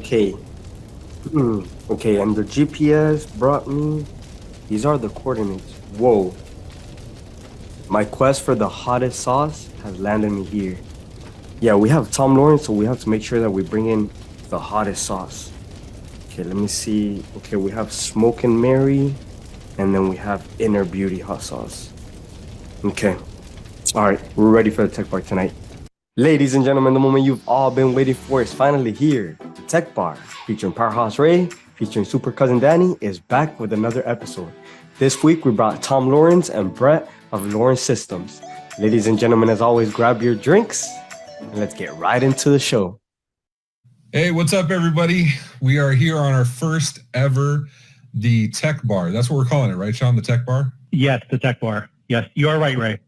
Okay. Okay, and the GPS brought me. These are the coordinates. Whoa. My quest for the hottest sauce has landed me here. Yeah, we have Tom Lawrence, so we have to make sure that we bring in the hottest sauce. Okay, let me see. Okay, we have Smoke and Mary, and then we have Inner Beauty hot sauce. Okay. All right, we're ready for the tech bar tonight. Ladies and gentlemen, the moment you've all been waiting for is finally here. The Tech Bar, featuring Powerhouse Ray, featuring Super Cousin Danny, is back with another episode. This week, we brought Tom Lawrence and Brett of Lawrence Systems. Ladies and gentlemen, as always, grab your drinks, and let's get right into the show. Hey, what's up, everybody? We are here on our first ever, the Tech Bar. That's what we're calling it, right, Sean? The Tech Bar? Yes, the Tech Bar. Yes, you are right, Ray.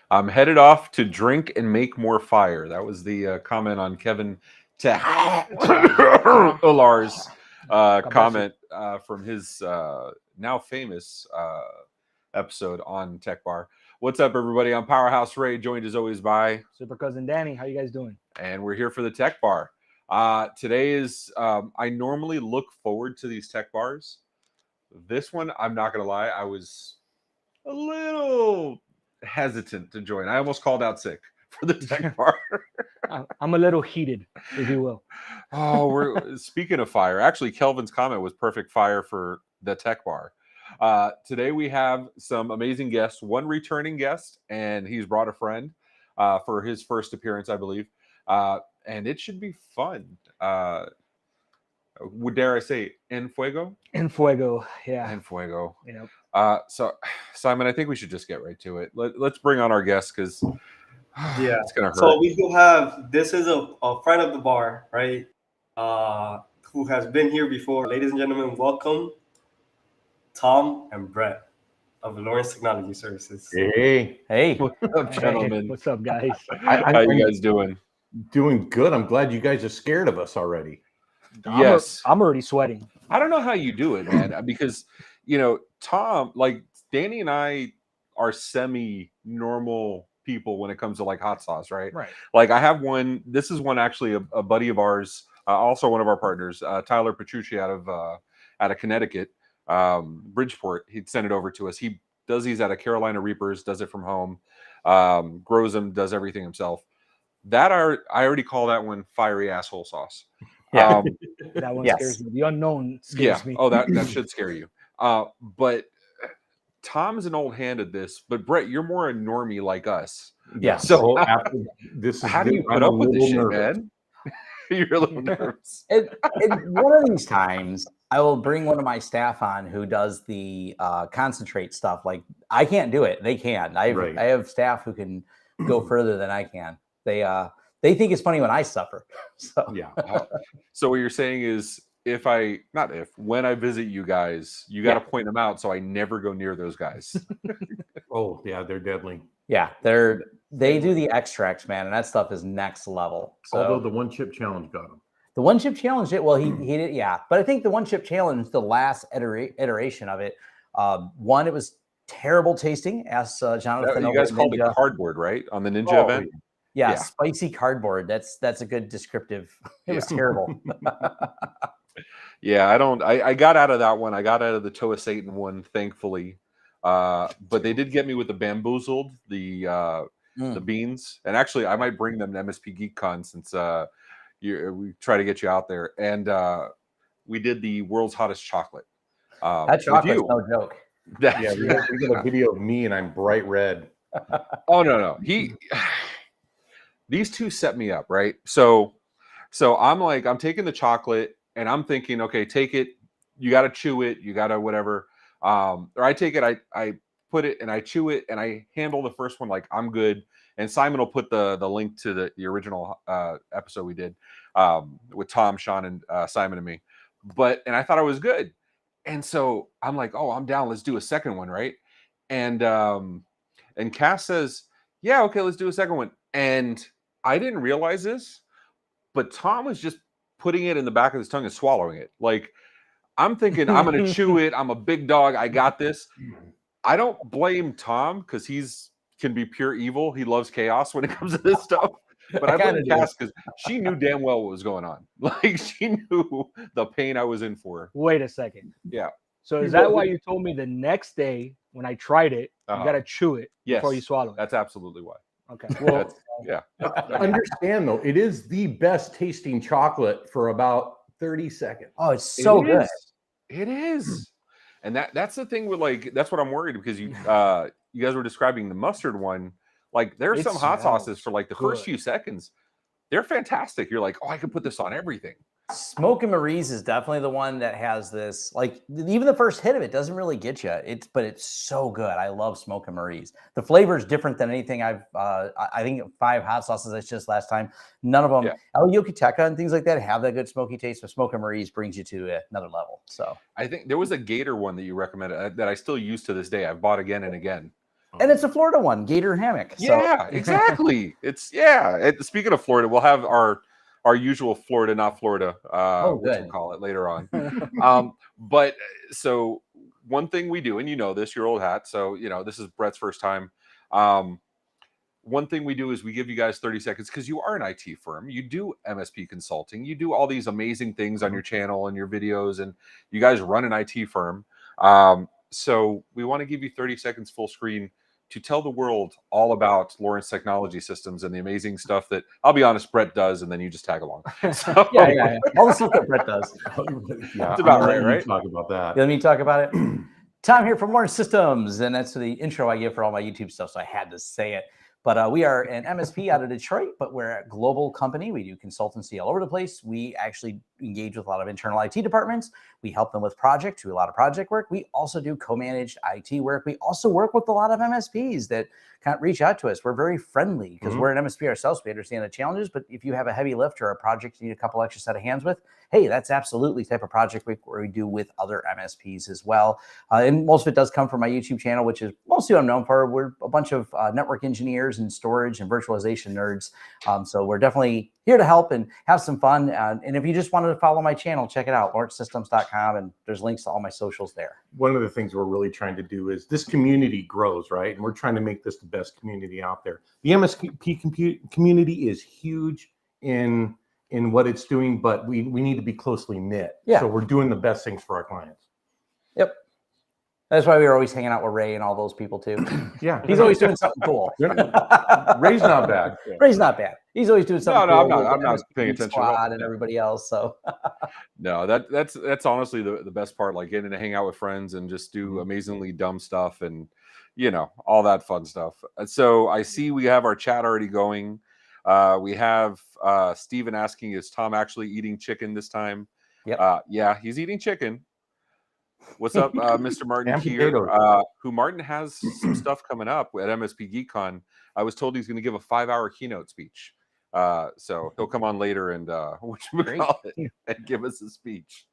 I'm headed off to drink and make more fire. That was the comment on Kevin Olar's comment from his now famous episode on Tech Bar. What's up, everybody? I'm Powerhouse Ray, joined as always by Super Cousin Danny. How you guys doing? And we're here for the Tech Bar. Today is, I normally look forward to these Tech Bars. This one, I'm not going to lie, I was a little hesitant to join. I almost called out sick for the Tech Bar. I'm a little heated, if you will. Oh, we're speaking of fire. Actually, Kelvin's comment was perfect fire for the Tech Bar. Today we have some amazing guests. One returning guest, and he's brought a friend for his first appearance, I believe. And it should be fun. Dare I say, En Fuego? En Fuego, yeah. En Fuego. Yep. So, Simon, I think we should just get right to it. Let's bring on our guests because it's gonna hurt. So we do have, this is a friend of the bar, right? Who has been here before. Ladies and gentlemen, welcome Tom and Brett of Lawrence Technology Services. Hey. What's up, gentlemen? Hey, what's up, guys? How you guys doing? Doing good. I'm glad you guys are scared of us already. Yes. I'm already sweating. I don't know how you do it, man, because, you know, Tom, like Danny and I are semi-normal people when it comes to like hot sauce, right? Right. Like I have one, this is one actually a buddy of ours, also one of our partners, Tyler Petrucci out of Connecticut, Bridgeport. He'd send it over to us. He does these out of Carolina Reapers, does it from home, grows them, does everything himself. I already call that one fiery asshole sauce. Yeah. That one Yes. scares me. The unknown scares me. Oh, that should scare you. But Tom's an old hand at this. But Brett, you're more a normie like us. Yeah. So after this is how do you put up with this shit, man? You're a little nervous. And one of these times, I will bring one of my staff on who does the concentrate stuff. Like I can't do it; they can. I have staff who can go further than I can. They think it's funny when I suffer. So Yeah. So what you're saying is, when I visit you guys, you got to point them out so I never go near those guys. Oh, yeah, they're deadly. yeah, they do the extracts, man, and that stuff is next level. So Although the one chip challenge got him. the one chip challenge, he did, yeah. But I think the one chip challenge, the last iteration of it, it was terrible tasting. As Jonathan, you guys called it cardboard, right? On the Ninja event. Yeah, spicy cardboard. That's a good descriptive. It was terrible. Yeah, I got out of that one. I got out of the Toa Satan one, thankfully. But they did get me with the bamboozled, the beans, and actually I might bring them to MSP GeekCon since we try to get you out there. And we did the world's hottest chocolate. That chocolate's no joke. Yeah, we got a video of me and I'm bright red. Oh no, these two set me up, right? So I'm taking the chocolate and I'm thinking, okay, take it. You got to chew it. You got to whatever. Or I take it. I put it and I chew it and I handle the first one like I'm good. And Simon will put the link to the original episode we did with Tom, Sean, and Simon and me. And I thought I was good. And so I'm like, oh, I'm down. Let's do a second one, right? And Cass says, yeah, okay, let's do a second one. And I didn't realize this, but Tom was just putting it in the back of his tongue and swallowing it. Like, I'm thinking, I'm going to chew it. I'm a big dog. I got this. I don't blame Tom because he's can be pure evil. He loves chaos when it comes to this stuff. But I blame Cass because she knew damn well what was going on. Like, she knew the pain I was in for. Wait a second. Yeah. So is that why you told me the next day when I tried it, you got to chew it before you swallow it? That's absolutely why. Okay. Well, yeah. Understand though, it is the best tasting chocolate for about 30 seconds. Oh, it's so good. It is. And that's the thing with, like, that's what I'm worried because you guys were describing the mustard one. Like, there's some hot sauces for like the first few seconds. They're fantastic. You're like, oh, I could put this on everything. Smoke and Marie's is definitely the one that has this, like, even the first hit of it doesn't really get you. But it's so good. I love Smoke and Marie's. The flavor is different than anything I think 5 hot sauces I just last time. None of them, El Yucateca and things like that have that good smoky taste, but Smoke and Marie's brings you to another level. So I think there was a Gator one that you recommended that I still use to this day. I've bought again and again. And it's a Florida one, Gator Hammock. Yeah, exactly. Speaking of Florida, we'll have our usual Florida, not Florida, which we'll call it later on. But so one thing we do, and you know this, you're old hat, so you know this is Brett's first time. One thing we do is we give you guys 30 seconds because you are an IT firm. You do MSP consulting. You do all these amazing things on your channel and your videos, and you guys run an IT firm. So we want to give you 30 seconds full screen to tell the world all about Lawrence Technology Systems and the amazing stuff that, I'll be honest, Brett does, and then you just tag along. So, yeah. All the stuff that Brett does. That's about right? Talk about that. Let me talk about it. Tom here from Lawrence Systems, and that's the intro I give for all my YouTube stuff, so I had to say it. But we are an MSP out of Detroit, but we're a global company. We do consultancy all over the place. We actually engage with a lot of internal IT departments. We help them with projects, do a lot of project work. We also do co-managed IT work. We also work with a lot of MSPs that kind of reach out to us. We're very friendly because we're an MSP ourselves. We understand the challenges, but if you have a heavy lift or a project you need a couple extra set of hands with, hey, that's absolutely the type of project we do with other MSPs as well. And most of it does come from my YouTube channel, which is mostly what I'm known for. We're a bunch of network engineers and storage and virtualization nerds. So we're definitely here to help and have some fun. And if you just wanted to follow my channel, check it out, lawrencesystems.com, and there's links to all my socials there. One of the things we're really trying to do is this community grows, right? And we're trying to make this the best community out there. The MSP community is huge in what it's doing, but we need to be closely knit. Yeah. So we're doing the best things for our clients. Yep. That's why we were always hanging out with Ray and all those people too. Yeah. He's always doing something cool. Ray's not bad. Ray's not bad. He's always doing something cool. I'm not paying attention. Squad and everybody else. So no, that's honestly the best part, like getting to hang out with friends and just do amazingly dumb stuff and, you know, all that fun stuff. So I see we have our chat already going. We have Steven asking, is Tom actually eating chicken this time? Yep. Yeah, he's eating chicken. What's up, Mr. Martin here? Who Martin has some stuff coming up at MSP GeekCon. I was told he's going to give a 5-hour keynote speech. So he'll come on later and and give us a speech.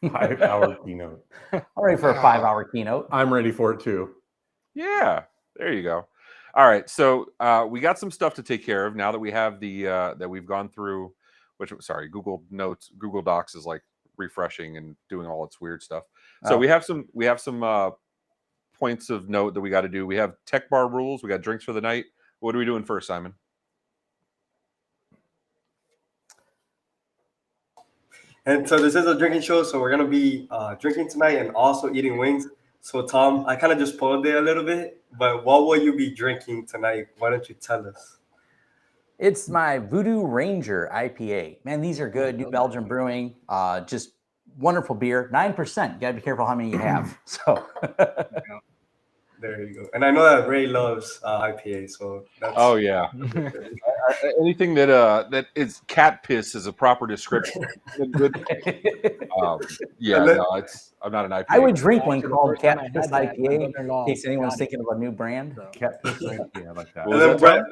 5-hour keynote. All right, for a 5-hour keynote. I'm ready for it too. Yeah, there you go. All right, so we got some stuff to take care of now that we have the that we've gone through. Google Notes, Google Docs is like refreshing and doing all its weird stuff. So we have some points of note that we got to do. We have tech bar rules. We got drinks for the night. What are we doing first, Simon? And so this is a drinking show, so we're gonna be drinking tonight and also eating wings. So, Tom, I kind of just spoiled it a little bit, but what will you be drinking tonight? Why don't you tell us? It's my Voodoo Ranger IPA. Man, these are good. New Belgium brewing. Just wonderful beer. 9%. You got to be careful how many you have. So there you go. And I know that Ray loves IPA, so that's... Oh yeah. Anything that is cat piss is a proper description. Yeah, no, I'm not an IPA. I would drink one called Cat Piss IPA in case anyone's thinking of a new brand. Cat Piss IPA, I like that. And then Brett,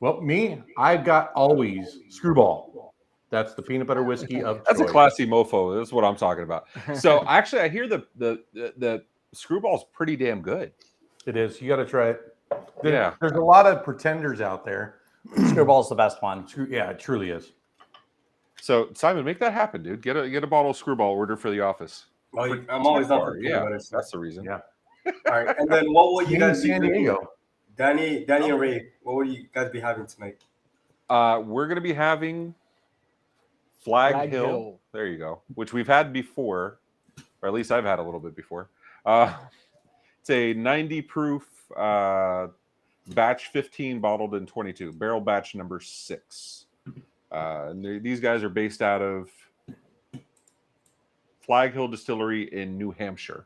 well, me, I've got always Screwball. That's the peanut butter whiskey of That's choice. a classy mofo. That's what I'm talking about. So actually, I hear the Screwball's pretty damn good. It is. You got to try it. Yeah. There's a lot of pretenders out there. Screwball's the best one. Yeah, it truly is. So Simon, make that happen, dude. Get a bottle of Screwball order for the office. I'm always up for yeah. That's the reason. Yeah. All right, and then what will you guys be San drinking? Diego. Danny and Ray, what will you guys be having tonight? We're gonna be having Flag Hill. There you go. Which we've had before, or at least I've had a little bit before. It's a 90 proof batch 15 bottled in 22, barrel batch number 6. And these guys are based out of Flag Hill Distillery in New Hampshire,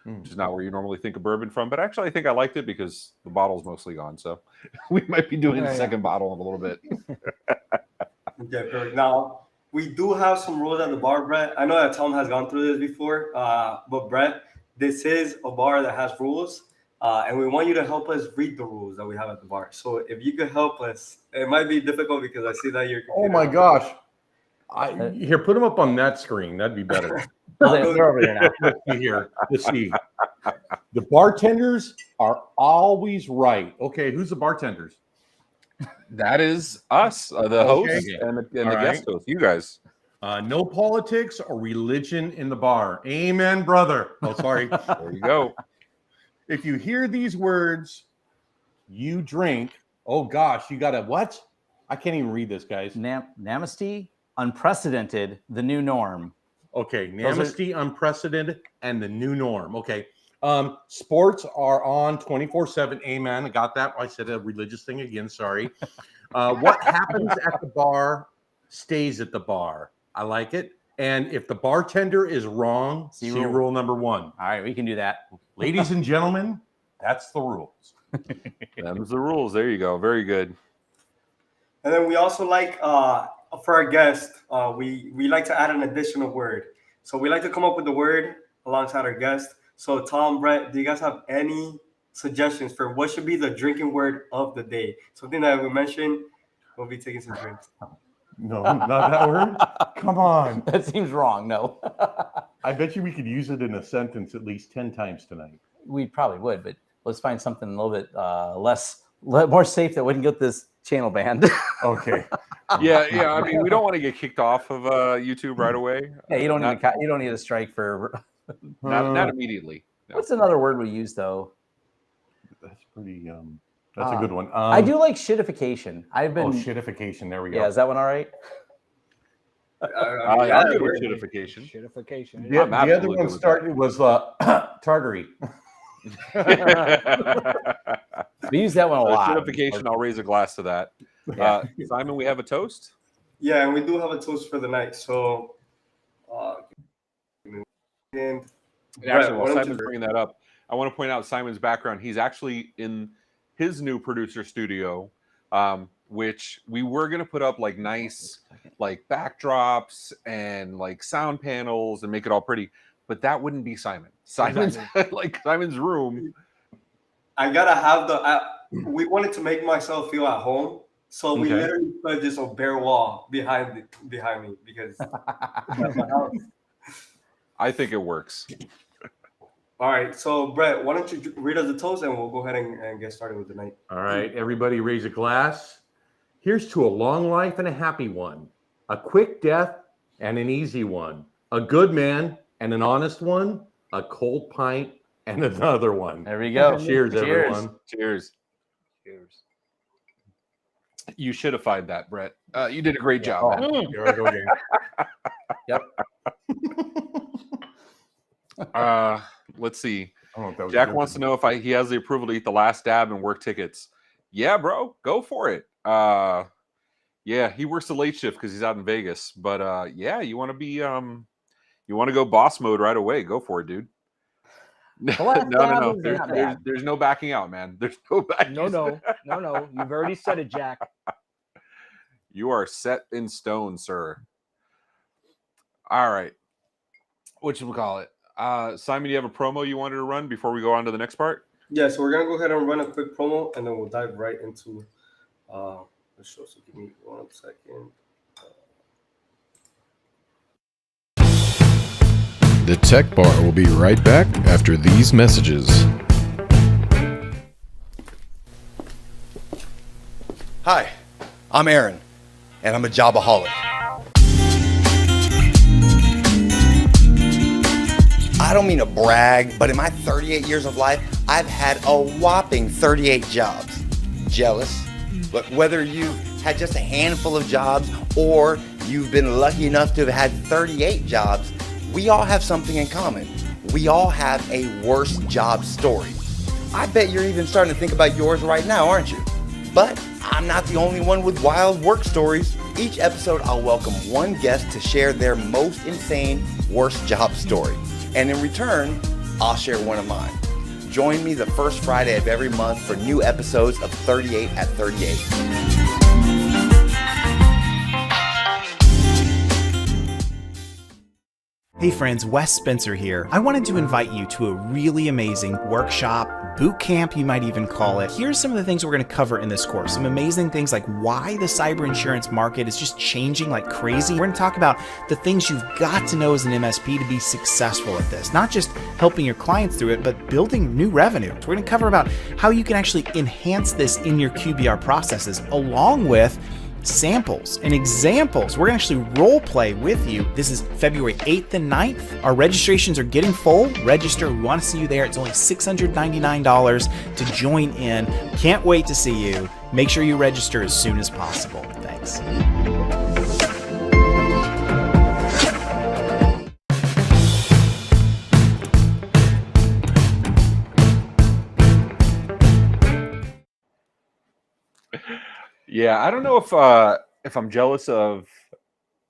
which is not where you normally think of bourbon from. But actually, I think I liked it because the bottle's mostly gone. So we might be doing the second bottle in a little bit. Okay, perfect. Now, we do have some rules at the bar, Brett. I know that Tom has gone through this before, but Brett, this is a bar that has rules, and we want you to help us read the rules that we have at the bar. So if you could help us, it might be difficult because I see that you're... Oh my gosh. Here, put them up on that screen. That'd be better. They're over there now. Let's see here. Let's see. The bartenders are always right. Okay, who's the bartenders? That is us, the host and the guest host, you guys. No politics or religion in the bar. Amen, brother. Oh, sorry. There you go. If you hear these words, you drink. Oh, gosh, you got to what? I can't even read this, guys. Namaste, unprecedented, the new norm. Okay, Namaste, unprecedented, and the new norm. Okay. Sports are on 24/7. Amen. I got that. I said a religious thing again. Sorry. What happens at the bar stays at the bar. I like it. And if the bartender is wrong, see rule number 1. All right, we can do that. Ladies and gentlemen, that's the rules. Them's the rules. There you go. Very good. And then we also like, for our guests, we like to add an additional word. So we like to come up with the word alongside our guest. So Tom, Brett, do you guys have any suggestions for what should be the drinking word of the day? Something that we mentioned, we'll be taking some drinks. No, not that word. Come on. That seems wrong. No. I bet you we could use it in a sentence at least 10 times tonight. We probably would, but let's find something a little bit more safe that wouldn't get this channel banned. Okay. Yeah. I mean, we don't want to get kicked off of YouTube right away. Yeah, you don't need a strike for. Not immediately. No. What's another word we use though? That's pretty. That's a good one. I do like shittification. Shittification. There we go. Yeah, is that one all right? I'm good with shittification. Shittification. The other one started was tartary. We use that one a lot. Shittification. I'll raise a glass to that. Simon, we have a toast. Yeah, and we do have a toast for the night. So, and actually, while Simon's bringing that up, I want to point out Simon's background. He's actually in his new producer studio, which we were going to put up like nice like backdrops and like sound panels and make it all pretty, but that wouldn't be Simon. Simon's like Simon's room. I gotta have we wanted to make myself feel at home, so we literally put just a bare wall behind me because that's my house. I think it works. All right, so Brett, why don't you read us the toast and we'll go ahead and get started with the night. All right, everybody raise a glass. Here's to a long life and a happy one, a quick death and an easy one, a good man and an honest one, a cold pint and another one. There we go. Cheers, everyone. Cheers. You should have fired that, Brett. You did a great job. Here I go again. Yep. Let's see. I don't know if that was Jack good. wants to know if he has the approval to eat the last dab and work tickets. Yeah, bro, go for it. Yeah, he works the late shift because he's out in Vegas. But yeah, you want to be you want to go boss mode right away? Go for it, dude. No. There's no backing out, man. There's no backing. No. You've already said it, Jack. You are set in stone, sir. All right. What should we call it? Simon, you have a promo you wanted to run before we go on to the next part? Yeah, so we're gonna go ahead and run a quick promo, and then we'll dive right into the show. So give me 1 second. The Tech Bar will be right back after these messages. Hi, I'm Aaron, and I'm a jobaholic. I don't mean to brag, but in my 38 years of life, I've had a whopping 38 jobs. Jealous? But whether you had just a handful of jobs or you've been lucky enough to have had 38 jobs, we all have something in common. We all have a worst job story. I bet you're even starting to think about yours right now, aren't you? But I'm not the only one with wild work stories. Each episode, I'll welcome one guest to share their most insane worst job story. And in return, I'll share one of mine. Join me the first Friday of every month for new episodes of 38 at 38. Hey friends, Wes Spencer here. I wanted to invite you to a really amazing workshop, boot camp you might even call it. Here's some of the things we're going to cover in this course. Some amazing things like why the cyber insurance market is just changing like crazy. We're going to talk about the things you've got to know as an MSP to be successful at this. Not just helping your clients through it, but building new revenue. So we're going to cover about how you can actually enhance this in your QBR processes, along with samples and examples. We're going to actually role play with you. This is February 8th and 9th. Our registrations are getting full. Register. We want to see you there. It's only $699 to join in. Can't wait to see you. Make sure you register as soon as possible. Thanks. Yeah, I don't know if I'm jealous of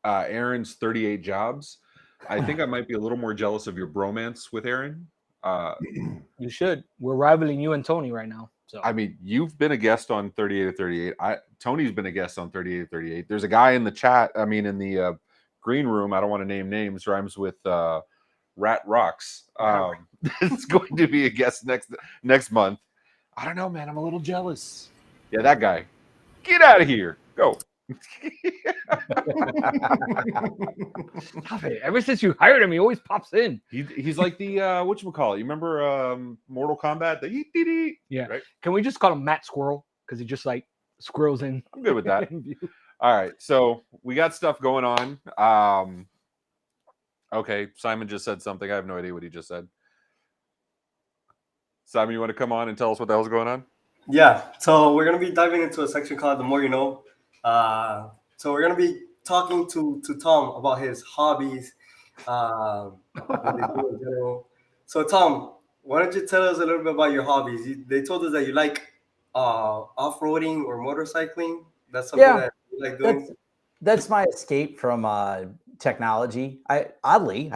Aaron's 38 jobs. I think I might be a little more jealous of your bromance with Aaron. You should. We're rivaling you and Tony right now. So I mean, you've been a guest on 38 at 38. Tony's been a guest on 38 at 38. There's a guy in the chat. I mean, in the green room. I don't want to name names. Rhymes with Rat Rocks. It's going to be a guest next month. I don't know, man. I'm a little jealous. Yeah, that guy. Get out of here. Go. Stop it. Ever since you hired him, he always pops in. He's like the whatchamacallit. You remember Mortal Kombat? The yeah. Right? Can we just call him Matt Squirrel? Because he just like squirrels in. I'm good with that. All right. So we got stuff going on. Okay. Simon just said something. I have no idea what he just said. Simon, you want to come on and tell us what the hell's going on? Yeah, so we're going to be diving into a section called The More You Know. So we're going to be talking to Tom about his hobbies, what they do in general. So Tom, why don't you tell us a little bit about your hobbies? They told us that you like off-roading or motorcycling. That's something that you like doing? That's my escape from technology. I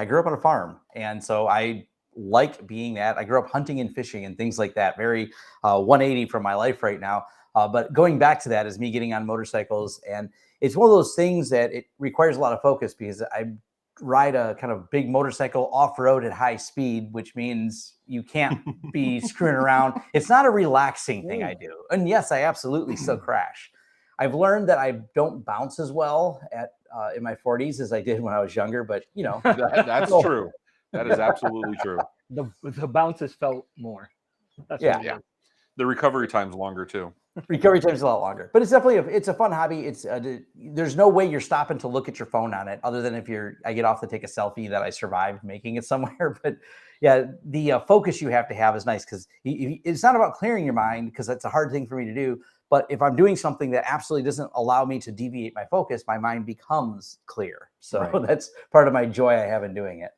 grew up on a farm, and so I like being that. I grew up hunting and fishing and things like that. Very 180 from my life right now. But going back to that is me getting on motorcycles. And it's one of those things that it requires a lot of focus because I ride a kind of big motorcycle off-road at high speed, which means you can't be screwing around. It's not a relaxing thing I do. And yes, I absolutely still crash. I've learned that I don't bounce as well in my 40s as I did when I was younger, but you know. That's true. That is absolutely true. The bounces felt more. That's yeah. The recovery time's longer too. Recovery time's a lot longer, but it's definitely it's a fun hobby. It's there's no way you're stopping to look at your phone on it, other than if I get off to take a selfie that I survived making it somewhere. But yeah, the focus you have to have is nice because it's not about clearing your mind because that's a hard thing for me to do. But if I'm doing something that absolutely doesn't allow me to deviate my focus, my mind becomes clear. So that's part of my joy I have in doing it.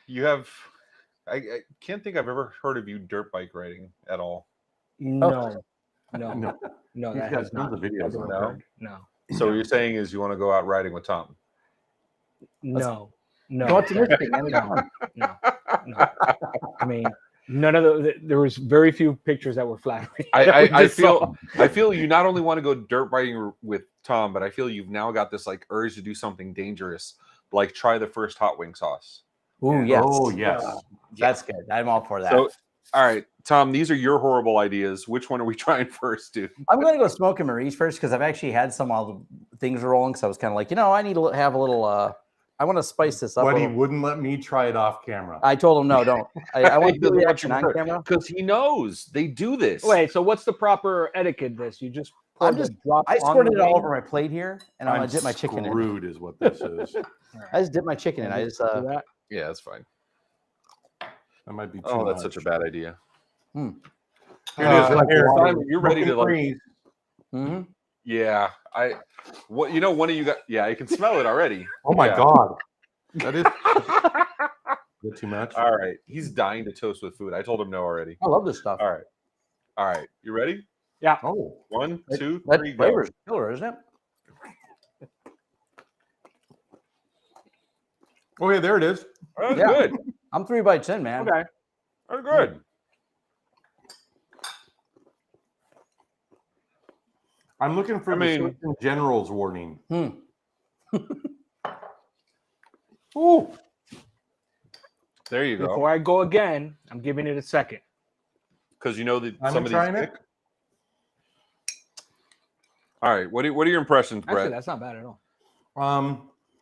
You have. I can't think I've ever heard of you dirt bike riding at all. No. He's That got has tons not. of videos. No. So what you're saying is you want to go out riding with Tom? No. Go out to Michigan. No. I mean, none of the. There was very few pictures that were flattering. I feel you not only want to go dirt biking with Tom, but I feel you've now got this like urge to do something dangerous, like try the first hot wing sauce. Ooh, yes. Oh, yes. That's good. I'm all for that. So, all right, Tom, these are your horrible ideas. Which one are we trying first, dude? I'm going to go Smoke and Marie's first because I've actually had some all the things rolling. So I was kind of like, I need to have a little. I want to spice this up. But he wouldn't let me try it off camera. I told him no, don't. I want to reaction on camera because he knows they do this. Wait, so what's the proper etiquette? This you just. I squirted it all over my plate here, and I'm gonna dip my chicken in. Screwed is what this is. I just dip my chicken in. I just yeah, that's fine. That might be. Oh, that's such a bad idea. It is right here. Simon, you're ready to like. Mm-hmm. Yeah, one of you got. Yeah, I can smell it already. Oh my god, that is. Is it too much? All right, he's dying to toast with food. I told him no already. I love this stuff. All right, you ready? Yeah. Oh, 1, 2, that 3, flavor's go. killer, isn't it? Oh yeah, there it is. That's good. I'm 3 bites in, man. Okay. That's good. I'm looking for the Surgeon General's warning. Ooh. There you go. Before I go again, I'm giving it a second. Because you know that I'm trying it. All right. What are your impressions, Brett? Actually, that's not bad at all.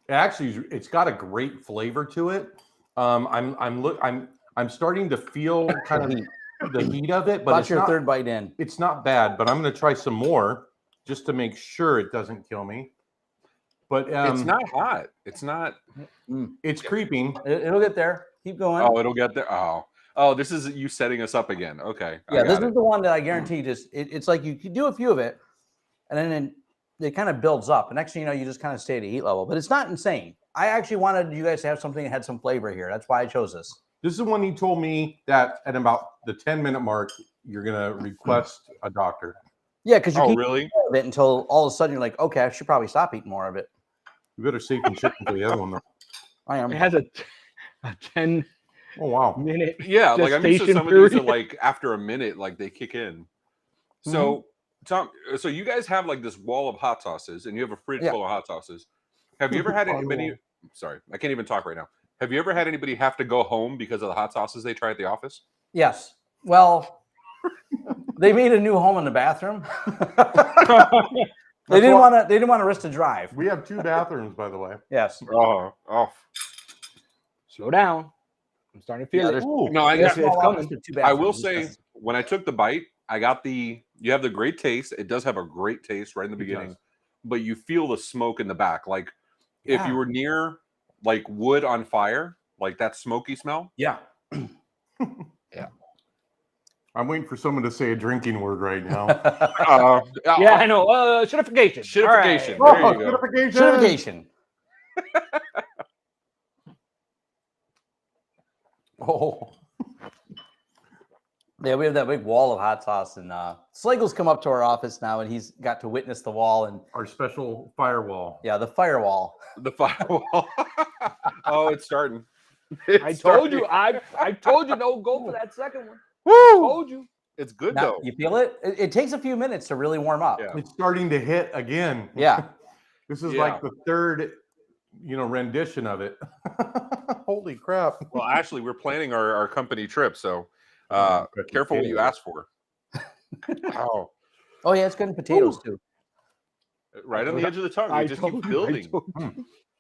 Actually, it's got a great flavor to it. I'm starting to feel kind of the heat of it, but About it's your not, third bite in. It's not bad, but I'm going to try some more just to make sure it doesn't kill me. But it's not hot. It's not. It's creeping. It'll get there. Keep going. Oh, it'll get there. Oh, this is you setting us up again. Okay. Yeah, this is the one that I guarantee it's like you do a few of it, and then it kind of builds up. And next thing you know, you just kind of stay at a heat level. But it's not insane. I actually wanted you guys to have something that had some flavor here. That's why I chose this. This is when he told me that at about the 10-minute mark, you're going to request a doctor. Yeah, because you keep really? It until all of a sudden you're like, okay, I should probably stop eating more of it. You better save some shit for the other one, though. I am. It has a 10 minute. Yeah, like I'm used to some of these that like after a minute, like they kick in. So Tom, so you guys have like this wall of hot sauces, and you have a fridge full of hot sauces. Have you ever had anybody? Sorry, I can't even talk right now. Have you ever had anybody have to go home because of the hot sauces they try at the office? Yes. Well, they made a new home in the bathroom. They didn't want to risk the drive. We have 2 bathrooms, by the way. Yes. Oh. Slow down. I'm starting to feel it. No, it's coming. I will say, when I took the bite, I got you have the great taste. It does have a great taste right in the beginning, but you feel the smoke in the back. Like if you were near like wood on fire, like that smoky smell. Yeah. Yeah. I'm waiting for someone to say a drinking word right now. Yeah, I know. Shittification. Shittification. Right. There you go. Shittification. Oh. Yeah, we have that big wall of hot sauce, and Slagle's come up to our office now, and he's got to witness the wall and our special firewall. Yeah, the firewall. The firewall. Oh, it's starting. I told you. I told you don't go for that second one. Woo! I told you. It's good now, though. You feel it? It takes a few minutes to really warm up. Yeah. It's starting to hit again. Yeah. This is like the third, rendition of it. Holy crap. Well, actually, we're planning our company trip, so careful what you ask for. Oh yeah, it's good in potatoes too. Right on the edge of the tongue. You just keep building.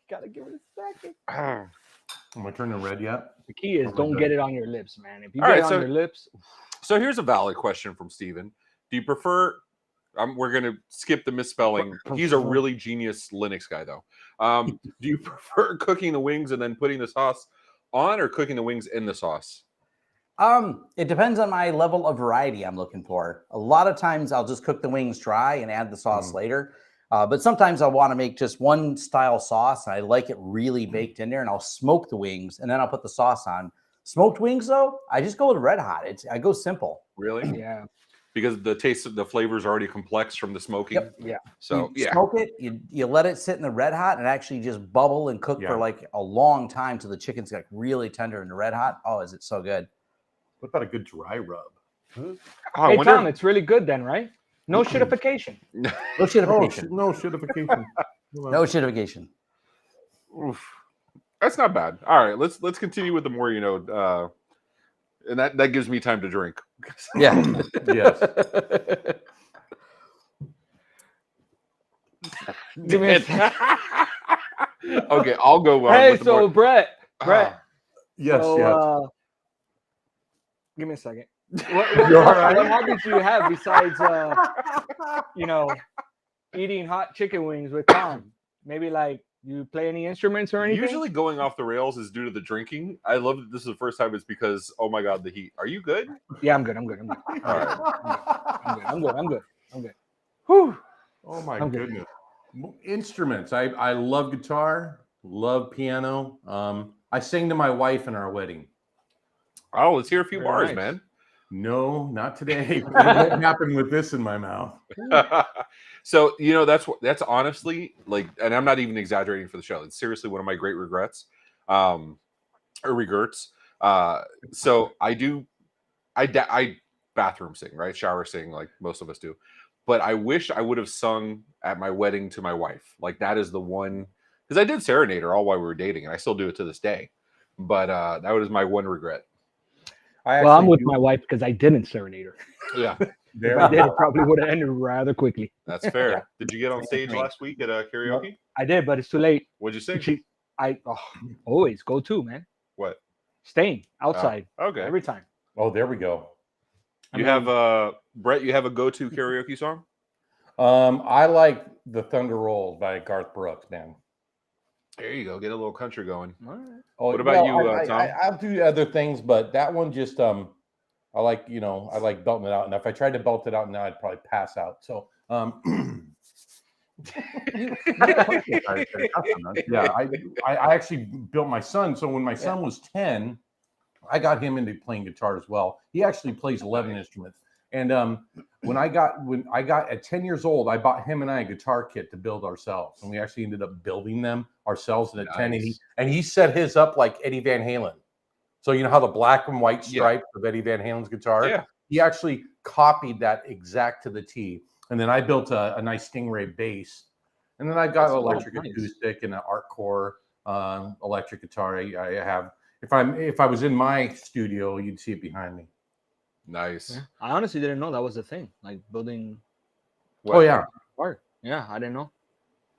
Gotta give it a second. Am I turning red yet? The key is don't get it on your lips, man. If you All get right, it on your lips. So here's a valid question from Steven. Do you prefer? We're going to skip the misspelling. He's a really genius Linux guy, though. Do you prefer cooking the wings and then putting the sauce on, or cooking the wings in the sauce? It depends on my level of variety I'm looking for. A lot of times I'll just cook the wings dry and add the sauce later. But sometimes I want to make just one style sauce, and I like it really baked in there, and I'll smoke the wings, and then I'll put the sauce on. Smoked wings, though, I just go with red hot. I go simple. Really? Yeah. Because the taste of the flavor is already complex from the smoking. Yep. Yeah. So you smoke it, you let it sit in the red hot and actually just bubble and cook for like a long time till the chicken's like really tender in the red hot. Oh, is it so good? What about a good dry rub? Hey, Tom, it's really good then, right? No shitification. No shitification. No shitification. No shitification. Oof. That's not bad. All right, let's continue with the more and that gives me time to drink. Yeah. Yes. Give me Okay, I'll go. Hey, with the so more... Brett. Yes. Give me a second. What hobbies do you have besides, eating hot chicken wings with Tom? Maybe like you play any instruments or anything? Usually going off the rails is due to the drinking. I love that this is the first time it's because, oh my God, the heat. Are you good? Yeah, I'm good. I'm good. All right. I'm good. Whew. Oh my goodness. Instruments. I love guitar, love piano. I sang to my wife in our wedding. Oh, let's hear a few Very bars, nice. man. No, not today. What happened with this in my mouth? So, that's honestly like, and I'm not even exaggerating for the show. It's seriously one of my great regrets, or regrets. So I bathroom sing, right? Shower sing, like most of us do. But I wish I would have sung at my wedding to my wife. Like that is the one, because I did serenade her all while we were dating, and I still do it to this day. But that was my one regret. I'm with my wife because I didn't serenade her. Yeah. If I did, it probably would have ended rather quickly. That's fair. Did you get on stage last week at karaoke? I did, but it's too late. What'd you sing? I always go to, man. What? Staying outside. Okay. Every time. Oh, there we go. Have Brett, you have a go-to karaoke song? I like The Thunder Rolls by Garth Brooks, man. There you go. Get a little country going. All right. Oh, what about you, Tom? I'll do other things, but that one just I like belting it out. And if I tried to belt it out now, I'd probably pass out. So yeah, I actually built my son. So when my son was 10, I got him into playing guitar as well. He actually plays 11 instruments. And when I got at 10 years old, I bought him and I a guitar kit to build ourselves, and we actually ended up building them ourselves. And at 10, and he set his up like Eddie Van Halen. So you know how the black and white stripe of Eddie Van Halen's guitar? Yeah. He actually copied that exact to the T. And then I built a nice Stingray bass, and then I got an electric acoustic and an Artcore electric guitar. I have. If I was in my studio, you'd see it behind me. Nice. Yeah. I honestly didn't know that was a thing. Like building. Oh yeah. Art. Yeah, I didn't know.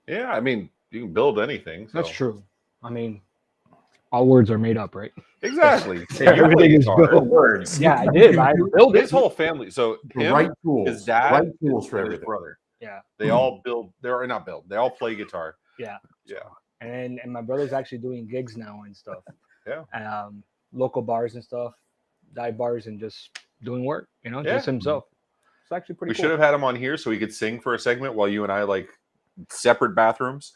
Yeah, I mean, you can build anything. So. That's true. I mean, all words are made up, right? Exactly. Everything is built. Words. Yeah, I did. I built his whole family. So the right tools. His dad, right tools for his everything. brother. Yeah. They all build. They're not build. They all play guitar. Yeah. Yeah. And my brother's actually doing gigs now and stuff. Yeah. Local bars and stuff, dive bars, and just doing work. Just himself. It's actually pretty. We cool. should have had him on here so he could sing for a segment while you and I like separate bathrooms.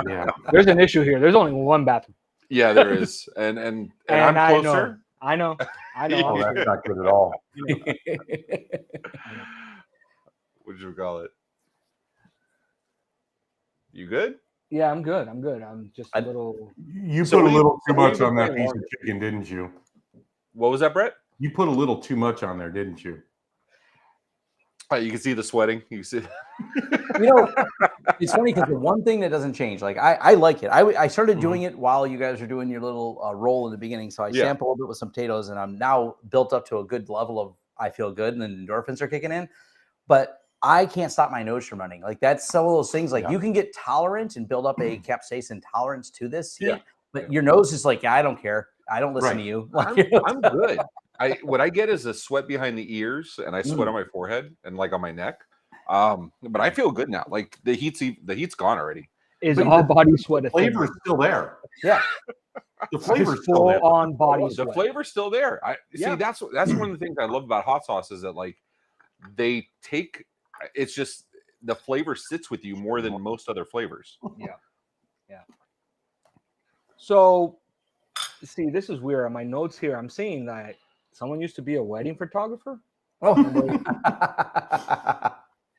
Yeah. There's an issue here. There's only one bathroom. Yeah, there is, and I'm closer. I know. Oh, that's not good at all. What did you call it? You good? Yeah, I'm good. I'm just a little. You put a little too much on that piece of chicken, didn't you? What was that, Brett? You put a little too much on there, didn't you? You can see the sweating. You see. It's funny because the one thing that doesn't change, like I like it. I started doing it while you guys were doing your little roll in the beginning. So I sampled a little bit with some potatoes, and I'm now built up to a good level of I feel good, and then endorphins are kicking in. But I can't stop my nose from running. Like that's some of those things. Like you can get tolerant and build up a capsaicin tolerance to this heat, but your nose is like, I don't care. I don't listen to you. I'm good. What I get is a sweat behind the ears, and I sweat on my forehead and like on my neck. But I feel good now. Like the heat's gone already. Is all body sweat? The flavor is still there. Yeah. The flavor's still there. On body sweat. The flavor's still there. See, that's one of the things I love about hot sauce is that like they take it's just the flavor sits with you more than most other flavors. Yeah. So, see, this is weird. On my notes here, I'm seeing that someone used to be a wedding photographer. Oh.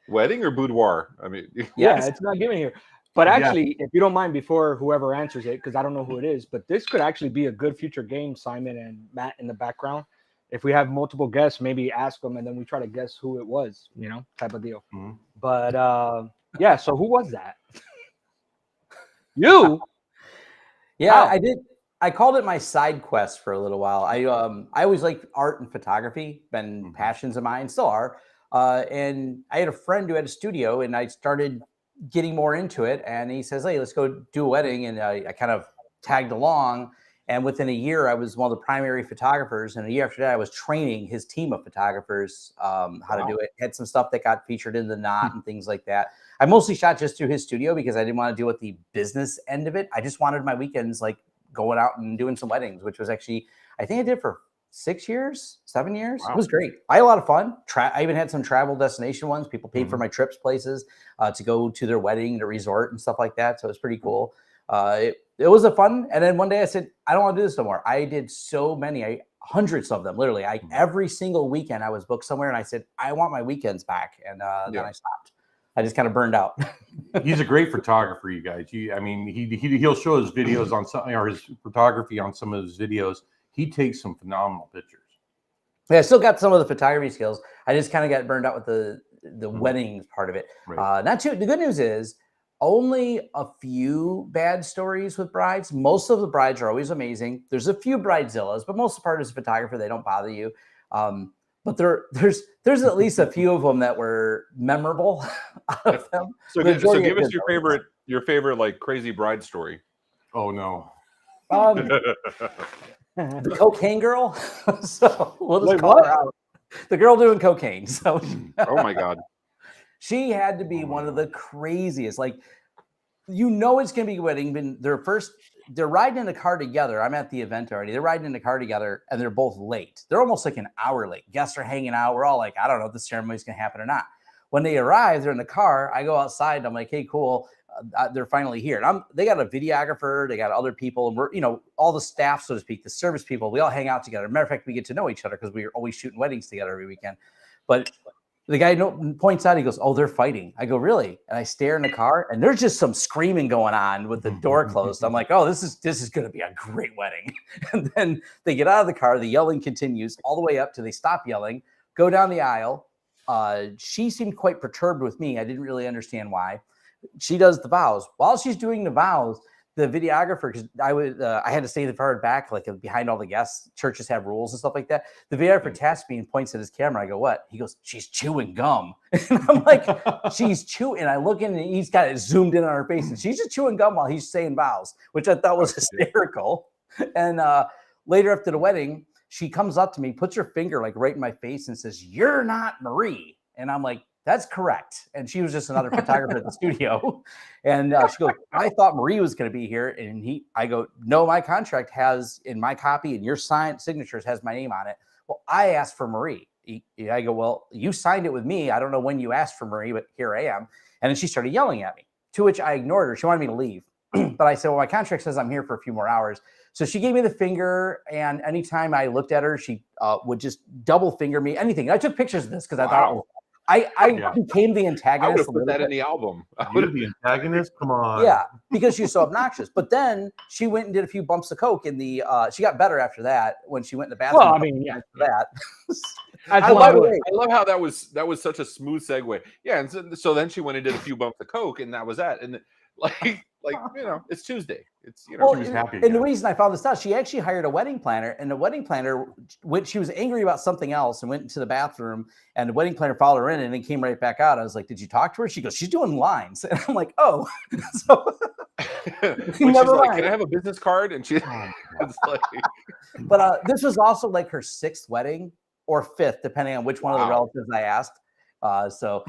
Wedding or boudoir? I mean, yeah, it's not given here. But actually, if you don't mind, before whoever answers it, because I don't know who it is, but this could actually be a good future game, Simon and Matt in the background. If we have multiple guests, maybe ask them and then we try to guess who it was, type of deal. Mm-hmm. But yeah, so who was that? You? Yeah, wow. I did. I called it my side quest for a little while. I always liked art and photography, been passions of mine, still are. And I had a friend who had a studio, and I started getting more into it. And he says, "Hey, let's go do a wedding." And I kind of tagged along. And within a year, I was one of the primary photographers. And a year after that, I was training his team of photographers how to do it. Had some stuff that got featured in the Knot and things like that. I mostly shot just through his studio because I didn't want to deal with the business end of it. I just wanted my weekends like going out and doing some weddings, which was actually, I think I did for 7 years. Wow. It was great. I had a lot of fun. I even had some travel destination ones. People paid for my trips places to go to their wedding, the resort and stuff like that. So it was pretty cool. It was a fun. And then one day I said, I don't want to do this no more. I did so many, hundreds of them, literally. Every single weekend I was booked somewhere and I said, I want my weekends back. And then I stopped. I just kind of burned out. He's a great photographer, you guys. He'll show his videos on some, or his photography on some of his videos. He takes some phenomenal pictures. Yeah, I still got some of the photography skills. I just kind of got burned out with the weddings part of it. Right. The good news is only a few bad stories with brides. Most of the brides are always amazing. There's a few bridezillas, but most of the part as a photographer, they don't bother you. But there's at least a few of them that were memorable out of them. So give us your favorite like crazy bride story. Oh no. The cocaine girl. So we'll just call her out. The girl doing cocaine. So oh my God. She had to be one of the craziest. Like, it's gonna be a wedding. They're riding in the car together. I'm at the event already. They're riding in the car together and they're both late. They're almost like an hour late. Guests are hanging out. We're all like, I don't know if the ceremony's going to happen or not. When they arrive, they're in the car. I go outside and I'm like, hey, cool. They're finally here. And they got a videographer. They got other people. And we're, all the staff, so to speak, the service people, we all hang out together. Matter of fact, we get to know each other because we're always shooting weddings together every weekend. But the guy points out, he goes, oh, they're fighting. I go, really? And I stare in the car and there's just some screaming going on with the door closed. I'm like, oh, this is going to be a great wedding. And then they get out of the car. The yelling continues all the way up till they stop yelling, go down the aisle. She seemed quite perturbed with me. I didn't really understand why. She does the vows. While she's doing the vows, the videographer, because I had to stay the far back, like behind all the guests. Churches have rules and stuff like that. The videographer taps me and points at his camera. I go, what? He goes, she's chewing gum. And I'm like, she's chewing. And I look in and he's got it zoomed in on her face. And she's just chewing gum while he's saying vows, which I thought was hysterical. And later after the wedding, she comes up to me, puts her finger like right in my face and says, you're not Marie. And I'm like, that's correct. And she was just another photographer at the studio. And she goes, I thought Marie was going to be here. And I go, no, my contract has in my copy and your signatures has my name on it. Well, I asked for Marie. I go, well, you signed it with me. I don't know when you asked for Marie, but here I am. And then she started yelling at me, to which I ignored her. She wanted me to leave. But I said, well, my contract says I'm here for a few more hours. So she gave me the finger. And anytime I looked at her, she would just double finger me, anything. I took pictures of this because I thought, I became the antagonist. I would have put that in the album. You're the antagonist? Come on. Yeah, because she's so obnoxious. But then she went and did a few bumps of coke in the. She got better after that when she went in the bathroom. Well, I mean, yeah, that. I love how that was such a smooth segue. Yeah, and so then she went and did a few bumps of coke, and that was that. And like it's Tuesday. It's she's happy. And the reason I found this out, she actually hired a wedding planner, and the wedding planner she was angry about something else and went into the bathroom, and the wedding planner followed her in and then came right back out. I was like, did you talk to her? She goes, she's doing lines. And I'm like, oh. So she's like, can I have a business card? And it's like but this was also like her 6th wedding or 5th, depending on which one of the relatives I asked. So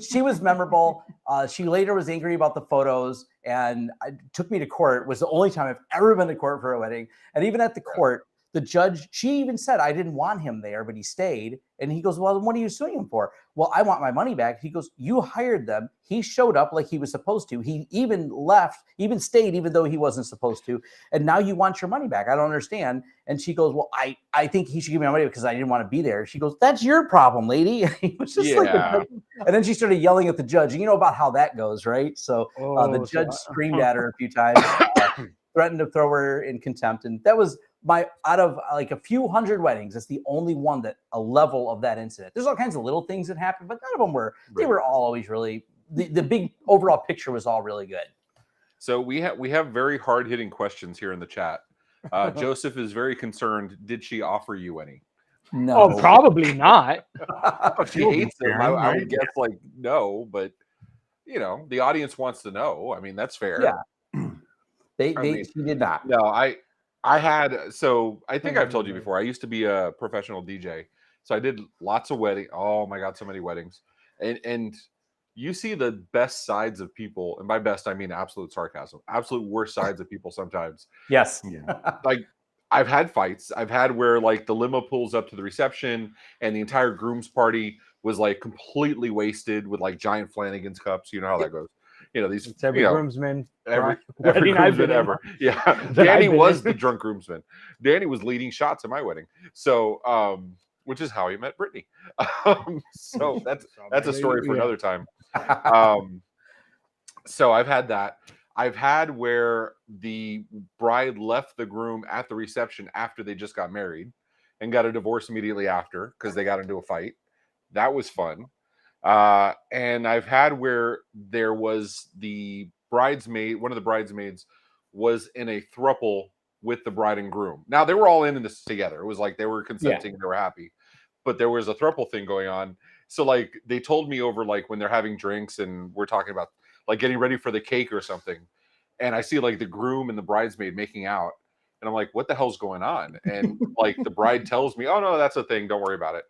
she was memorable. She later was angry about the photos and took me to court. It was the only time I've ever been to court for a wedding. And even at the court, the judge, she even said, I didn't want him there, but he stayed. And he goes, well, then what are you suing him for? Well, I want my money back. He goes, you hired them. He showed up like he was supposed to. He even left, even stayed, even though he wasn't supposed to. And now you want your money back. I don't understand. And she goes, well, I think he should give me my money because I didn't want to be there. She goes, that's your problem, lady. It was just and then she started yelling at the judge. And you know about how that goes, right? So the judge screamed at her a few times, threatened to throw her in contempt. And that was out of like a few hundred weddings, that's the only one that a level of that incident. There's all kinds of little things that happened, but none of them were, they were all always really, the big overall picture was all really good. So we have very hard hitting questions here in the chat. Joseph is very concerned. Did she offer you any? No. Oh, probably not. She hates him. I would guess like no, but you know, the audience wants to know. I mean, that's fair. Yeah. She did not. No, I had, so I think I've told you before, I used to be a professional DJ. So I did lots of weddings. Oh my God, so many weddings. And you see the best sides of people. And by best, I mean absolute sarcasm, absolute worst sides of people sometimes. Yes. Like I've had fights. I've had where like the limo pulls up to the reception and the entire groom's party was like completely wasted with like giant Flanagan's cups. You know how that goes. You know, these every groomsman, every groomsman ever. Yeah. Danny was the drunk groomsman. Danny was leading shots at my wedding. So, which is how he met Brittany. So that's a story for another time. So I've had that. I've had where the bride left the groom at the reception after they just got married and got a divorce immediately after because they got into a fight. That was fun. And I've had where there was the bridesmaid, one of the bridesmaids was in a throuple with the bride and groom. Now they were all in this together. It was like they were consenting, they were happy, but there was a throuple thing going on. So like they told me over like when they're having drinks and we're talking about like getting ready for the cake or something. And I see like the groom and the bridesmaid making out. And I'm like, what the hell's going on? And like the bride tells me, oh no, that's a thing. Don't worry about it.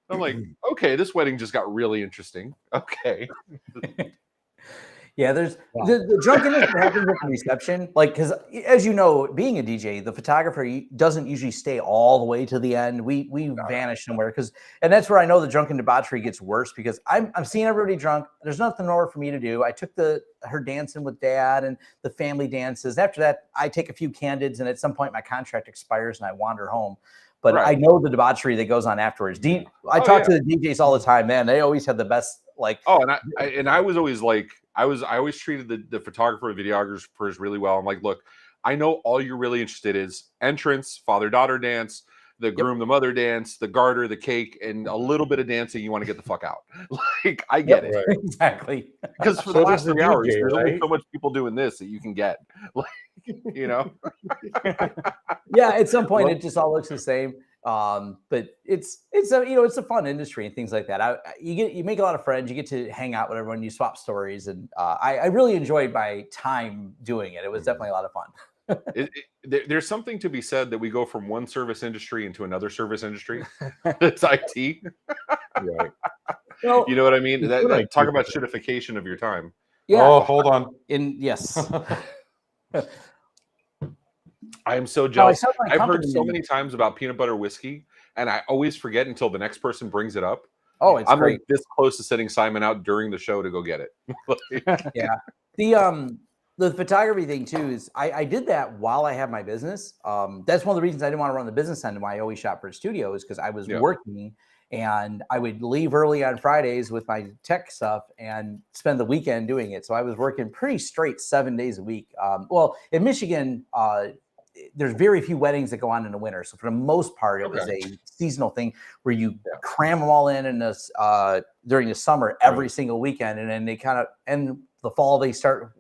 I'm like, okay, this wedding just got really interesting. Okay. Yeah, there's the drunkenness that happens at the reception. Like, because as you know, being a DJ, the photographer doesn't usually stay all the way to the end. We vanish somewhere and that's where I know the drunken debauchery gets worse because I'm seeing everybody drunk. There's nothing more for me to do. I took her dancing with dad and the family dances. After that, I take a few candids, and at some point my contract expires and I wander home. But I know the debauchery that goes on afterwards. I talk to the DJs all the time, man. They always have the best, like. Oh, and I was always like, I always treated the photographer and videographers really well. I'm like, look, I know all you're really interested is entrance, father-daughter dance, the groom, the mother dance, the garter, the cake, and a little bit of dancing. You want to get the fuck out. Like, I get it. Right. Exactly. Because for the last 3 hours, there's only so much people doing this that you can get. Like, you know? Yeah, at some point it just all looks the same. But it's a fun industry and things like that. You make a lot of friends, you get to hang out with everyone, you swap stories, and I really enjoyed my time doing it. It was definitely a lot of fun. There's something to be said that we go from one service industry into another service industry. It's IT. Right. Well, you know what I mean? Talk about shitification of your time. Yeah. Oh, hold on. Yes. I am so jealous. I've heard so many times about peanut butter whiskey, and I always forget until the next person brings it up. Oh, I'm like this close to sitting Simon out during the show to go get it. Yeah. The photography thing too is I did that while I had my business. That's one of the reasons I didn't want to run the business end and why I always shot for a studio is because I was working and I would leave early on Fridays with my tech stuff and spend the weekend doing it. So I was working pretty straight 7 days a week. Well, in Michigan, there's very few weddings that go on in the winter. So for the most part, it was a seasonal thing where you cram them all in this during the summer every single weekend. And then they kind of end the fall, they start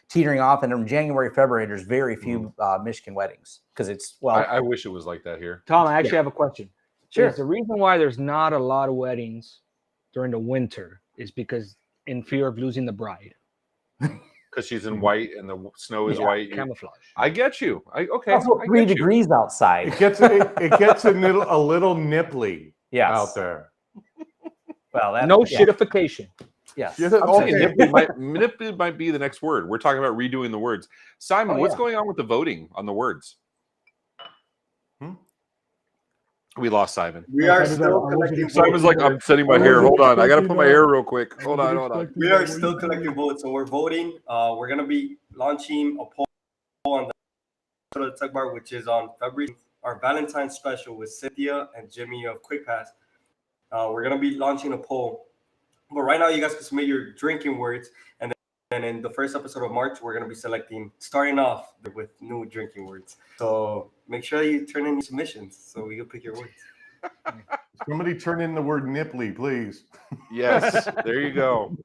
teetering off. And in January, February, there's very few Michigan weddings because it's, I wish it was like that here. Tom, I actually have a question. Sure. The reason why there's not a lot of weddings during the winter is because in fear of losing the bride. Because she's in white and the snow is white. Camouflage. I get you. Okay. Also 3 degrees outside. It gets a little nipply out there. Well, no shitification. Yes. Nipply might be the next word. We're talking about redoing the words. Simon, what's going on with the voting on the words? We lost Simon. We are still collecting votes. Simon's like, I'm setting my hair. Hold on. I got to put my hair real quick. Hold on. We are still collecting votes. So we're voting. We're going to be launching a poll on the Tech Bar, which is on February, our Valentine's special with Cynthia and Jimmy of Quick Pass. We're going to be launching a poll. But right now, you guys can submit your drinking words. And then in the first episode of March, we're going to be starting off with new drinking words. So make sure you turn in your submissions so we can pick your words. Somebody turn in the word nipply, please. Yes, there you go.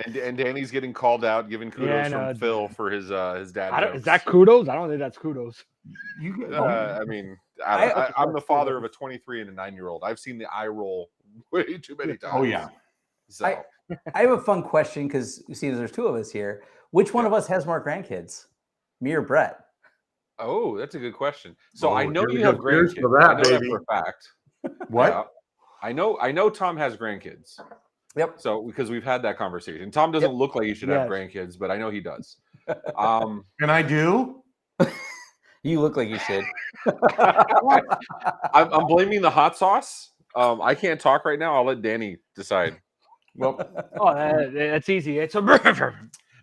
And Danny's getting called out, giving kudos from Phil for his dad. Is that kudos? I don't think that's kudos. I mean, I'm the father of a 23 and a 9-year-old. I've seen the eye roll way too many times. Oh yeah. So I have a fun question because you see, there's two of us here. Which one of us has more grandkids, me or Brett? Oh, that's a good question. So I know you have grandkids. I know that for a fact. What? I know Tom has grandkids. Yep. So because we've had that conversation. Tom doesn't look like he should have grandkids, but I know he does. And I do. You look like you should. I'm blaming the hot sauce. I can't talk right now. I'll let Danny decide. Well, that's easy. It's a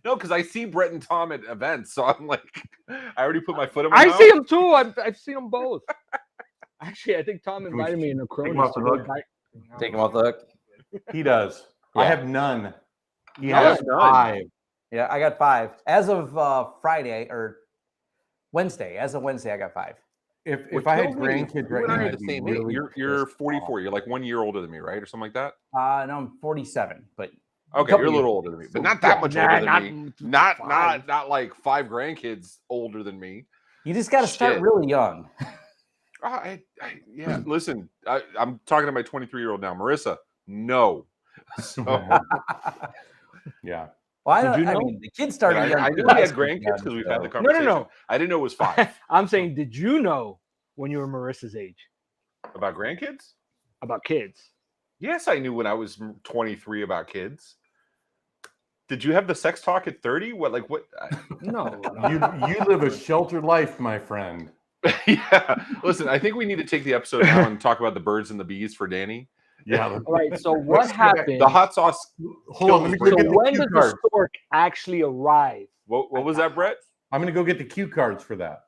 no, because I see Brett and Tom at events, so I'm like, I already put my foot in my mouth. I see them too. I've seen them both. Actually, I think Tom invited me in a Corona. Take him off the hook. He does. Yeah. I have none. He has 5. Yeah, I got 5 as of Friday or Wednesday. As of Wednesday, I got 5. If I had grandkids right now, you're the same age. You're 44. You're like 1 year older than me, right, or something like that. No, I'm 47, but okay, you're a little older than me, but not that much older than me. Not like 5 grandkids older than me. You just got to start really young. Yeah. Listen, I'm talking to my 23-year-old now, Marissa. No. So, yeah. Well, I mean, the kids started young. I knew we had grandkids because we've had the conversation. No. I didn't know it was 5. I'm saying, did you know when you were Marissa's age about grandkids? About kids? Yes, I knew when I was 23 about kids. Did you have the sex talk at 30? What? No. You live a sheltered life, my friend. Yeah. Listen, I think we need to take the episode now and talk about the birds and the bees for Danny. Yeah. All right. So what happened? The hot sauce. Hold on. Let me so when did the stork actually arrive? What was that, Brett? I'm going to go get the cue cards for that.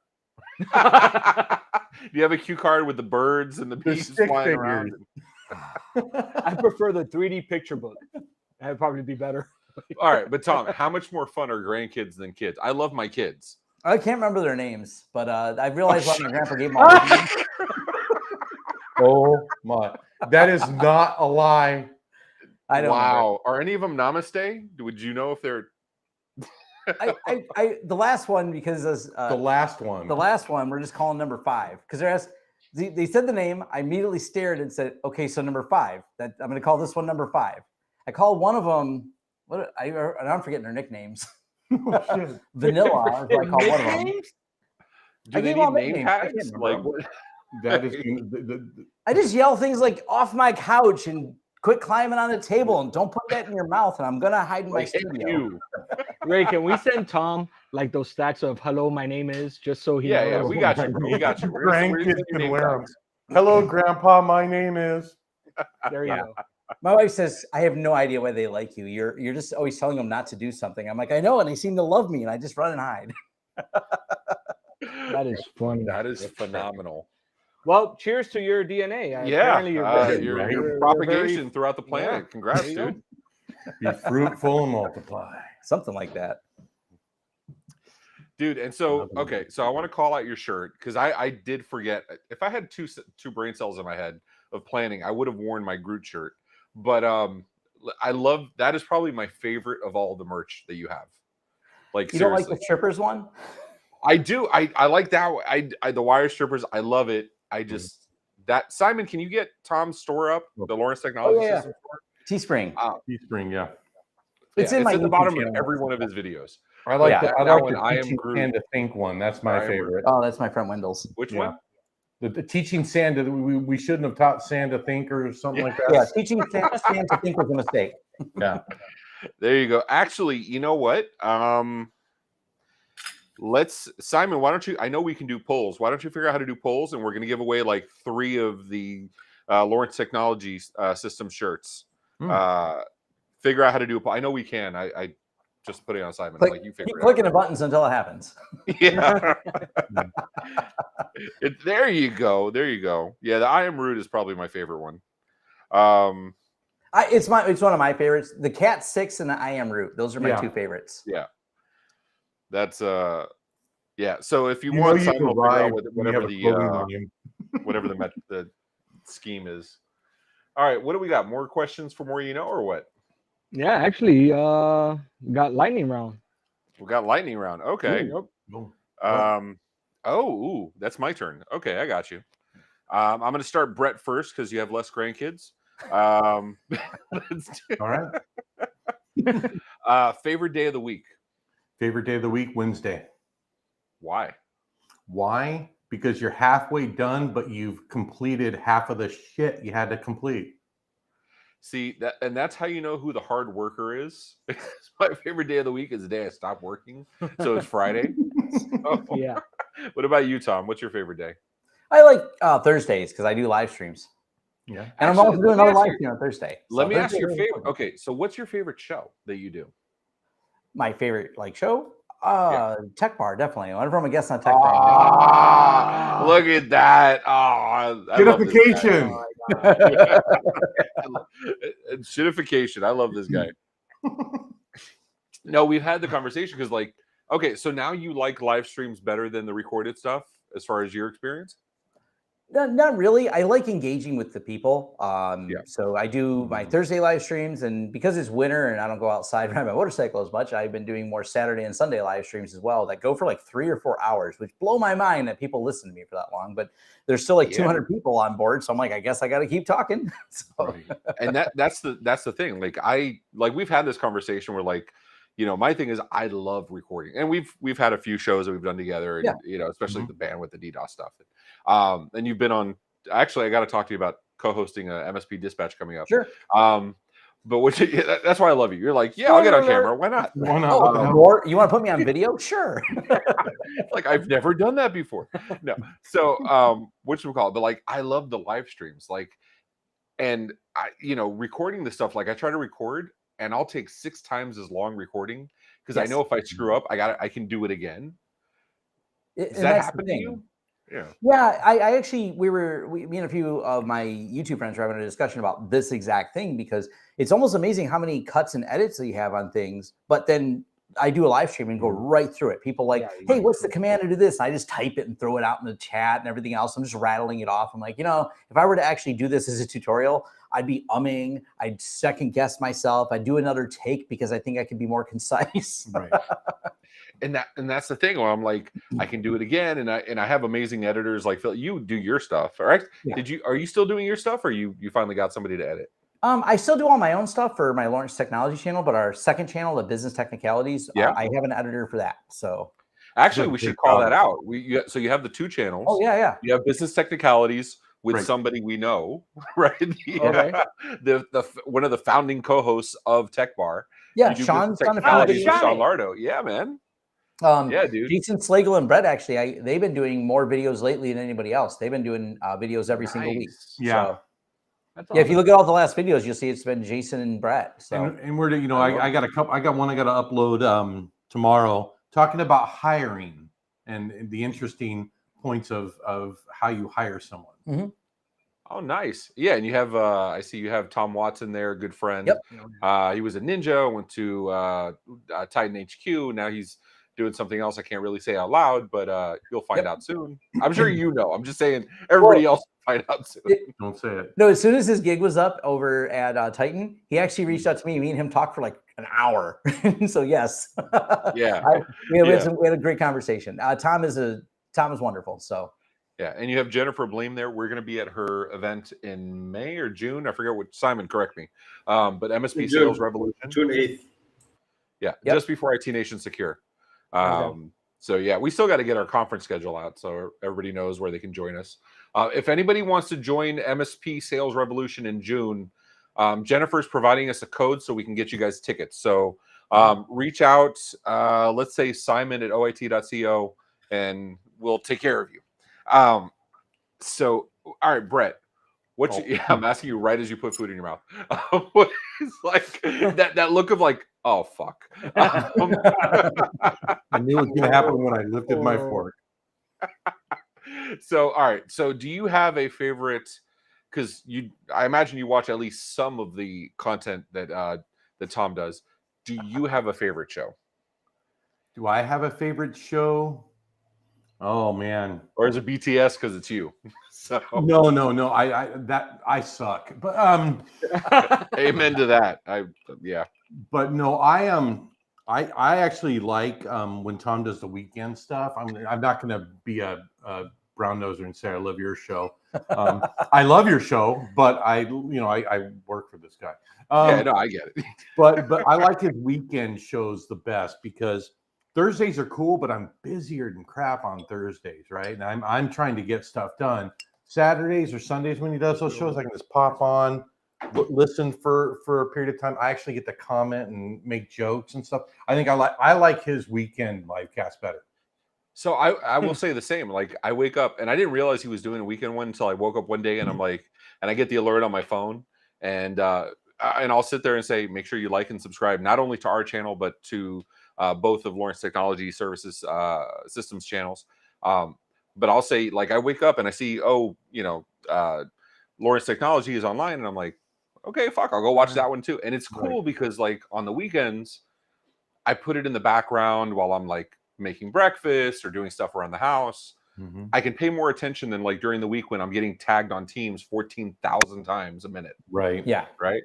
Do you have a cue card with the birds and the bees flying around? I prefer the 3D picture book. That'd probably be better. All right, but Tom, how much more fun are grandkids than kids? I love my kids. I can't remember their names, but I realized what my grandpa gave my Oh my! That is not a lie. I don't. Wow, are any of them Namaste? Would you know if they're? The last one because the last one we're just calling number 5 because they said the name. I immediately stared and said, "Okay, so number 5. That I'm going to call this one number 5." I called one of them. I'm forgetting their nicknames. Vanilla. I called one of them. Do they need name tags? Like what? That is. I just yell things like "off my couch" and "quit climbing on the table" and "don't put that in your mouth." And I'm gonna hide in my studio. Ray, can we send Tom like those stacks of "Hello, my name is" just so he? Yeah, we got you. We got you. Grandkids can wear them. Hello, Grandpa. My name is. There you go. My wife says, I have no idea why they like you. You're just always telling them not to do something. I'm like, I know, and they seem to love me, and I just run and hide. That is funny. That is phenomenal. Well, cheers to your DNA. Your propagation throughout the planet. Yeah. Congrats, dude. Be fruitful and multiply. Something like that. Dude, and so, okay, so I want to call out your shirt because I did forget. If I had two brain cells in my head of planning, I would have worn my Groot shirt. But I love that is probably my favorite of all the merch that you have. Like you don't like the strippers one? I do. I like that. I the wire strippers. I love it. I just that Simon. Can you get Tom's store up? The Lawrence Technology System store. Teespring. Teespring. Yeah. It's in it's my at the bottom of every one of his videos. I like that. I like the I am Sand to Think one. That's my favorite. Oh, that's my friend Wendell's. Which one? The teaching Sand to we shouldn't have taught Sand to think or something like that. Yeah, teaching Sand to think was a mistake. Yeah. There you go. Actually, you know what? Simon, why don't you, I know we can do polls. Why don't you figure out how to do polls? And we're going to give away like 3 of the Lawrence Technology System shirts. Figure out how to do a poll. I know we can. I just put it on Simon. Like, you figure keep it clicking out. the buttons until it happens. Yeah. There you go. There you go. Yeah, the I Am Rude is probably my favorite one. It's one of my favorites. The Cat 6 and the I Am Root. Those are my 2 favorites. Yeah. That's yeah. So if you You want, know you Simon will figure out whatever the scheme is. All right, what do we got? More questions for more, or what? Yeah, actually, got lightning round. We got lightning round. Okay. Ooh, that's my turn. Okay, I got you. I'm going to start Brett first because you have less grandkids. All right. Favorite day of the week? Favorite day of the week, Wednesday. Why? Why? Because you're halfway done, but you've completed half of the shit you had to complete. See, that's how you know who the hard worker is. My favorite day of the week is the day I stop working. So it's Friday. Yeah. What about you, Tom? What's your favorite day? I like Thursdays because I do live streams. Yeah. And I'm also doing another live stream on Thursday. Let me ask your favorite. Okay, so what's your favorite show that you do? My favorite show? Tech Bar, definitely. Whenever I'm a guest on Tech Bar. Look at that. Shitification. Shitification. I love this guy. No, we've had the conversation because, like, okay, so now you like live streams better than the recorded stuff as far as your experience? Not really. I like engaging with the people. So I do my Thursday live streams, and because it's winter and I don't go outside and ride my motorcycle as much, I've been doing more Saturday and Sunday live streams as well that go for like 3 or 4 hours, which blow my mind that people listen to me for that long. But there's still like 200 people on board, so I'm like, I guess I got to keep talking. Right. And that's the thing. Like we've had this conversation where, like, my thing is I love recording, and we've had a few shows that we've done together, and especially the band with the DDoS stuff. And you've been on. Actually, I got to talk to you about co-hosting a MSP Dispatch coming up. Sure. But that's why I love you. You're like, I'll get on camera. Why not? Why not? You want to put me on video? Sure. Like, I've never done that before. No. So whatchamacallit? But like, I love the live streams. Like, and I, recording the stuff. Like, I try to record, and I'll take 6 times as long recording because I know if I screw up, I can do it again. Does that happen to you? Yeah. Yeah. I actually, me and a few of my YouTube friends were having a discussion about this exact thing because it's almost amazing how many cuts and edits that you have on things. But then I do a live stream and go right through it. People hey, what's the command to do this? And I just type it and throw it out in the chat and everything else. I'm just rattling it off. I'm like, if I were to actually do this as a tutorial, I'd be umming. I'd second guess myself. I'd do another take because I think I could be more concise. Right. And that's the thing where I'm like, I can do it again. And I have amazing editors like Phil. You do your stuff, all right? Yeah. Are you still doing your stuff, or you finally got somebody to edit? I still do all my own stuff for my Lawrence Technology channel, but our second channel, the Business Technicalities, I have an editor for that. So actually, we should call that out. So you have the 2 channels. Oh yeah. You have Business Technicalities with somebody we know, right? The one of the founding co-hosts of Tech Bar. Yeah, Sean's done a few videos. Sean Lardo. Yeah, man. Dude. Jason Slagle and Brett actually, they've been doing more videos lately than anybody else. They've been doing videos every single week. Yeah. So, if you look at all the last videos, you'll see it's been Jason and Brett. So and we're I got one I got to upload tomorrow talking about hiring and the interesting points of how you hire someone. Mm-hmm. Oh, nice. Yeah, and you have I see you have Tom Watson there, a good friend. Yep. He was a ninja, went to Titan HQ. Now he's doing something else I can't really say out loud, but you'll find out soon. I'm sure I'm just saying everybody else will find out soon. Don't say it. No, as soon as his gig was up over at Titan, he actually reached out to me. Me and him talked for like an hour. So yes. Yeah. We had a great conversation. Tom is wonderful. So yeah, and you have Jennifer Bleem there. We're going to be at her event in May or June. I forget what. Simon, correct me. But MSP Sales Revolution. June 8th. Yeah, just before IT Nation Secure. So yeah, we still got to get our conference schedule out so everybody knows where they can join us. If anybody wants to join MSP Sales Revolution in June, Jennifer's providing us a code so we can get you guys tickets. So Reach out, let's say Simon at OIT.co, and we'll take care of you. So, all right, Brett, I'm asking you right as you put food in your mouth. What is like that look of like, oh fuck? I knew it was going to happen when I lifted my fork. So, all right. So, do you have a favorite? Because I imagine you watch at least some of the content that Tom does. Do you have a favorite show? Do I have a favorite show? Oh man. Or is it BTS because it's you? So No. I suck. But amen to that. Yeah. But no, I actually like when Tom does the weekend stuff. I'm not going to be a brown noser and say I love your show. I love your show, but I work for this guy. Yeah, no, I get it. but I like his weekend shows the best because Thursdays are cool, but I'm busier than crap on Thursdays, right? And I'm trying to get stuff done. Saturdays or Sundays when he does those shows, I can just pop on, listen for a period of time. I actually get to comment and make jokes and stuff. I think I like his weekend live cast better. So I will say the same. Like I wake up and I didn't realize he was doing a weekend one until I woke up one day and I'm like, and I get the alert on my phone and I'll sit there and say, make sure you like and subscribe not only to our channel but to both of Lawrence Technology Services Systems channels. But I'll say, like, I wake up and I see, Lawrence Technology is online, and I'm like, okay, fuck, I'll go watch that one too. And it's cool because, like, on the weekends, I put it in the background while I'm like making breakfast or doing stuff around the house. Mm-hmm. I can pay more attention than like during the week when I'm getting tagged on Teams 14,000 times a minute. Right. Yeah. Right.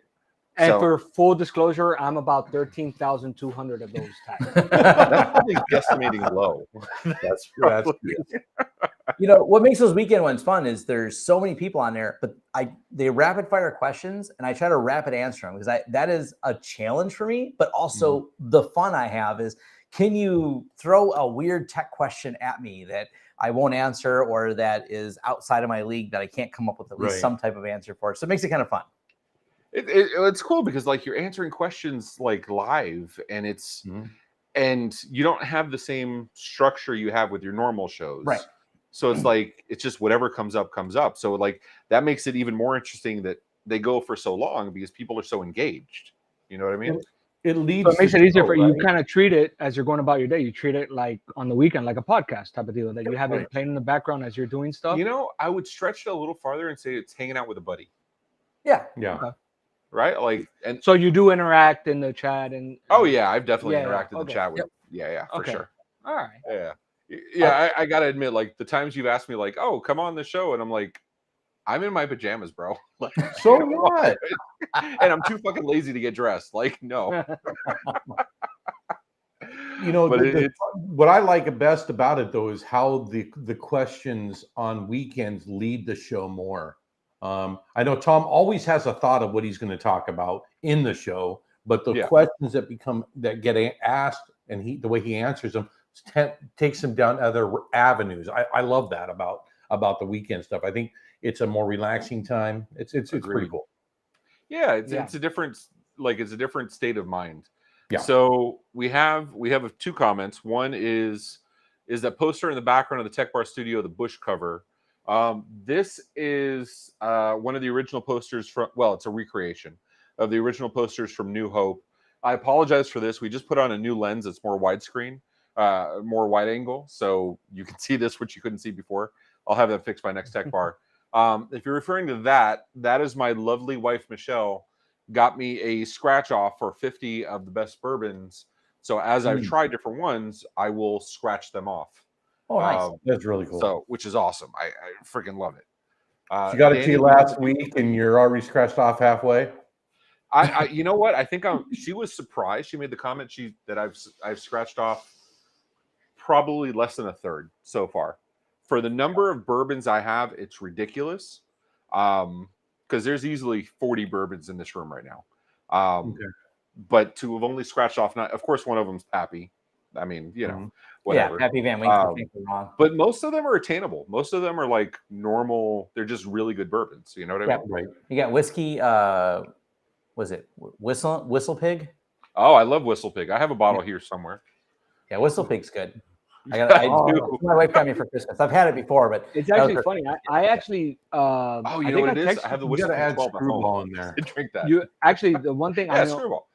And So, for full disclosure, I'm about 13,200 of those tags. that's probably guesstimating low. That's You know what makes those weekend ones fun is there's so many people on there, but they rapid fire questions and I try to rapid answer them because that is a challenge for me. But also the fun I have is, can you throw a weird tech question at me that I won't answer or that is outside of my league that I can't come up with at least some type of answer for? So it makes it kind of fun. It's cool because like you're answering questions like live and it's and you don't have the same structure you have with your normal shows. Right. So it's like it's just whatever comes up. So like that makes it even more interesting that they go for so long because people are so engaged. You know what I mean? It leads. So it makes it easier for you. You kind of treat it as you're going about your day. You treat it like on the weekend, like a podcast type of deal that you have it playing in the background as you're doing stuff. You know, I would stretch it a little farther and say it's hanging out with a buddy. Yeah. Yeah. Okay. Right. Like, and so you do interact in the chat and. Oh yeah, I've definitely interacted in the chat with. Yeah, for sure. All right. Yeah. I gotta admit, like the times you've asked me, like, "Oh, come on the show," and I'm like, "I'm in my pajamas, bro." Like, so what? And I'm too fucking lazy to get dressed. Like, no. You know, what I like best about it though is how the questions on weekends lead the show more. I know Tom always has a thought of what he's going to talk about in the show, but the questions that get asked and the way he answers them takes him down other avenues. I love that about the weekend stuff. I think it's a more relaxing time. It's pretty cool. Yeah, it's a different state of mind. Yeah. So we have two comments. One is that poster in the background of the Tech Bar Studio, the Bush cover. This is one of the original posters from. Well, it's a recreation of the original posters from New Hope. I apologize for this. We just put on a new lens that's more widescreen, more wide angle, so you can see this, which you couldn't see before. I'll have that fixed by next Tech Bar. If you're referring to that is my lovely wife Michelle got me a scratch off for 50 of the best bourbons. So as I've tried different ones, I will scratch them off. Oh, nice. That's really cool. So, which is awesome. I freaking love it. She got it to you last week, and you're already scratched off halfway. I you know what? I think she was surprised. She made the comment that I've scratched off probably less than a third so far. For the number of bourbons I have, it's ridiculous. Because there's easily 40 bourbons in this room right now. But to have only scratched off, of course, one of them's Pappy. I mean, you know, whatever. Yeah, Pappy Van Winkle. But most of them are attainable. Most of them are like normal. They're just really good bourbons. You know what I mean? Right. You got whiskey. Was it Whistle Pig? Oh, I love Whistle Pig. I have a bottle here somewhere. Yeah, Whistle Pig's good. My wife got me for Christmas. I've had it before, but it's actually funny. I actually, oh, you know what it is? I have the You Whistle got to Pig add 12 at home. screwball in there. Drink that. You actually, the one thing I Yeah, know, screwball.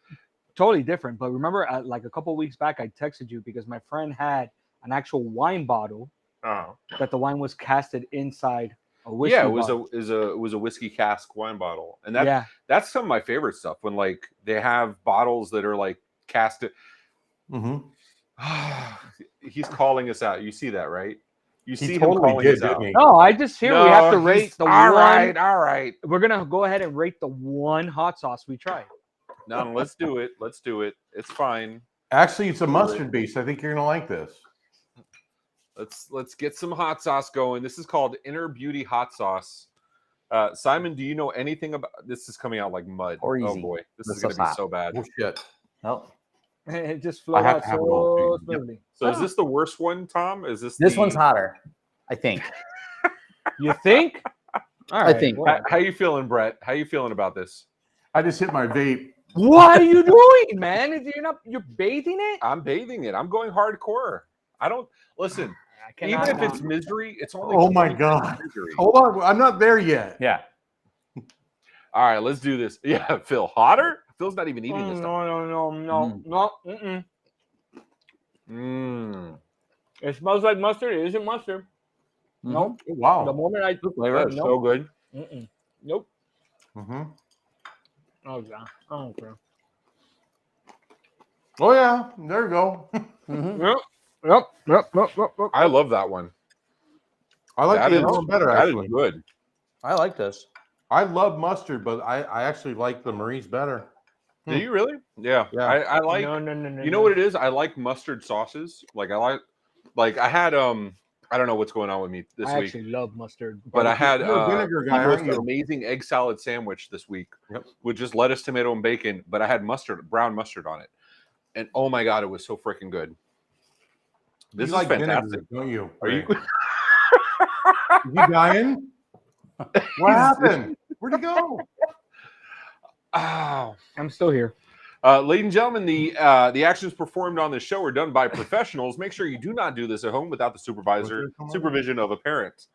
totally different. But remember, like a couple weeks back, I texted you because my friend had an actual wine bottle that the wine was casted inside a whiskey. Yeah, it was bottle. a whiskey cask wine bottle, and that's some of my favorite stuff. When like they have bottles that are like casted. He's calling us out. You see that, right? You see him calling us out. No, I just hear we have to rate the all one. All right. We're gonna go ahead and rate the one hot sauce we tried. No, let's do it. Let's do it. It's fine. Actually, it's a mustard base. I think you're gonna like this. Let's get some hot sauce going. This is called Inner Beauty Hot Sauce. Simon, do you know anything about this? Is coming out like mud. Or easy. Oh boy, this is gonna be so bad. Oh shit. No. It just flowed out so smoothly. So is this the worst one, Tom? Is this one's hotter? I think. You think? All right. I think. How you feeling, Brett? How you feeling about this? I just hit my vape. What are you doing, man? You're bathing it? I'm bathing it. I'm going hardcore. I don't listen. Even if it's misery, it's only. Oh my god! Misery. Hold on, I'm not there yet. Yeah. All right, let's do this. Yeah, Phil, hotter? Phil's not even eating this. No. It smells like mustard. It isn't mustard. No. Oh, wow. The moment I That's so good. Nope. Mm-hmm. Oh yeah. I don't care. Oh yeah. There you go. Yep. I love that one. I like that the other one better. That Actually, is good. I like this. I love mustard, but I actually like the Marie's better. Do you really? Yeah. I like. No. You know what it is? I like mustard sauces. Like I had I don't know what's going on with me this I week. actually love mustard. But I had You're a vinegar guy, the aren't most you? amazing egg salad sandwich this week with just lettuce, tomato, and bacon. But I had brown mustard on it, and oh my god, it was so freaking good. This is like fantastic. Vinegar, don't you? Are you? You dying? What happened? Where'd he go? Oh, I'm still here. Ladies and gentlemen, the actions performed on this show are done by professionals. Make sure you do not do this at home without the supervision of a parent.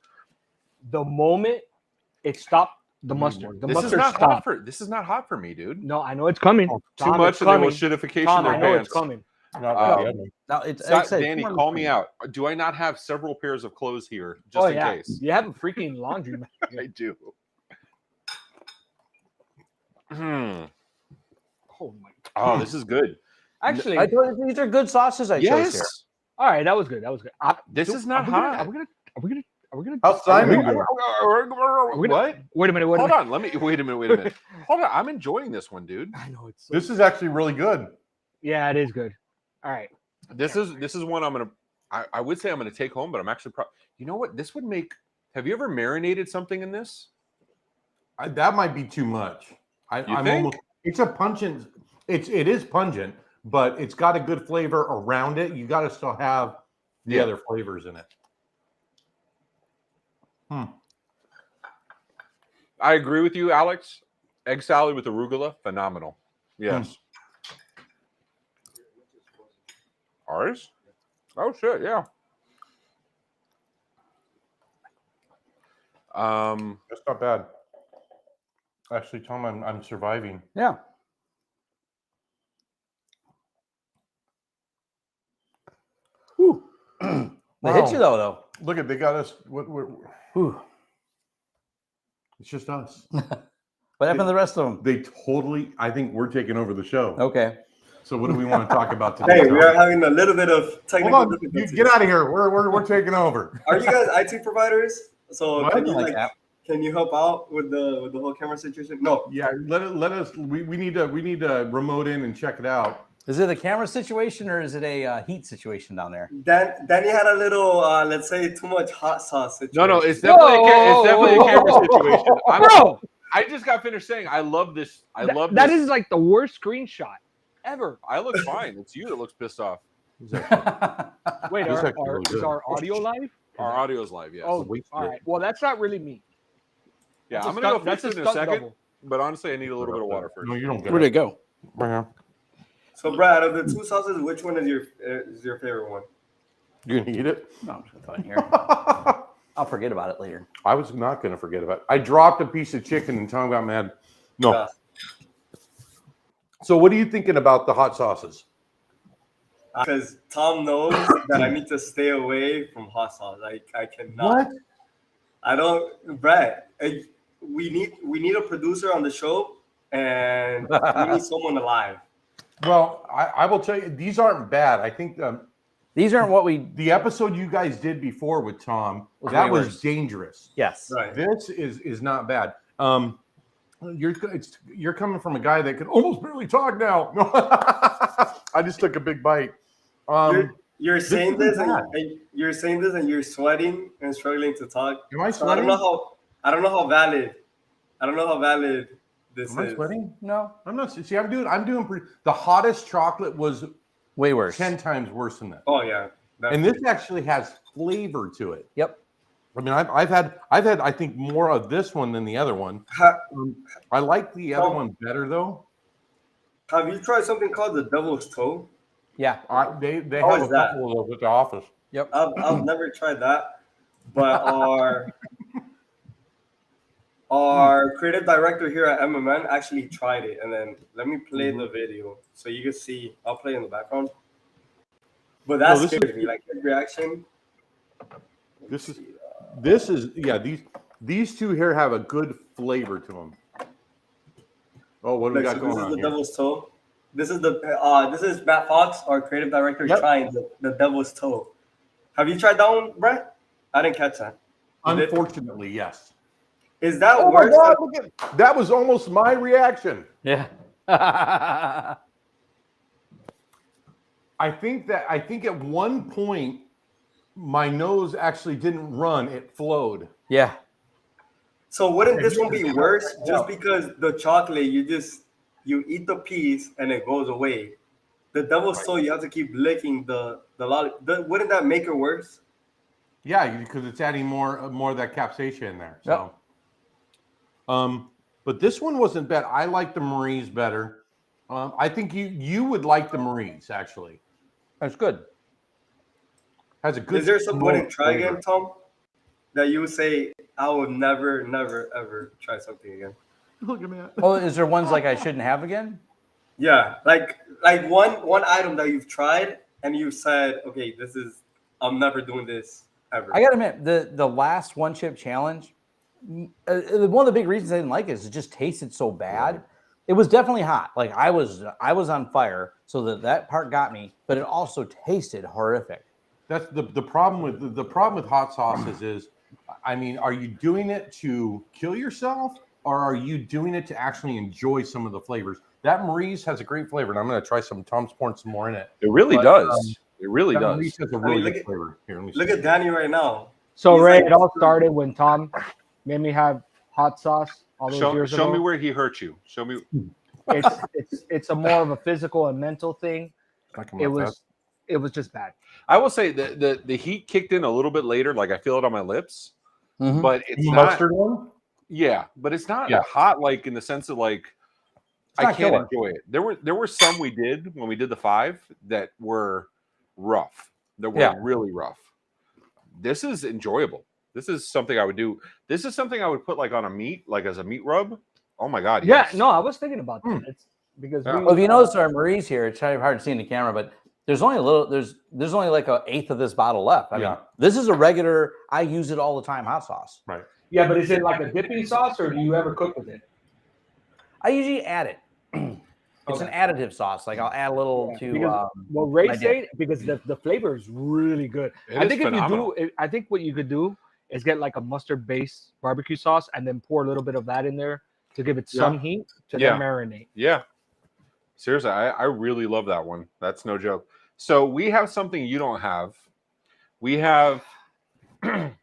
The moment it stopped the mustard, This is not hot for me, dude. No, I know it's coming. Too much and they will shitification Tom, their I know pants. it's coming. No, it's Danny, call me out. Do I not have several pairs of clothes here just in case? You have a freaking laundry. I do. Oh my! Oh, this is good. Actually, I thought these are good sauces. I chose here. All right, that was good. This is not hot. Are we gonna? How's Simon? What? Wait a minute. Hold on. Wait a minute. Hold on. I'm enjoying this one, dude. I know it's. This is actually really good. Yeah, it is good. All right. This is one I'm gonna. I would say I'm gonna take home, but I'm actually. You know what? This would make. Have you ever marinated something in this? That might be too much. I'm think? almost. It's a pungent. It is pungent, but it's got a good flavor around it. You got to still have the other flavors in it. I agree with you, Alex. Egg salad with arugula, phenomenal. Yes. Ours? Oh shit, yeah. That's not bad. Actually, Tom, I'm surviving. Yeah. Whew. They hit you though. Look at they got us. It's just us. What happened to the rest of them? They totally. I think we're taking over the show. Okay. So what do we want to talk about today? Hey, we are having a little bit of technical Hold on. You difficulties. get out of here. We're taking over. Are you guys IT providers? So can you, like that. can you help out with the whole camera situation? No. Yeah, let us. We need to remote in and check it out. Is it a camera situation or is it a heat situation down there? Danny had a little, let's say, too much hot sauce situation. No, it's definitely a camera situation. Bro, I just got finished saying I love this. That is like the worst screenshot ever. I look fine. It's you that looks pissed off. Wait, is our audio live? Our audio's live, yes. Oh, all right. Well, that's not really me. Yeah, I'm gonna go fix it in a second. But honestly, I need a little bit of water first. No, you don't get Where'd it go? Right here. So, Brad, out of the two sauces, which one is your favorite one? You gonna eat it? No, I'm just gonna throw it in here. I'll forget about it later. I was not gonna forget about it. I dropped a piece of chicken and Tom got mad. No. Yeah. So what are you thinking about the hot sauces? Because Tom knows that I need to stay away from hot sauce. I cannot. What? I don't, Brad. We need a producer on the show, and we need someone alive. Well, I will tell you, these aren't bad. I think these aren't what the episode you guys did before with Tom, that was was dangerous. Yes. Right. This is not bad. You're coming from a guy that can almost barely talk now. I just took a big bite. You're saying this, and you're saying this, and you're sweating and struggling to talk. Am I So I don't sweating? know how valid. I don't know how valid this Am I is. sweating? No. I'm not. See, I'm doing pretty. The hottest chocolate was way worse. 10 times worse than that. Oh yeah. And this actually has flavor to it. Yep. I mean, I've had I think more of this one than the other one. I like the other one better though. Have you tried something called the Devil's Toe? Yeah. They How have is a that? couple of those at the office. Yep. I've never tried that, but our creative director here at MMN actually tried it, and then let me play the video so you can see. I'll play in the background. But that scared me, like his reaction. This is yeah. These two here have a good flavor to them. Oh, what do we got going on This is the here? Devil's Toe. This is Matt Fox, our creative director, trying the Devil's Toe. Have you tried that one, Brett? I didn't catch that. Unfortunately, yes. Is that Oh worse? my God, look at, that was almost my reaction. Yeah. I think at one point my nose actually didn't run; it flowed. Yeah. So wouldn't this one be worse? Just because the chocolate, you eat the piece and it goes away. The Devil's Toe, you have to keep licking the lollipop. Wouldn't that make it worse? Yeah, because it's adding more of that capsaicin in there. So, but this one wasn't bad. I like the Marie's better. I think you would like the Marie's actually. That's good. Has a good. Is there some wouldn't try again, Tom? That you would say I would never, never, ever try something again. Look at me. Oh, is there ones like I shouldn't have again? Yeah, like one item that you've tried and you've said, okay, I'm never doing this ever. I gotta admit, the last one chip challenge, one of the big reasons I didn't like it is it just tasted so bad. It was definitely hot. Like I was on fire, so that part got me, but it also tasted horrific. That's the problem with hot sauces is, I mean, are you doing it to kill yourself or are you doing it to actually enjoy some of the flavors? That Marie's has a great flavor, and I'm going to try some. Tom's pouring some more in it. It really does. It really does. Marie's has a really good flavor. Here, let me Look see. at Danny right now. So He's Ray, like- it all started when Tom made me have hot sauce all those years ago. Show me where he hurt you. Show me. It's a more of a physical and mental thing. It was just bad. I will say that the heat kicked in a little bit later. Like I feel it on my lips, Mhm. but it's The not. mustard one. Yeah, but it's not Yeah. hot. Like in the sense of like I not can't killer. enjoy it. There were some we did when we did the 5 that were rough. That were really rough. This is enjoyable. This is something I would do. This is something I would put like on a meat, like as a meat rub. Oh my God. Yeah, yes. no, I was thinking about that. It's because Yeah. Well, if you notice our Marie's here, it's kind of hard to see in the camera, but there's only a little. There's only like an eighth of this bottle left. I mean, this is a regular. I use it all the time. Hot sauce. Right. yeah, but is it like a dipping sauce or do you ever cook with it? I usually add it. It's an additive sauce. Like I'll add a little to. Because, well, Ray my said because the flavor is really good. It I is think phenomenal. if you do, I think what you could do is get like a mustard-based barbecue sauce and then pour a little bit of that in there to give it some heat to then marinate. Yeah. Seriously, I really love that one. That's no joke. So we have something you don't have. We have and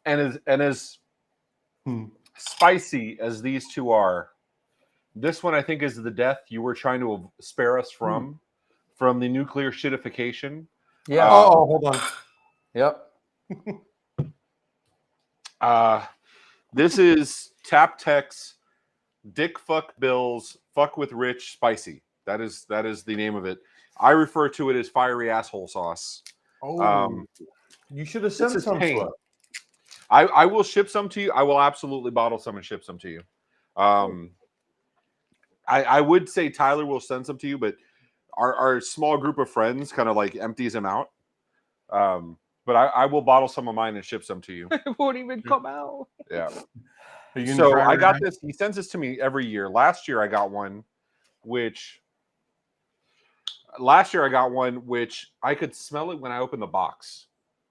as spicy as these two are, this one I think is the death you were trying to spare us from the nuclear shitification. Yeah. Hold on. Yep. This is Tap Tech's Dick Fuck Bill's Fuck with Rich Spicy. That is the name of it. I refer to it as fiery asshole sauce. You should have sent some to us. I will ship some to you. I will absolutely bottle some and ship some to you. I would say Tyler will send some to you, but our small group of friends kind of like empties them out. But I will bottle some of mine and ship some to you. It won't even come out. Yeah. So I got this. He sends this to me every year. Last year I got one, which I could smell it when I opened the box.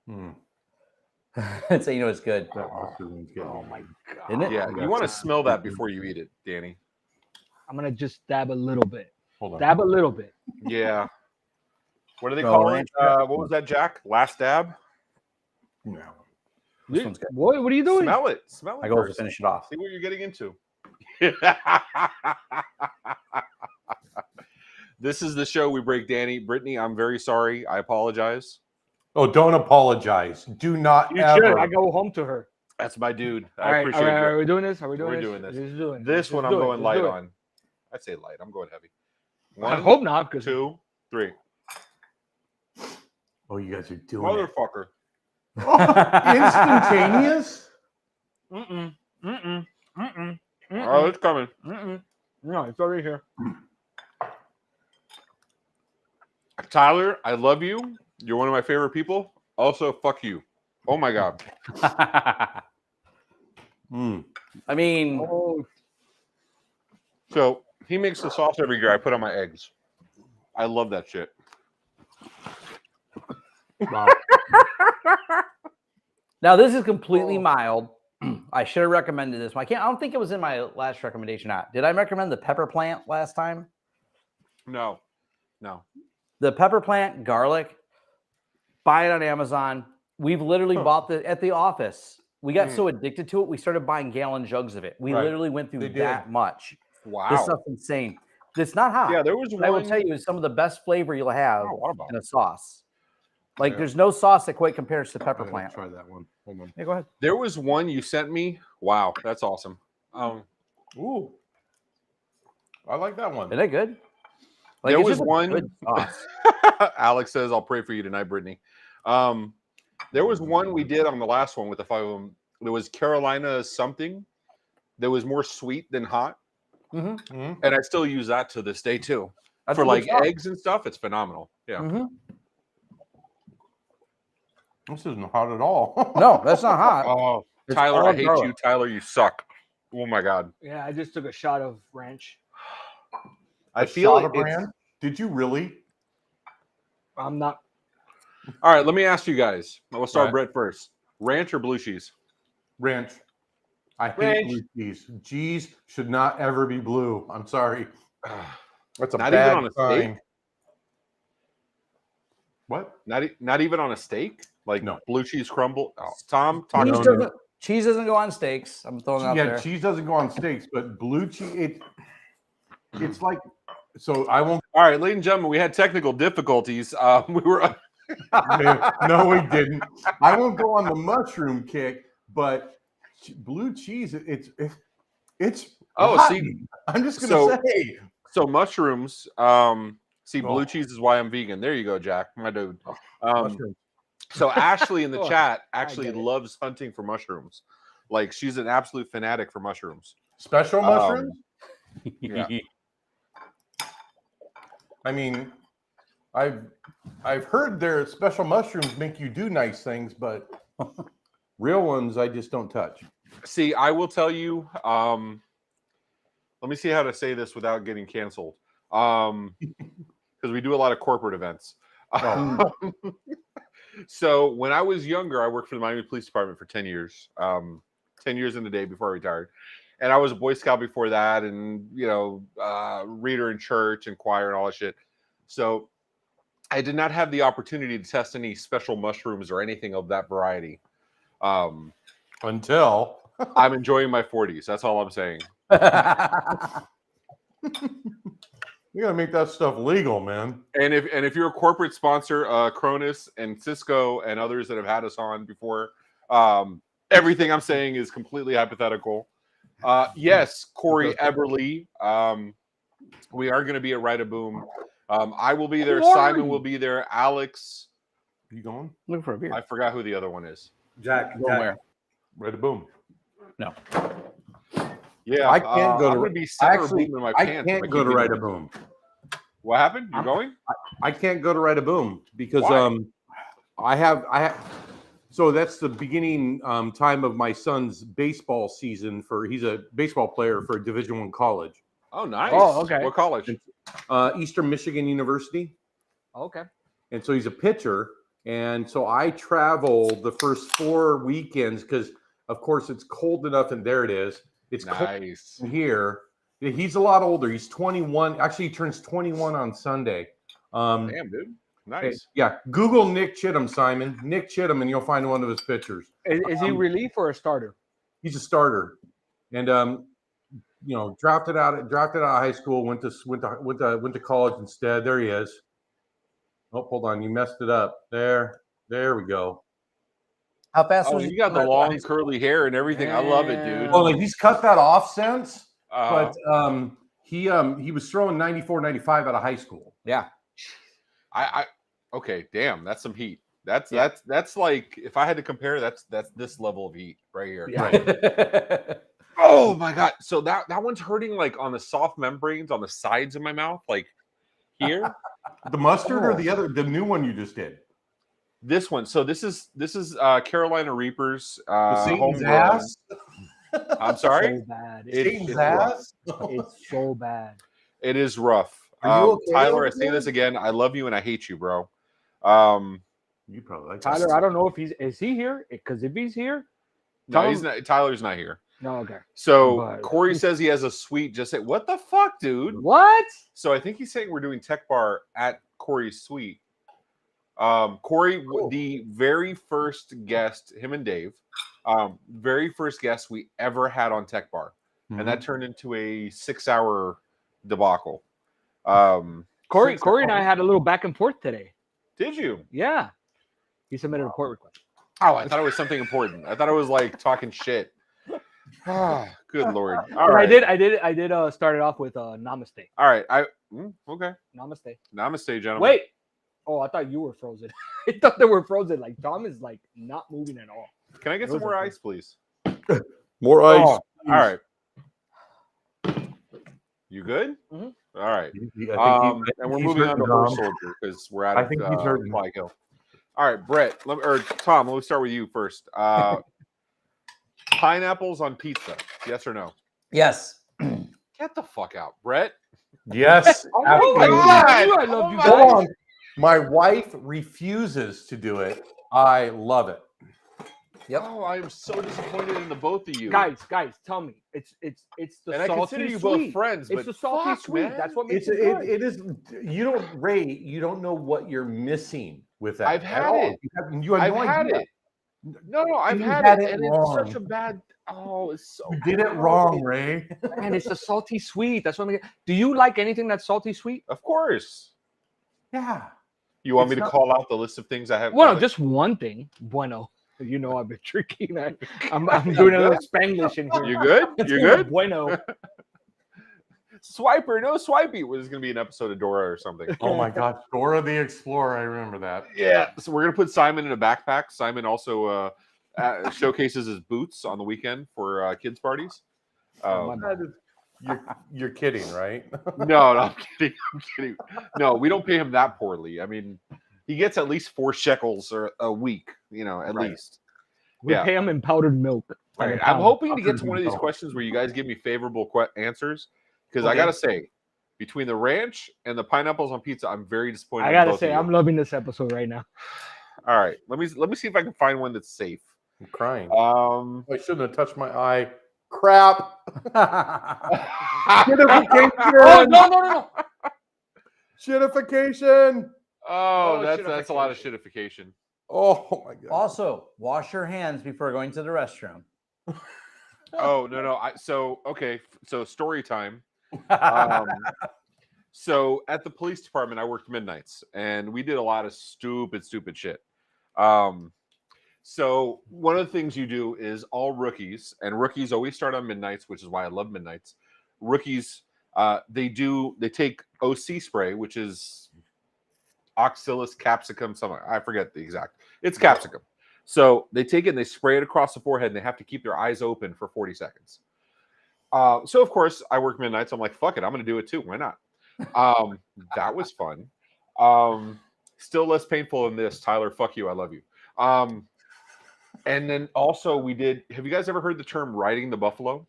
So you know it's good. Oh my god! Isn't it? Yeah, you want to smell that before you eat it, Danny. I'm gonna just dab a little bit. Hold on. Dab a little bit. Yeah. What do they call it? What was that, Jack? Last dab? No. This one's good. Boy, what are you doing? Smell it. Smell it. I go to first. finish it off. See what you're getting into. This is the show we break, Danny. Brittany, I'm very sorry. I apologize. Oh, don't apologize. Do not You ever. should. I go home to her. That's my dude. All right, appreciate all right. it. Are we doing this? Are we doing We're this? doing this. This is doing This one I'm going light do it. on. I'd say light. I'm going heavy. I hope not, because 2, 3. Oh, you guys are doing Motherfucker. Instantaneous? Oh, Oh, it's coming. No, it's already here. Tyler, I love you. You're one of my favorite people. Also, fuck you. Oh my god. I mean, So he makes the sauce every year. I put on my eggs. I love that shit. Wow. now this is completely mild. I should have recommended this one. I don't think it was in my last recommendation. Did I recommend the pepper plant last time? No. The pepper plant garlic. Buy it on Amazon. We've literally bought at the office. We got so addicted to it, we started buying gallon jugs of it. We literally went through that much. Wow. This stuff's insane. It's not hot. Yeah, there was one. I will tell you, it's some of the best flavor you'll have what in a sauce. Like, there's no sauce that quite compares to pepper plant. Try that one. Hold on. Yeah, go ahead. There was one you sent me. Wow, that's awesome. Ooh. I like that one. Isn't it good? Like, there it's was just a one. good sauce. Alex says, "I'll pray for you tonight, Brittany." There was one we did on the last one with the 5 of them. There was Carolina something that was more sweet than hot, and I still use that to this day too. That's for good like stuff. eggs and stuff. It's phenomenal. Yeah. This isn't hot at all. No, that's not hot. Oh, It's Tyler, all I hate garlic. you. Tyler, you suck. Oh my god. Yeah, I just took a shot of ranch. I feel Shot it. of brand? Did you really? I'm not. All right, let me ask you guys. We'll start Right. Brett first. Ranch or blue cheese? Ranch. I hate Ranch. blue cheese. Cheese should not ever be blue. I'm sorry. That's a Not bad even on a sign. steak? What? Not even on a steak? Like No. blue cheese crumble? Oh, Tom, talk Cheese to me. doesn't go on steaks. I'm throwing it out Yeah, there. cheese doesn't go on steaks, but blue cheese, it's like, so I won't. All right, ladies and gentlemen, we had technical difficulties. We were No, we didn't. I won't go on the mushroom kick, but blue cheese, it's Oh, hot. see, I'm just gonna say. so mushrooms. See, blue Oh. cheese is why I'm vegan. There you go, Jack, my dude. Mushrooms. So Ashley in the Oh, chat actually get it. loves hunting for mushrooms. Like she's an absolute fanatic for mushrooms. Special mushrooms? Yeah. I mean, I've heard their special mushrooms make you do nice things, but real ones I just don't touch. See, I will tell you. Let me see how to say this without getting canceled. Because we do a lot of corporate events. Oh. So when I was younger, I worked for the Miami Police Department for 10 years. 10 years in the day before I retired. And I was a Boy Scout before that, and reader in church and choir and all that shit. So I did not have the opportunity to test any special mushrooms or anything of that variety. Until I'm enjoying my 40s. That's all I'm saying. you gotta make that stuff legal, man. And if you're a corporate sponsor, Cronus and Cisco and others that have had us on before, everything I'm saying is completely hypothetical. Yes, Corey Eberly. We are going to be at Ride a Boom. I will be there. Simon will be there. Alex. You going? Looking for a beer. I forgot who the other one is. Jack. Where? Ride a Boom. No. Yeah, I can't go to. I'm going to be center Actually, boom in my I pants. can't go to Ride a Boom. What happened? You're going? I can't go to Ride a Boom because Why? I have. So that's the beginning time of my son's baseball season. He's a baseball player for a Division I college. Oh, nice. Oh, okay. What college? Eastern Michigan University. Okay. And so he's a pitcher. And so I travel the first 4 weekends because, of course, it's cold enough. And there it is. It's nice cold here. He's a lot older. He's 21. Actually, he turns 21 on Sunday. Damn, dude. Nice. Yeah. Google Nick Chittum, Simon. Nick Chittum, and you'll find one of his pictures. Is he relief or a starter? He's a starter. And drafted out of high school, went to college instead. There he is. Oh, hold on, you messed it up. There we go. How fast Oh, was you got the long curly hair and everything. I love it, dude. Well, he's cut that off since, but he was throwing 94, 95 out of high school. Yeah. Okay, damn, that's some heat. That's like, if I had to compare, that's this level of heat right here. Yeah. Right. Oh my god. So that one's hurting like on the soft membranes on the sides of my mouth, like here. The mustard or the new one you just did? This one. So this is Carolina Reapers. Satan's ass. I'm sorry. So bad. Satan's ass. It's so bad. It is rough. Are you okay Tyler, over I say there? this again. I love you and I hate you, bro. You probably like Tyler, I don't know if is he here? Because if he's here, No, he's not. Tyler's not here. no, okay. So But- Corey says he has a suite. Just say, what the fuck, dude? What? So I think he's saying we're doing Tech Bar at Corey's suite. Corey, the very first guest, him and Dave, very first guest we ever had on Tech Bar, and that turned into a 6-hour debacle. Corey and I had a little back and forth today. Did you? Yeah. He submitted a court request. Oh, I thought it was something important. I thought it was like talking shit. Good lord! All But right, I did start it off with namaste. all right. Okay. Namaste. Namaste, gentlemen. Wait. Oh, I thought you were frozen. I thought they were frozen. Like Tom is like not moving at all. Can I get some Those more are ice, please? more Oh, ice. all right. You good? Mhm. All right. I And we're he's moving on to hurting, Horse Tom. Soldier because we're out I of think he's hurting. Fly Kill. All right, Brett or Tom. Let me start with you first. Pineapples on pizza? Yes or no? Yes. Get the fuck out, Brett. Yes. Oh absolutely. my God! I love you Hold guys. on. My wife refuses to do it. I love it. Yep. Oh, I am so disappointed in the both of you, Guys, tell me. It's the And I salty consider you sweet. both friends, It's but the salty fuck, sweet. man. That's what makes It's it good. it is. You don't, Ray. You don't know what you're missing with that. I've at had all. it. You have I've no had idea. it. No, I've You had had it, it and wrong. it's such a bad. Oh, it's so. You did it wrong, Ray. And it's the salty sweet. That's what makes it. Do you like anything that's salty sweet? Of course. Yeah. You want It's me to not- call out the list of things I have? Well, no, like- just one thing. Bueno. You know I've been drinking. I'm doing a little Spanglish in here. You good? You're good? Bueno. Swiper, no swipey. Well, there's gonna be an episode of Dora or something. Oh my gosh, Dora the Explorer. I remember that. Yeah. So we're gonna put Simon in a backpack. Simon also showcases his boots on the weekend for kids parties. You're kidding, right? No, I'm kidding. I'm kidding. No, we don't pay him that poorly. I mean, he gets at least 4 shekels a week. At Right. least. We pay them in powdered milk. All right. I'm hoping to get to one of these questions where you guys give me favorable answers, because I gotta say, between the ranch and the pineapples on pizza, I'm very disappointed. I in gotta both say, of you. I'm loving this episode right now. All right. Let me see if I can find one that's safe. I'm crying. Um. I shouldn't have touched my eye. Crap. Oh no! Shittification. Oh, that's a lot of shittification. Oh my god. Also, wash your hands before going to the restroom. Oh no. So story time. So at the police department, I worked midnights, and we did a lot of stupid shit. So one of the things you do is all rookies, and rookies always start on midnights, which is why I love midnights. Rookies They take OC spray, which is oxalis capsicum, something. I forget the exact. It's capsicum. So they take it and they spray it across the forehead, and they have to keep their eyes open for 40 seconds. So of course I work midnight, so I'm like, fuck it, I'm gonna do it too. Why not? That was fun. Still less painful than this. Tyler, fuck you. I love you. And then also we did. Have you guys ever heard the term riding the buffalo?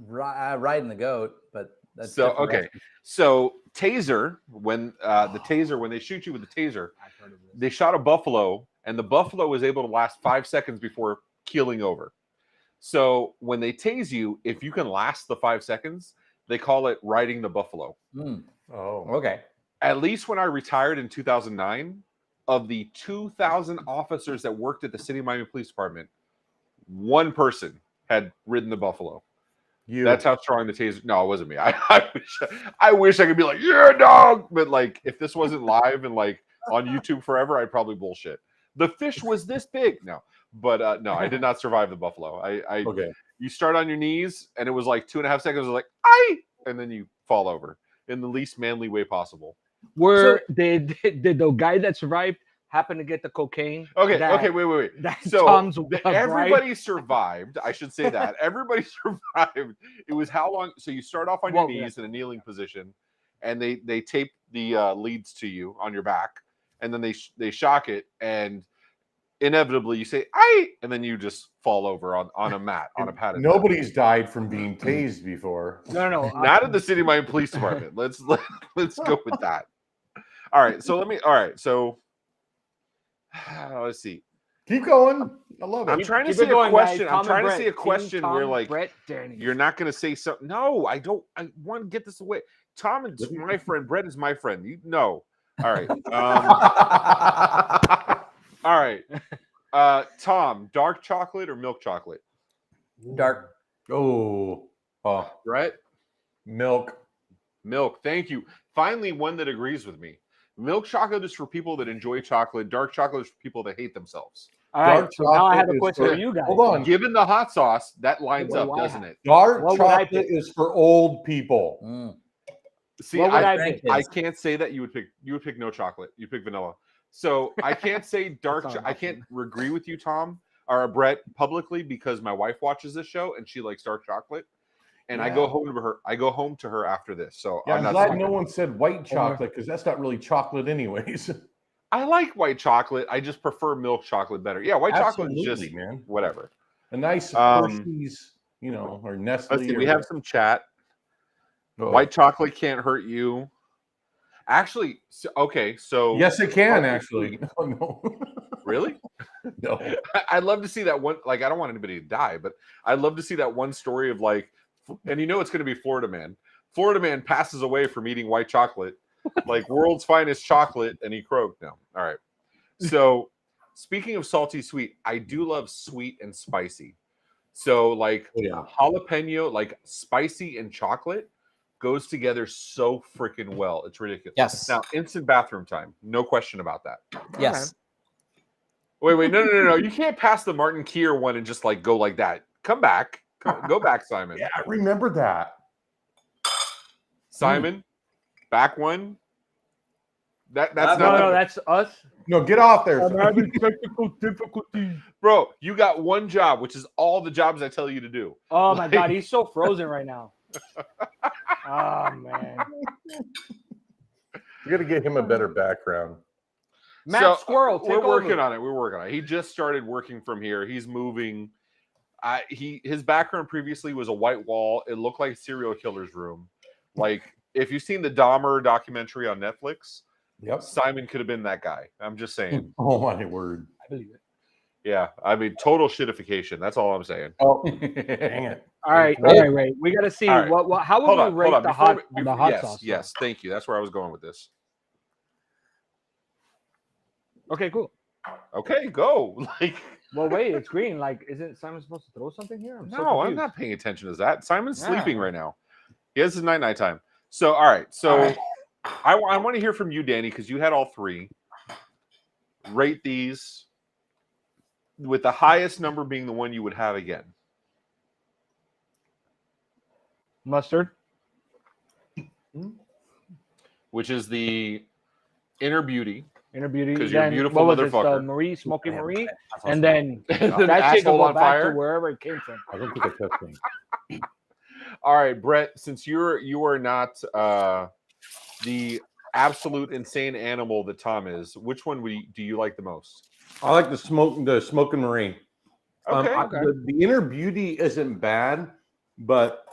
Riding the goat, but that's so okay. So taser, when when they shoot you with the taser, they shot a buffalo, and the buffalo was able to last 5 seconds before keeling over. So when they tase you, if you can last the 5 seconds, they call it riding the buffalo. Oh, okay. At least when I retired in 2009, of the 2,000 officers that worked at the City of Miami Police Department, one person had ridden the buffalo. That's how strong the taser. No, it wasn't me. I wish I could be like, yeah, dog. But like, if this wasn't live and like on YouTube forever, I'd probably bullshit. The fish was this big. No, but no, I did not survive the buffalo. Okay. You start on your knees, and it was like 2.5 seconds. It was like, "Aye," and then you fall over in the least manly way possible. Did the guy that survived happen to get the cocaine? Okay, wait. So everybody survived. I should say that everybody survived. It was how long? So you start off on your knees in a kneeling position, and they tape the leads to you on your back, and then they shock it, and inevitably you say "aye," and then you just fall over on a mat, on a padded mat. Nobody's died from being tased before. No, not at the City of Miami Police Department. Let's go with that. All right, so let's see. Keep going. I love it. I'm trying to see a question. Guys. I'm trying to see a question where like Brett, Danny. you're not going to say something. No, I don't. I want to get this away. Tom is my friend. Brett is my friend. You know. All right. All right. Tom, dark chocolate or milk chocolate? Dark. Brett? Milk. Thank you. Finally, one that agrees with me. Milk chocolate is for people that enjoy chocolate. Dark chocolate is for people that hate themselves. All right. So now I have a question for you guys. Hold on. Given the hot sauce, that lines up, doesn't it? Dark chocolate is for old people. See, I can't say that. You would pick no chocolate. You pick vanilla. So I can't say dark. I can't agree with you, Tom or Brett, publicly because my wife watches this show and she likes dark chocolate. And I go home to her after this. So I'm glad no one said white chocolate because that's not really chocolate anyways. I like white chocolate. I just prefer milk chocolate better. Yeah, white chocolate is just whatever. A nice Hershey's, or Nestle. Let's see, we have some chat. White chocolate can't hurt you. Actually, so yes, it can actually. No. Really? No. I'd love to see that one. Like, I don't want anybody to die, but I'd love to see that one story of like, and it's going to be Florida man. Florida man passes away from eating white chocolate, like world's finest chocolate, and he croaked. No, all right. So, speaking of salty sweet, I do love sweet and spicy. So, like jalapeno, like spicy and chocolate goes together so freaking well. It's ridiculous. Yes. Now, instant bathroom time. No question about that. Yes. Wait. No. You can't pass the Martin Keir one and just like go like that. Come back. Go back, Simon. Yeah, I remember that. Simon, back one. That's not. No, that's us. No, get off there. I'm having technical difficulties. Bro, you got one job, which is all the jobs I tell you to do. Oh my God, he's so frozen right now. Oh man. We got to get him a better background. Matt Squirrel, we're working on it. He just started working from here. He's moving. His background previously was a white wall. It looked like a serial killer's room. Like if you've seen the Dahmer documentary on Netflix, Simon could have been that guy. I'm just saying. Oh my word. I believe it. Yeah, I mean total shitification. That's all I'm saying. Oh, dang it. All right, Ray. We got to see what. How would we rate the hot sauce? Yes, thank you. That's where I was going with this. Okay, cool. Okay, go. Like, well, wait, it's green. Like, isn't Simon supposed to throw something here? I'm not paying attention to that. Simon's sleeping right now. He has his night time. So, all right. So, I want to hear from you, Danny, because you had all three. Rate these with the highest number being the one you would have again. Mustard. which is the Inner Beauty. Inner Beauty. Because you're a Then, beautiful what was it? motherfucker. Marie, Smoky Marie, That's and awesome. then The that shit can asshole go on back fire. to wherever it came from. I don't think I touched any. All right, Brett. Since you are not the absolute insane animal that Tom is, which one do you like the most? I like the smoking marine. Okay. The Inner Beauty isn't bad, but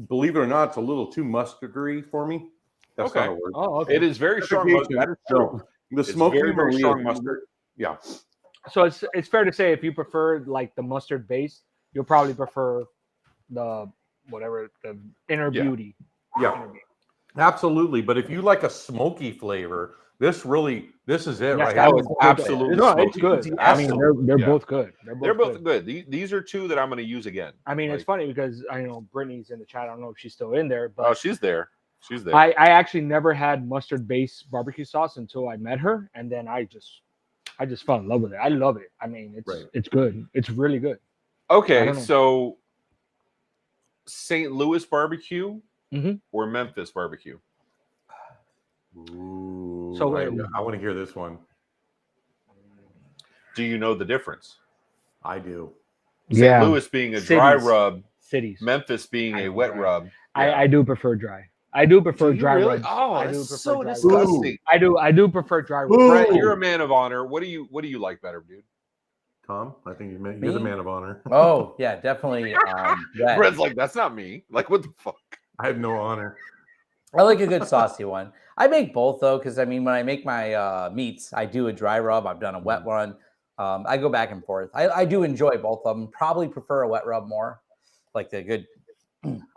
believe it or not, it's a little too mustardy for me. That's Okay. not a word. Oh, okay. It is very strong mustard. That is true. The It's smoky very, very marine strong is- mustard. Yeah. So it's fair to say if you prefer like the mustard base, you'll probably prefer the Inner Yeah. Beauty. Yeah. Inner Beauty. Absolutely. But if you like a smoky flavor, this is it Yes, right that here. Oh, was it's good. absolutely No, smoky. it's good. It's I mean, they're Yeah. both good. They're both good. These are two that I'm going to use again. I mean, it's Like- funny because I know Brittany's in the chat. I don't know if she's still in there, but Oh, she's there. She's there. I actually never had mustard based barbecue sauce until I met her, and then I just fell in love with it. I love it. I mean, it's good. It's really good. I Okay, don't know. so St. Louis barbecue Mhm. or Memphis barbecue? Ooh, So wait. I want to hear this one. Do you know the difference? I do. St. Louis being a dry Cities. rub, Cities. Memphis being I a know, wet dry. rub. I do prefer dry. I do prefer Do you dry really? rubs. Oh, I do that's prefer so dry rubs. disgusting. I do prefer dry rubs. Brett, you're a man of honor. What do you like better, dude? Tom, I think you're the Me? man of honor. Oh yeah, definitely. Wet. Brett's like, that's not me. Like, what the fuck? I have no honor. I like a good saucy one. I make both though, because I mean, when I make my meats, I do a dry rub. I've done a wet one. I go back and forth. I do enjoy both of them. Probably prefer a wet rub more. Like the good.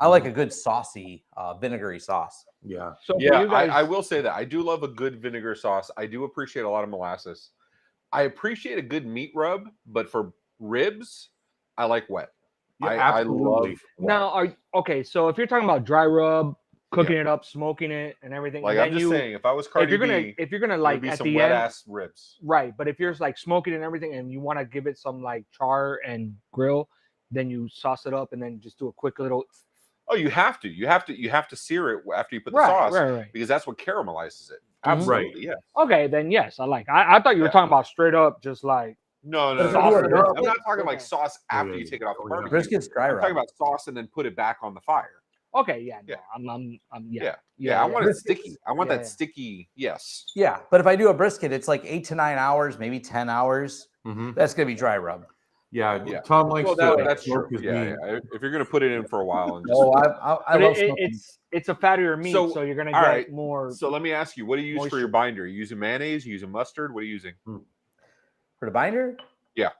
I like a good saucy, vinegary sauce. Yeah. So for Yeah, you guys, I will say that. I do love a good vinegar sauce. I do appreciate a lot of molasses. I appreciate a good meat rub, but for ribs, I like wet. Yeah, I absolutely. love wet. now okay. So if you're talking about dry rub, cooking it up, smoking it, and everything, Like, and I'm just saying, if I was Cardi B, if you're gonna it would like be at some the wet end, ass ribs. right? But if you're like smoking and everything, and you want to give it some like char and grill, then you sauce it up and then just do a quick little. Oh, you have to. You have to sear it after you put the Right, sauce, right. because that's what caramelizes it. Mhm. Absolutely, yeah. Okay, then yes, I like. I thought you were Yeah. talking about straight up, just like No, But if no, I do a no. brisket- I'm not talking like sauce after yeah, you take it off the yeah. barbecue. Brisket's dry I'm talking rub. about sauce and then put it back on the fire. okay, yeah, no, Yeah. Yeah, I want it sticky. I want Yeah, that yeah. sticky. Yes. Yeah, but if I do a brisket, it's like 8 to 9 hours, maybe 10 hours. Mhm. That's gonna be dry rub. Yeah. Yeah. Tom likes Well, to that's smoke true. his Yeah, meat. yeah. If you're gonna put it in for a while and just. Oh, I But love smoking. it's a fattier meat, So, so you're gonna all get right. more. So let me ask you, what do you use for your moisture. binder? Are you using mayonnaise? You using mustard? What are you using? For the binder? Yeah.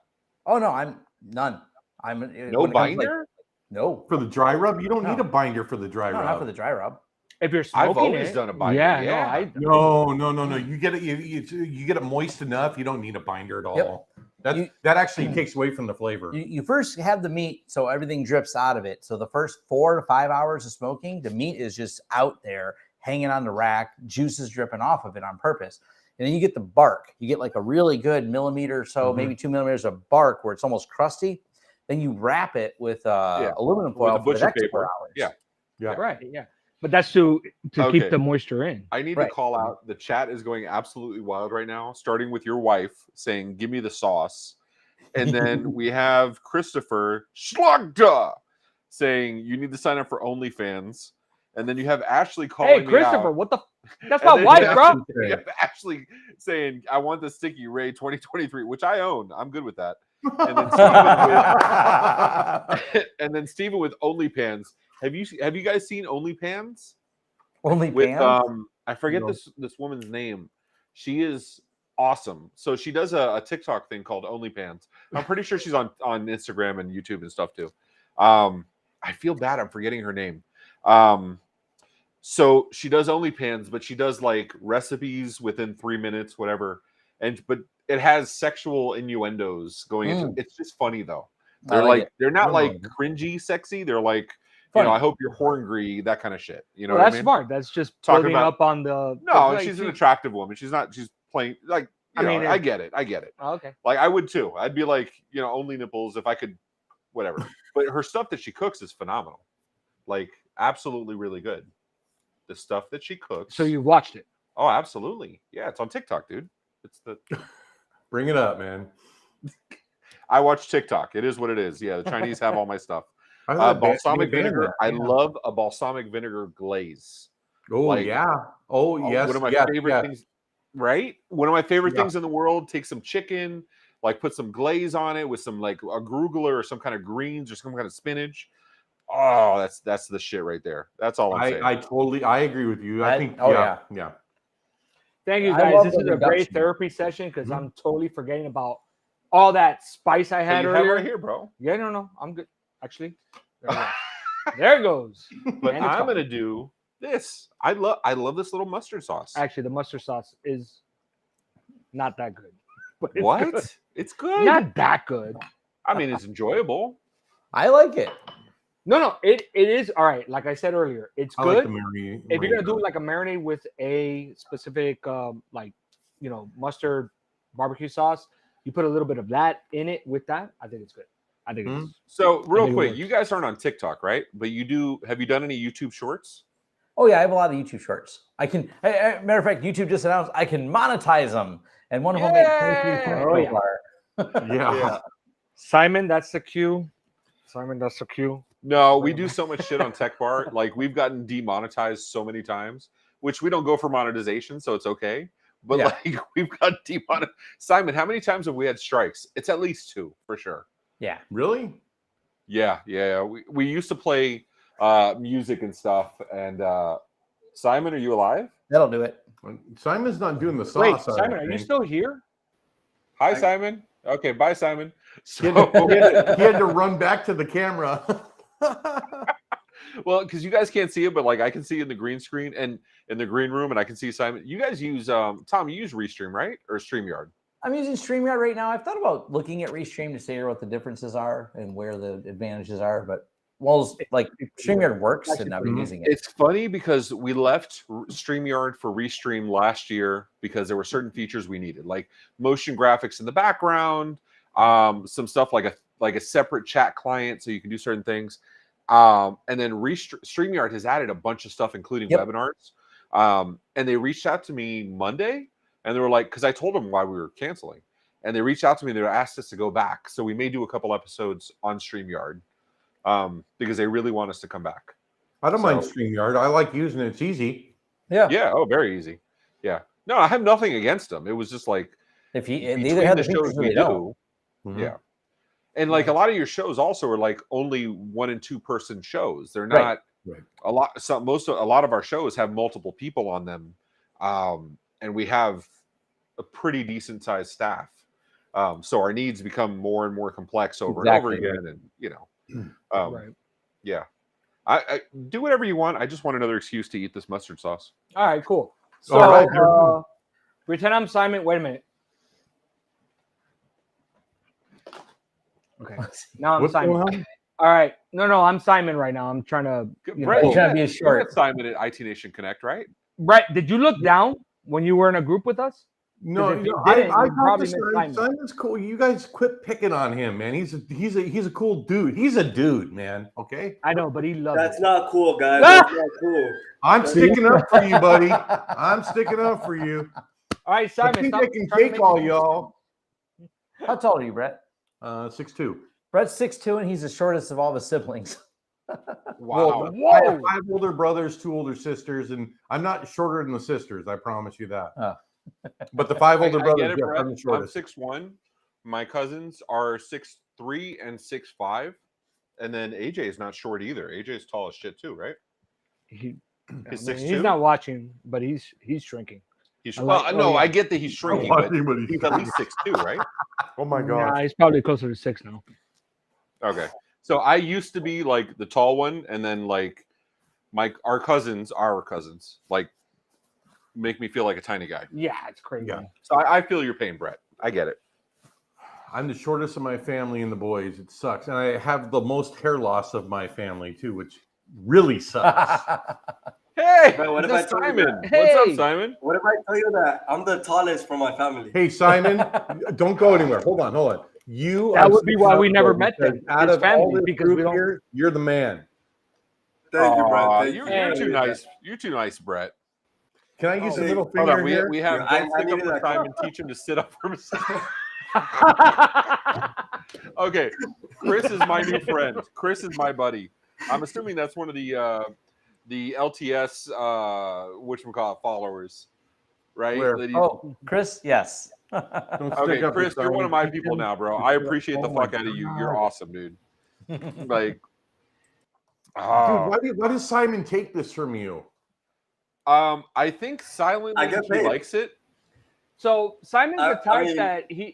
Oh no, I'm none. I'm No when it comes to, like- binder? no, For the dry rub, you don't need No. a binder for the dry no, rub. not for the dry rub. If you're I've smoking always it, done a binder. Yeah, Yeah. No. You get it. You get it moist enough. You don't need a binder at all. Yep. That actually takes away from the flavor. You first have the meat, so everything drips out of it. So the first 4 to 5 hours of smoking, the meat is just out there hanging on the rack, juices dripping off of it on purpose. And then you get the bark. You get like a really good millimeter or so, Mhm. maybe 2 millimeters of bark where it's almost crusty. Then you wrap it with aluminum foil With a for the butcher next paper. 4 hours. Yeah. Yeah. right? Yeah, but that's to Okay. keep the moisture in. I need Right. to call out. The chat is going absolutely wild right now, starting with your wife saying, "Give me the sauce," and then we have Christopher Schlagda saying, "You need to sign up for OnlyFans," and then you have Ashley calling Hey, Christopher, me out. what the? That's And my then wife, you have- bro. You have Ashley saying, "I want the Sticky Ray 2023," which I own. I'm good with that. And then and then Steven with OnlyPans. Have you guys seen OnlyPans? Only With pans? I forget No. this woman's name. She is awesome. So she does a TikTok thing called OnlyPans. I'm pretty sure she's on Instagram and YouTube and stuff too. I feel bad. I'm forgetting her name. So she does OnlyPans, but she does like recipes within 3 minutes, whatever. But it has sexual innuendos going into. It's just funny though. I They're like like it. they're not Oh. like cringy sexy. They're like, Funny. I hope you're horngry, that kind of shit. You know Well, what that's I mean? smart. That's just Talking building about- up on the. No, like, she's an attractive woman. She's playing like. I mean, I get it. I get it. Oh, okay. Like I would too. I'd be like, only nipples if I could, whatever. But her stuff that she cooks is phenomenal. Like absolutely really good. The stuff that she cooks. So you watched it? Oh, absolutely. Yeah, it's on TikTok, dude. It's the Bring it up, man. I watch TikTok. It is what it is. Yeah, the Chinese have all my stuff. I thought Balsamic they banned vinegar. that, I yeah. love a balsamic vinegar glaze. Oh Like, yeah. Oh yes. One of my yes, favorite yes. things. Right? One of my favorite Yeah. things in the world. Take some chicken, like put some glaze on it with some like arugula or some kind of greens or some kind of spinach. Oh, that's the shit right there. That's all I'm saying. I agree with you. I think yeah. Thank you I guys. love This the is a great reduction. therapy session because I'm totally forgetting about all that spice I had you have earlier. right here, bro. Yeah, no, I'm good. Actually, there it goes. But And it's I'm gone. gonna do this. I love this little mustard sauce. Actually, the mustard sauce is not that good. But it's What? good. It's good. Not that good. I mean, it's enjoyable. I like it. No, it is all right. Like I said earlier, it's I good. like the marinade. If you're gonna do like a marinade with a specific mustard barbecue sauce, you put a little bit of that in it with that. I think it's good. I think it's So real think it quick, works. you guys aren't on TikTok, right? But you do. Have you done any YouTube shorts? Oh yeah, I have a lot of YouTube shorts. I can. Matter of fact, YouTube just announced I can monetize them, and one of them made 23 cents Oh, so yeah. far. Yeah. Simon, that's the cue. Simon, that's the cue. No, we do so much shit on Tech Bar. Like we've gotten demonetized so many times, which we don't go for monetization, so it's okay. But Yeah. like we've got demonetized. Simon, how many times have we had strikes? It's at least 2 for sure. Yeah. Really? Yeah. We used to play music and stuff. And Simon, are you alive? That'll do it. Simon's not doing the Wait, sauce. I Simon, don't are you think. still here? Hi, Simon. Okay, bye, Simon. He had to run back to the camera. Well, because you guys can't see it, but like I can see in the green screen and in the green room, and I can see Simon. You guys use Tom, you use Restream, right? Or StreamYard? I'm using StreamYard right now. I've thought about looking at Restream to see what the differences are and where the advantages are, but like StreamYard works and I've been using it. It's funny because we left StreamYard for Restream last year because there were certain features we needed, like motion graphics in the background, some stuff like a separate chat client so you can do certain things. And then StreamYard has added a bunch of stuff, including webinars. And they reached out to me Monday, and they were like, because I told them why we were canceling, and they reached out to me. They asked us to go back, so we may do a couple episodes on StreamYard because they really want us to come back. I don't mind StreamYard. I like using it. It's easy. Yeah. Oh, very easy. Yeah. No, I have nothing against them. It was just like if you between neither have the the shows features we they don't. do, yeah. And like a lot of your shows also are like only 1 and 2 person shows. They're not a lot. A lot of our shows have multiple people on them, and we have a pretty decent sized staff. So our needs become more and more complex over and over again, and yeah. I do whatever you want. I just want another excuse to eat this mustard sauce. All right, cool. So All right. pretend I'm Simon. Wait a minute. Okay. Now I'm What's Simon. going on? All right. No, I'm Simon right now. I'm trying to. Brett, You're trying to be a you short. met Simon at IT Nation Connect, right? Right. Did you look down when you were in a group with us? No, if you I didn't, you talked probably to missed Simon. Simon. Simon's cool. You guys quit picking on him, man. He's a cool dude. He's a dude, man. Okay. I know, but he loves That's it. not cool, guys. That's not cool. I'm sticking up for you, buddy. I'm sticking up for you. All right, I Simon. think Stop I can trying to take make all me- y'all. How tall are you, Brett? 6'2". Brett's 6'2", and he's the shortest of all the siblings. Wow. Well, I have 5 older brothers, 2 older sisters, and I'm not shorter than the sisters. I promise you that. Oh. But the 5 older I brothers, get it, yeah, Brett. I'm the I'm shortest. 6'1". My cousins are 6'3" and 6'5", and then AJ is not short either. AJ is tall as shit too, right? He's 6'2"? not watching, but he's shrinking. He's I like- no, yeah. I get that he's shrinking, but Watching, he's at least 6'2", right? Oh my god. Nah, he's probably closer to 6 now. Okay. So I used to be like the tall one, and then like our cousins, like make me feel like a tiny guy. Yeah, it's crazy. Yeah. So I feel your pain, Brett. I get it. I'm the shortest of my family and the boys. It sucks. And I have the most hair loss of my family too, which really sucks. Hey, But what if that's I told you Simon? that? What's Hey! up, Simon? What if I tell you that I'm the tallest from my family? Hey, Simon, don't go anywhere. Hold on. You That are would be why we sticking never up met because them, Out his of all family, this because group we don't- here, you're the man. Thank you, Brett. Thank You're you. too nice. You're too nice, Brett. Can I use a Oh, middle Hold finger on. here? We have I don't stick needed up for that Simon. Teach him to sit up for himself. Okay, Chris is my new friend. Chris is my buddy. I'm assuming that's one of the LTS whatchamacallit followers, right? Where? That he- Oh, Chris, yes. Don't Okay, stick up Chris, for you're one of Simon. my people now, bro. I appreciate the Oh my fuck out of you. You're God. awesome, dude. Like, Dude, why does Simon take this from you? I think silently I get he paid. likes it. So Simon's the I type mean-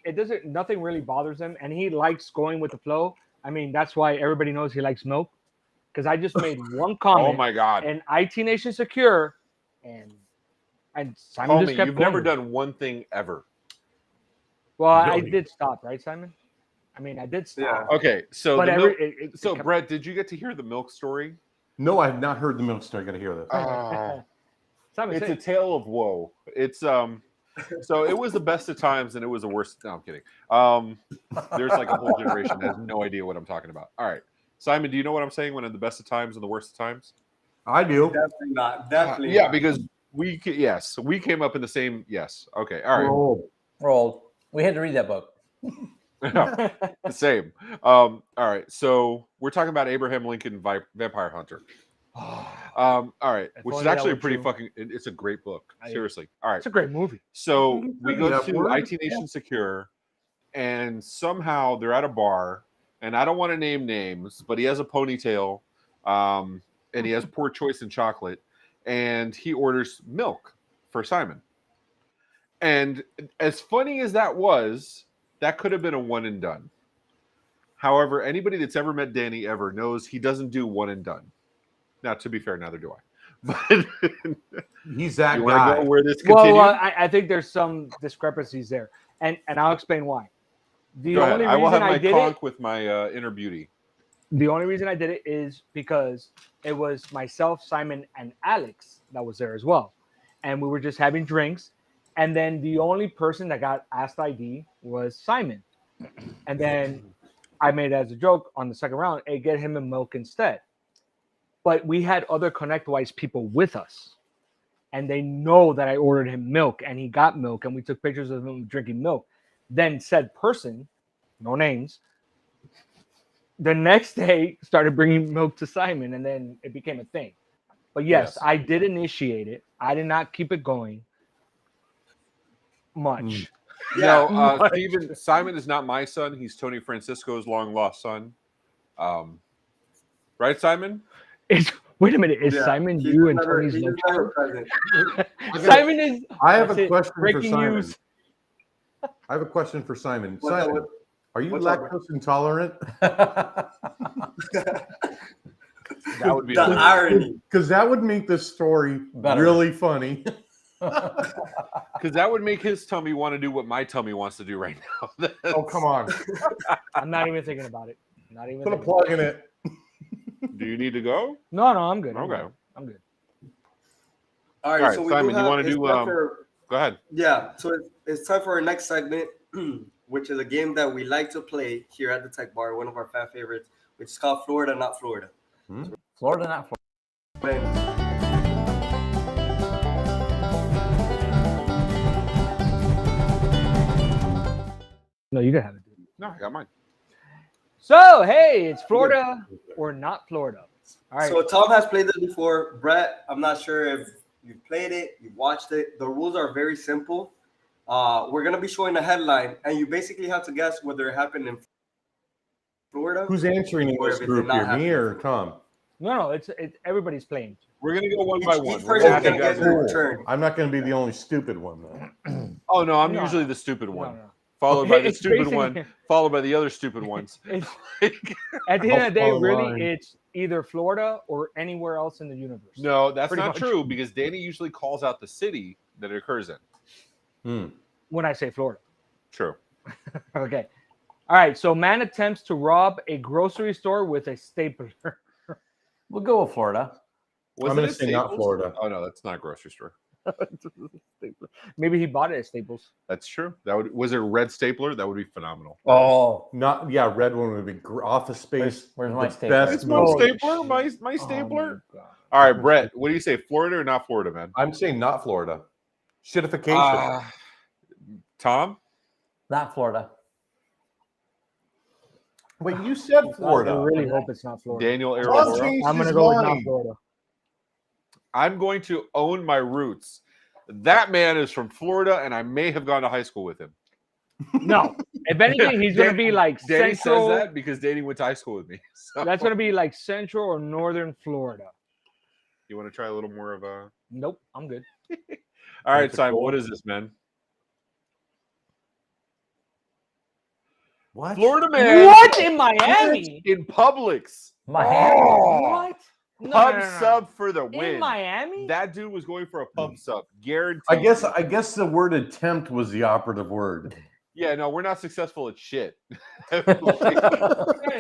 that nothing really bothers him, and he likes going with the flow. I mean, that's why everybody knows he likes milk. Because I just made one comment. Oh my god, and IT Nation Secure, and Simon just homie, kept you've going never with it. done one thing ever. Well, I Really? did stop, right, Simon? I mean, I did stop. Okay, so But the every, milk, so Brett, did you get to hear the milk story? No, I have not heard the milk story. I got to hear this. Simon, It's say a tale of woe. It's so it was the best of times and it was the worst. No, I'm kidding. There's like a whole generation that has no idea what I'm talking about. All right, Simon, do you know what I'm saying when I'm the best of times and the worst of times? I do. Definitely not. Definitely Yeah, not. because we came up in the same. Yes. Okay. All right. We're old. We're old. We had to read that book. The same. All right. So we're talking about Abraham Lincoln Vampire Hunter. All right, If which is only that actually a were pretty true. fucking. It's a great book. Seriously. All right. It's a great movie. So we go Yeah, to we're- IT Nation Secure, and somehow they're at a bar, and I don't want to name names, but he has a ponytail, and he has poor choice in chocolate, and he orders milk for Simon. And as funny as that was, that could have been a one and done. However, anybody that's ever met Danny ever knows he doesn't do one and done. Now, to be fair, neither do I. But He's that you want guy. to go where this continues? Well, I think there's some discrepancies there, and I'll explain why. The Go ahead. only I will have reason my I did conch it, with my inner beauty. the only reason I did it is because it was myself, Simon, and Alex that was there as well, and we were just having drinks, and then the only person that got asked ID was Simon, and then I made it as a joke on the second round, hey, get him a milk instead. But we had other ConnectWise people with us, and they know that I ordered him milk, and he got milk, and we took pictures of him drinking milk. Then said person, no names, the next day started bringing milk to Simon, and then it became a thing. But yes, I did initiate it. I did not keep it going much. No, Steven, Simon is not my son. He's Tony Francisco's long lost son. Right, Simon? Wait a minute. Is Simon you and Tony's love child? Simon is. I have that's a it. question for Breaking Simon. news. I have a question for Simon. What's up, Simon, are you what's up, bro? lactose intolerant? That would be The hilarious. irony. Because that would make this story Better. really funny. Because that would make his tummy want to do what my tummy wants to do right now. Oh, come on. I'm not even thinking about it. Not even. Put a thinking plug about in it. Do you need to go? No, I'm good. I'm Okay. good. I'm good. All All right, so we Simon, do you want have- to it's do? time for- Go ahead. Yeah, so it's time for our next segment, which is a game that we like to play here at the Tech Bar, one of our fan favorites, which is called Florida, Not Florida. Florida, not Florida. No, you can have it. Dude. No, I got mine. So hey, it's Florida or not Florida. All right. So Tom has played this before. Brett, I'm not sure if you've played it, you've watched it. The rules are very simple. We're going to be showing a headline, and you basically have to guess whether it happened in Florida. Who's answering in or this if it did group not here, happen. me or Tom? No, it's everybody's playing. We're gonna go one by one. Each We're person's gonna going to have get to their guys- turn. I'm not going to be the only stupid one, though. Oh no, I'm No, usually no. the stupid one, No. followed by the It's stupid basically- one, followed by the other stupid ones. It's, at the end of the day, I'll follow really, line. it's either Florida or anywhere else in the universe. No, that's Pretty not much. true because Danny usually calls out the city that it occurs in. When I say Florida. True. Okay. All right. So man attempts to rob a grocery store with a stapler. We'll go with Florida. Was I'm it going a to say not Staples? Florida. Oh no, that's not a grocery store. Maybe he bought it at Staples. That's true. Was it a red stapler? That would be phenomenal. Oh, red one would be Office Space. Where's my the stapler? best It's my movie. stapler. My stapler. All right, Brett. What do you say? Florida or not Florida, man? I'm saying not Florida. Shitification. Tom? Not Florida. Wait, you said Florida. I really hope it's not Florida. Daniel Tom Arizona. changed I'm going to his go with not mind. Florida. I'm going to own my roots. That man is from Florida, and I may have gone to high school with him. No. If anything, he's going to be like Danny central. says that because Danny went to high school with me. So. That's going to be like central or northern Florida. You want to try a little more of a... Nope, I'm good. All right, Simon, what is this, man? What? Florida man. What in Miami? In Publix. Miami. What? No, Pub no, no, no. sub for the win. In Miami? That dude was going for a pub sub. Guaranteed. I guess the word attempt was the operative word. Yeah, no, we're not successful at shit. Hey,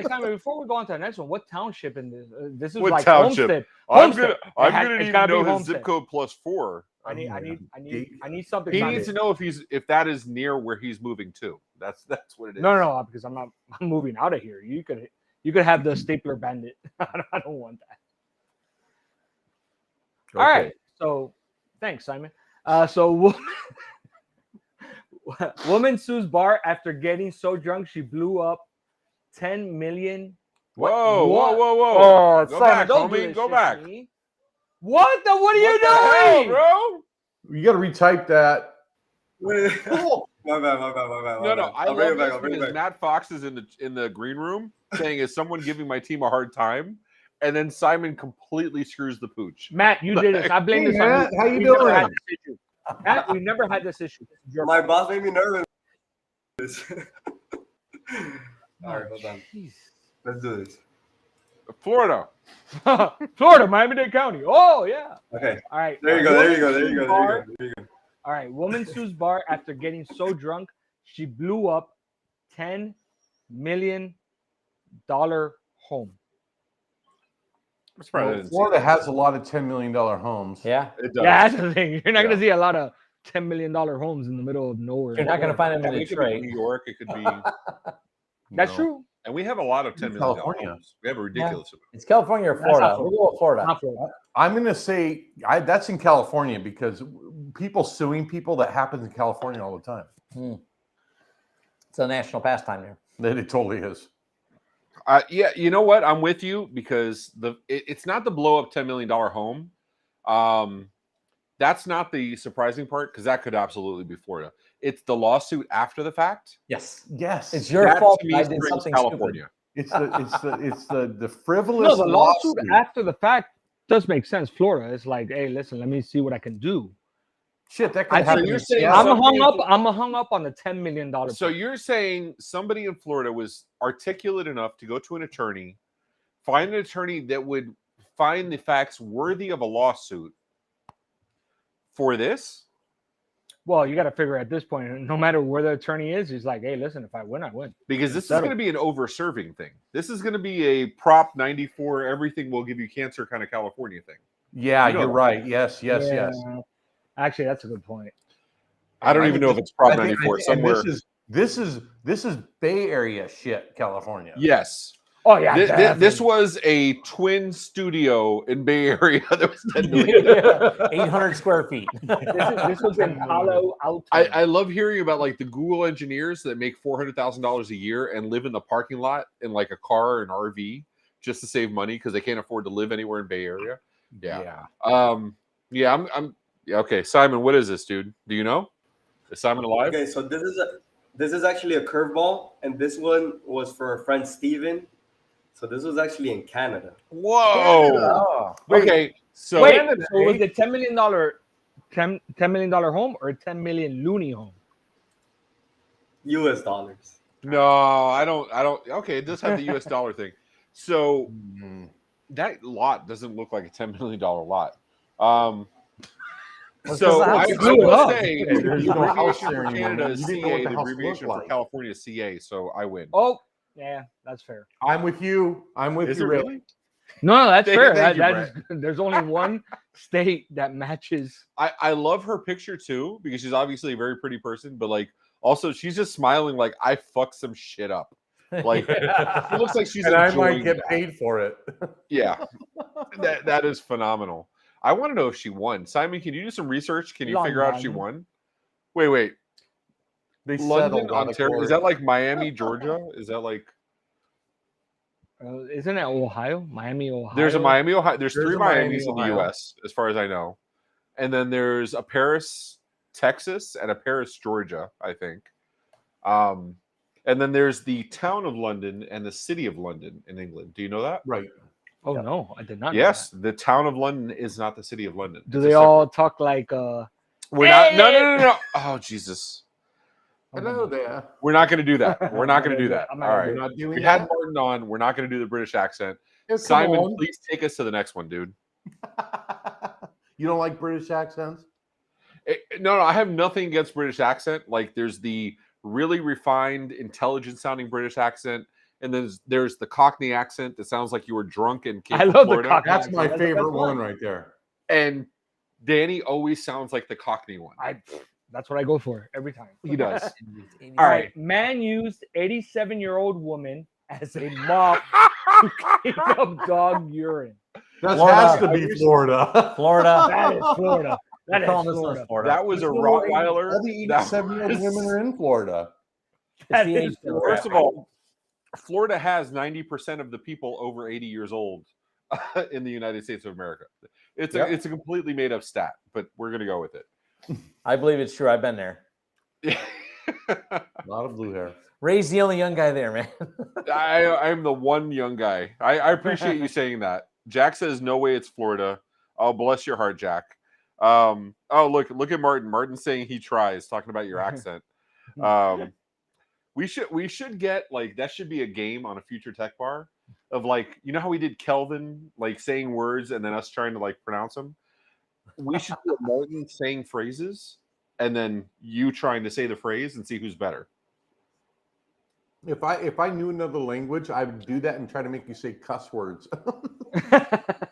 Simon, before we go on to the next one, what township in this? This is What like township? Homestead. I'm Homestead. gonna It's need gotta to be know his Homestead. zip code +4. I need something. He about needs it. to know if that is near where he's moving to. That's what it is. No, because I'm moving out of here. You could have the stapler bandit. I don't want that. Okay. All right. So thanks, Simon. So woman sues bar after getting so drunk she blew up 10 million. Whoa. Oh, Go Simon, back, don't do homie. this Go shit to back. me. What are you What the hell, doing, bro? You got to retype that. My bad. No. I love this because Matt Fox is in the green room saying, "Is someone giving my team a hard time?" And then Simon completely screws the pooch. Matt? You did this. I blame this on Matt, you. how you We've never doing? had this issue. Matt, we've never had this issue. This is your My fault. boss made me nervous. All right, hold on. Jeez. Let's do this. Florida. Florida, Miami-Dade County. Oh yeah. Okay. All right. There you go. All right. Woman sues bar after getting so drunk she blew up $10 million home. Florida has a lot of $10 million homes. Yeah. It does. Yeah, that's the thing. You're not going to see a lot of $10 million homes in the middle of nowhere. You're not going to find them in It could be Detroit. New York. It could be. That's true. And we have a lot of $10 million California. homes. We have a ridiculous amount. It's California or Florida. We'll go with Florida. Not Florida. I'm going to say that's in California because people suing people, that happens in California all the time. It's a national pastime there. That it totally is. Yeah, you know what? I'm with you because it's not the blow up $10 million home. That's not the surprising part because that could absolutely be Florida. It's the lawsuit after the fact. Yes. Yes. It's your That, fault to me, I did screams something California. It's the frivolous No, the lawsuit lawsuit. after the fact does make sense. Florida, it's like, hey, listen, let me see what I can do. Shit, that I could happen. think you're saying I'm somebody- hung up on the $10 million. So you're saying somebody in Florida was articulate enough to go to an attorney, find an attorney that would find the facts worthy of a lawsuit for this? Well, you got to figure at this point, no matter where the attorney is, he's like, hey, listen, if I win, I win. Because this is Settle. going to be an over-serving thing. This is going to be a Prop 94, everything will give you cancer kind of California thing. Yeah, You know you're that. right. Yes. Yeah. Actually, that's a good point. I don't even know if it's Prop 94 and somewhere. This is Bay Area shit, California. Yes. Oh yeah, This was a twin studio in Bay Area that was 10 million. 800 square feet. This was in Palo Alto. I love hearing about like the Google engineers that make $400,000 a year and live in the parking lot in like a car or an RV just to save money because they can't afford to live anywhere in Bay Area. Yeah. I'm okay. Simon, what is this, dude? Do you know? Is Simon alive? Okay, so this is actually a curveball, and this one was for our friend Steven. So this was actually in Canada. Whoa. Oh. Okay. So Wait, so was it $10 million home or 10 million loony home? US dollars. no, I don't. Okay, it does have the US dollar thing. So that lot doesn't look like a $10 million lot. So I will say the There's no house abbreviation there for anymore, Canada man. is You didn't know what CA, the the house abbreviation looked for like. California is CA, so I win. Oh, yeah, that's fair. I'm with you. I'm with Is you, it Ray. really? No, that's fair. Thank you, That Brett. is, there's only one state that matches. I love her picture too because she's obviously a very pretty person, but like also she's just smiling like I fucked some shit up. Like it looks like she's and I enjoying might get that. paid for it. Yeah, that is phenomenal. I want to know if she won. Simon, can you do some research? Can you figure out if she won? Wait. They London, settled out of Ontario. court. Is that like Miami, Georgia? Is that like? Isn't it Ohio? Miami, Ohio. There's a Miami, Ohio. There's There's three a Miami, Miamis in the Ohio. U.S. as far as I know, and then there's a Paris, Texas, and a Paris, Georgia. I think. And then there's the town of London and the city of London in England. Do you know that? Right. Oh no, I did not. know Yes, that. the town of London is not the city of London. Do It's they a all talk like? We're not. No. Oh Jesus. Hello there. We're not going to do that. We're not going to do that. I'm All not right. We're not doing We that. had Martin on. We're not going to do the British accent. Yeah, come Simon, on. please take us to the next one, dude. You don't like British accents? No, I have nothing against British accent. Like, there's the really refined, intelligent-sounding British accent, and then there's the Cockney accent that sounds like you were drunk and came I from love Florida. the Cockney. That's my That's the favorite best one right there. And Danny always sounds like the Cockney one. That's what I go for every time. He does. All right. Man used 87-year-old woman as a mop to clean up dog urine. That Florida. has to be Florida. Florida. That is Florida. That is Calling this Florida. Florida. That was a Rottweiler. All the That 87-year-old was- women are in Florida. That It's the is age Florida. First of all, Florida has 90% of the people over 80 years old in the United States of America. It's a completely made up stat, but we're gonna go with it. I believe it's true. I've been there. A lot of blue hair. Ray's the only young guy there, man. I'm the one young guy. I appreciate you saying that. Jack says no way it's Florida. Oh, bless your heart, Jack. Oh, look at Martin. Martin's saying he tries, talking about your accent. We should get like that should be a game on a future tech bar of like, you know how we did Kelvin like saying words and then us trying to like pronounce them. We should do a Martin saying phrases and then you trying to say the phrase and see who's better. If I knew another language, I would do that and try to make you say cuss words.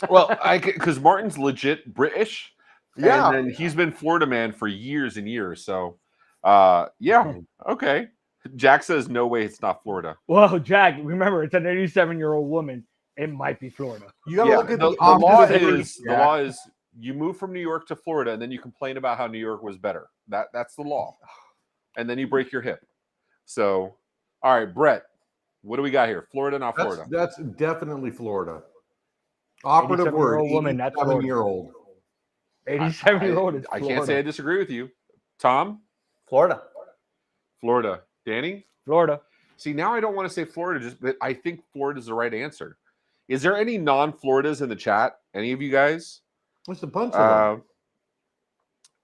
Well, because Martin's legit British. Yeah. And then he's been Florida man for years and years. So, yeah. Okay. Jack says, no way it's not Florida. Well, Jack, remember, it's an 87-year-old woman. It might be Florida. You gotta look at the the law is you move from New York to Florida and then you complain about how New York was better. That's the law. And then you break your hip. So, all right, Brett, what do we got here? Florida, not Florida. That's definitely Florida. Operative word, 87-year-old woman, that's Florida. 87-year-old. 87-year-old is I Florida. can't say I disagree with you. Tom? Florida. Florida. Danny? Florida. See, now I don't want to say Florida, but I think Florida is the right answer. Is there any non-Floridas in the chat? Any of you guys? What's a bunch of them?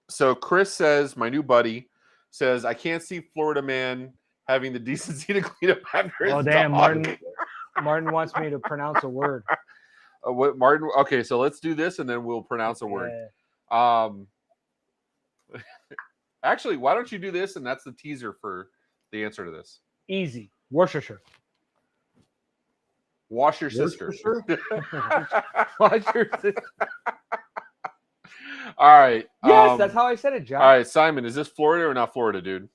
So Chris says, my new buddy says, I can't see Florida man having the decency to clean up after his Oh, damn, dog. Martin wants me to pronounce a word. What Martin? Okay, so let's do this and then we'll pronounce a word. Actually, why don't you do this? And that's the teaser for the answer to this. Easy. Worcestershire. Wash your sister. Wash your sister. All right. Yes, that's how I said it, Jack. All right, Simon, is this Florida or not Florida, dude?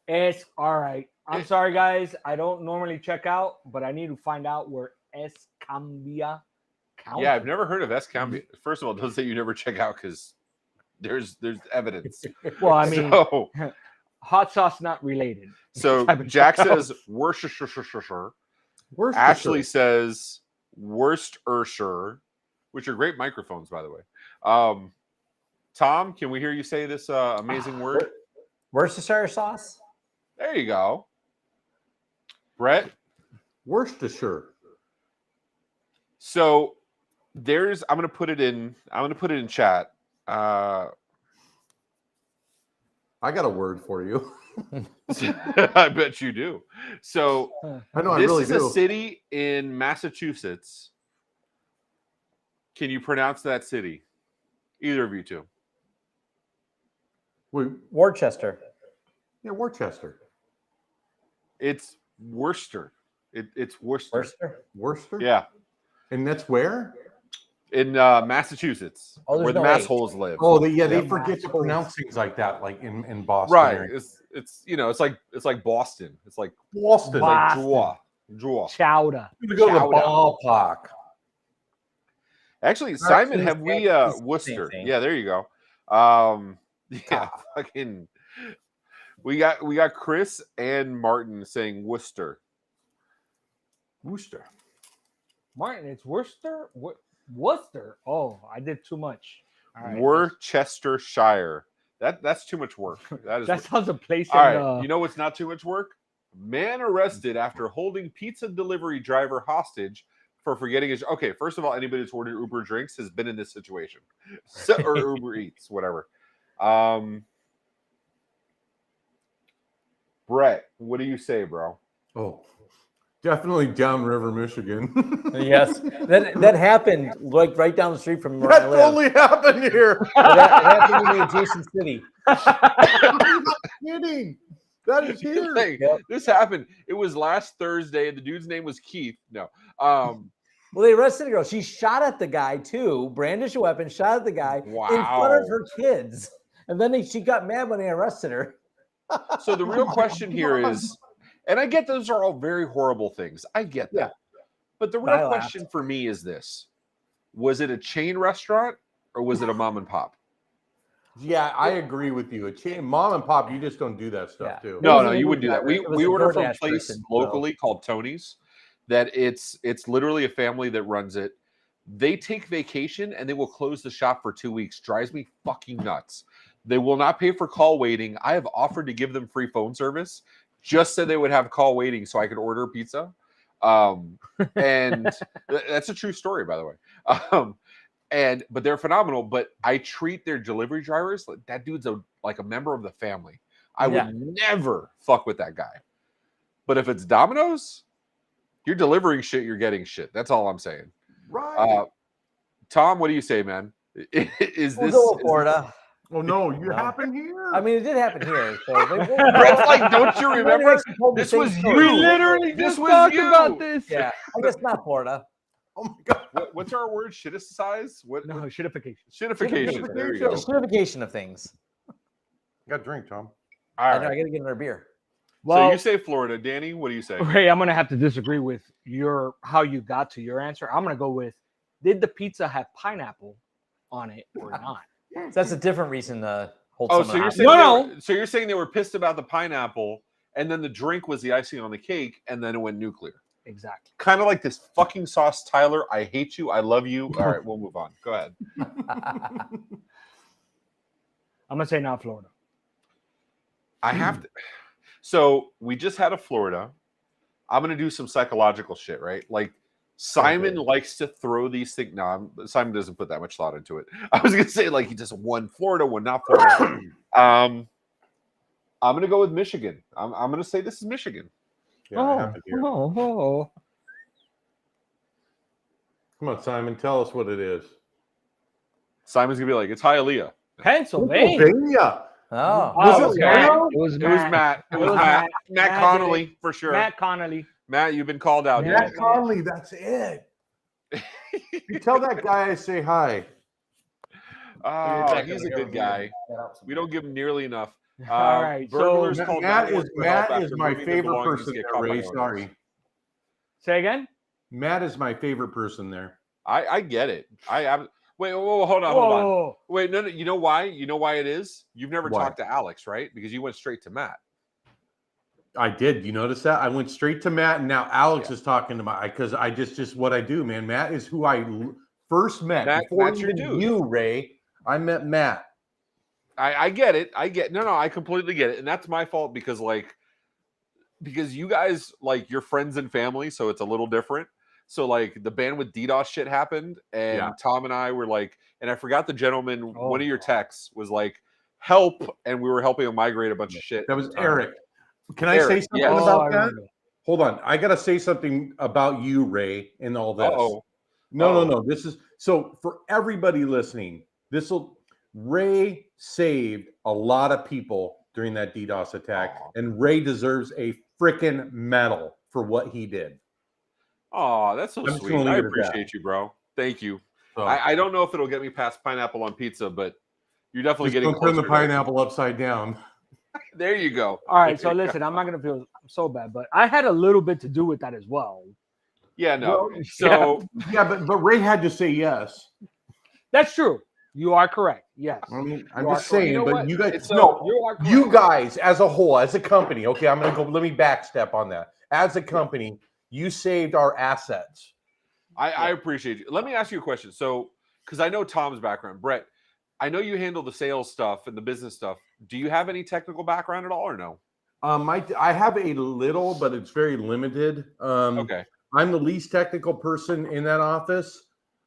It's all right. I'm sorry, guys. I don't normally check out, but I need to find out where Escambia counts. Yeah, I've never heard of Escambia. First of all, don't say you never check out because there's evidence. Well, I mean, so, hot sauce not related. So Jack says Worcestershire. Ashley says Worcestershire, which are great microphones, by the way. Tom, can we hear you say this amazing word? Worcestershire sauce. There you go. Brett? Worcestershire. So there's I'm gonna put it in chat. I got a word for you. I bet you do. So I know, this I really is do. a city in Massachusetts. Can you pronounce that city? Either of you two. Worcester. Yeah, Worcester. It's Worcester. It's Worcester. Worcester? Yeah. And that's where? In Massachusetts, Oh, there's where the no mass way. holes live. Oh, they Yeah, forget to assholes. pronounce things like that, like in Boston. Right. area. It's it's like Boston. It's like Boston. It's like Boston. draw. Chowder. I'm gonna go to the Chowder. ballpark. Actually, Simon, Cartoons, have we it's the same Worcester? thing. Yeah, there you go. Yeah, fucking. We got Chris and Martin saying Worcester. Worcester. Martin, it's Worcester. Worcester. Oh, I did too much. All right. Worcestershire. That's too much work. That sounds a place. All right. You know what's not too much work? Man arrested after holding pizza delivery driver hostage for forgetting his. Okay, first of all, anybody that's ordered Uber drinks has been in this situation, or Uber Eats, whatever. Brett, what do you say, bro? Oh, definitely downriver Michigan. Yes, that happened like right down the street from where I That live. totally happened here. That happened in the adjacent city. I'm not kidding. That is here. Hey, this happened. It was last Thursday. The dude's name was Keith. No. Well, they arrested a girl. She shot at the guy too, brandished a weapon, shot at the guy in front of her kids. And then she got mad when they arrested her. So the real question here is, and I get those are all very horrible things. I get that. Yeah. But the real question for me is this. Was it a chain restaurant or was it a mom and pop? Yeah, I agree with you. A chain, mom and pop, you just don't do that stuff too. No, you wouldn't do that. We order from a DoorDash place person, locally called Tony's. That it's literally a family that runs it. They take vacation and they will close the shop for 2 weeks. Drives me fucking nuts. They will not pay for call waiting. I have offered to give them free phone service. Just so they would have call waiting so I could order pizza. And that's a true story, by the way. But they're phenomenal. But I treat their delivery drivers like that dude's like a member of the family. I would never fuck with that guy. But if it's Domino's, you're delivering shit, you're getting shit. That's all I'm saying. Right. Tom, what do you say, man? Is this Florida? Oh no, you happen here? I mean, it did happen here. So Brett's like, don't you remember? This was you. We literally just talked about this. Yeah, I guess not Florida. Oh my god. What's our word? Shiticize? What? No, shitification. Shitification. There you go. Shitification of things. Got a drink, Tom. All I right. know, I got to get another beer. Well, so you say Florida, Danny. What do you say? Ray, I'm gonna have to disagree with how you got to your answer. I'm gonna go with, did the pizza have pineapple on it or not? So that's a different reason to hold. Oh, so you're saying they were pissed about the pineapple, and then the drink was the icing on the cake, and then it went nuclear. Exactly. Kind of like this fucking sauce, Tyler. I hate you. I love you. All right, we'll move on. Go ahead. I'm gonna say not Florida. I have to. So we just had a Florida. I'm gonna do some psychological shit, right? Like Simon likes to throw these things. No, Simon doesn't put that much thought into it. I was gonna say like he just one Florida, one not Florida. I'm gonna go with Michigan. I'm gonna say this is Michigan. Yeah, oh. Come on, Simon, tell us what it is. Simon's gonna be like, it's Hialeah. Pennsylvania. Oh, was it Matt. Matt? It was Matt. It was Matt. Matt Connolly for sure. Matt Connolly. Matt, you've been called out. Matt Connolly, that's it. You tell that guy I say hi. Oh, he's a good guy. We don't give him nearly enough. All right. Burglars So called Matt 911 is my after moving their favorite belongings person get there, caught by Ray. owners. Sorry. Say again? Matt is my favorite person there. I get it. Wait, hold on. Wait, no. You know why? You know why it is? You've never talked to Alex, right? Because you went straight to Matt. I did. You notice that? I went straight to Matt, and now Alex is talking to my, because I just what I do, man. Matt is who I first met. Before Matt's your even dude. you, Ray. I met Matt. I get it. No, I completely get it. And that's my fault because you guys, like, you're friends and family, so it's a little different. So, like, the band with DDoS shit happened, and Tom and I were like, and I forgot the gentleman, one of your texts was like, help, and we were helping him migrate a bunch of shit. That was Eric. Can I say something about that? Hold on. I got to say something about you, Ray, and all this. No. This is, so for everybody listening, Ray saved a lot of people during that DDoS attack, and Ray deserves a freaking medal for what he did. Oh, that's so I'm just sweet. gonna I leave it at that. appreciate you, bro. Thank you. So, I don't know if it'll get me past pineapple on pizza, but you're definitely just getting don't turn closer. the pineapple upside down. There you go. All right, so listen, I'm not gonna feel so bad, but I had a little bit to do with that as well. Yeah, no. Well, So Yeah, but Ray had to say yes. That's true. You are correct. Yes. I mean, I'm You just are correct. saying, You know but what? you guys, It's no, You are correct. you guys as a whole, as a company, okay, I'm gonna go. Let me backstep on that. As a company, you saved our assets. I appreciate you. Let me ask you a question. So, because I know Tom's background, Brett, I know you handle the sales stuff and the business stuff. Do you have any technical background at all, or no? I have a little, but it's very limited. Okay. I'm the least technical person in that office,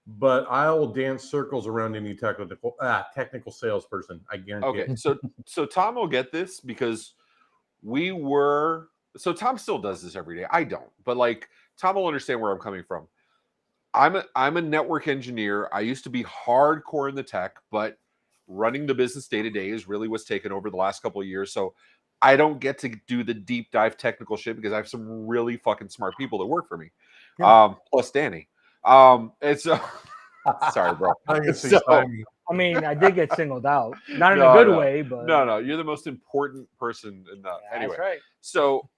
but I will dance circles around any technical salesperson. I guarantee Okay. it. So Tom will get this because so Tom still does this every day. I don't, but like Tom will understand where I'm coming from. I'm a network engineer. I used to be hardcore in the tech, but running the business day to day is really what's taken over the last couple of years. So I don't get to do the deep dive technical shit because I have some really fucking smart people that work for me. Yeah. Plus Danny. And so sorry, bro. So, I mean, I did get singled out, not in No, a good no. way, but no, you're the most important person in the yeah, anyway. that's right. So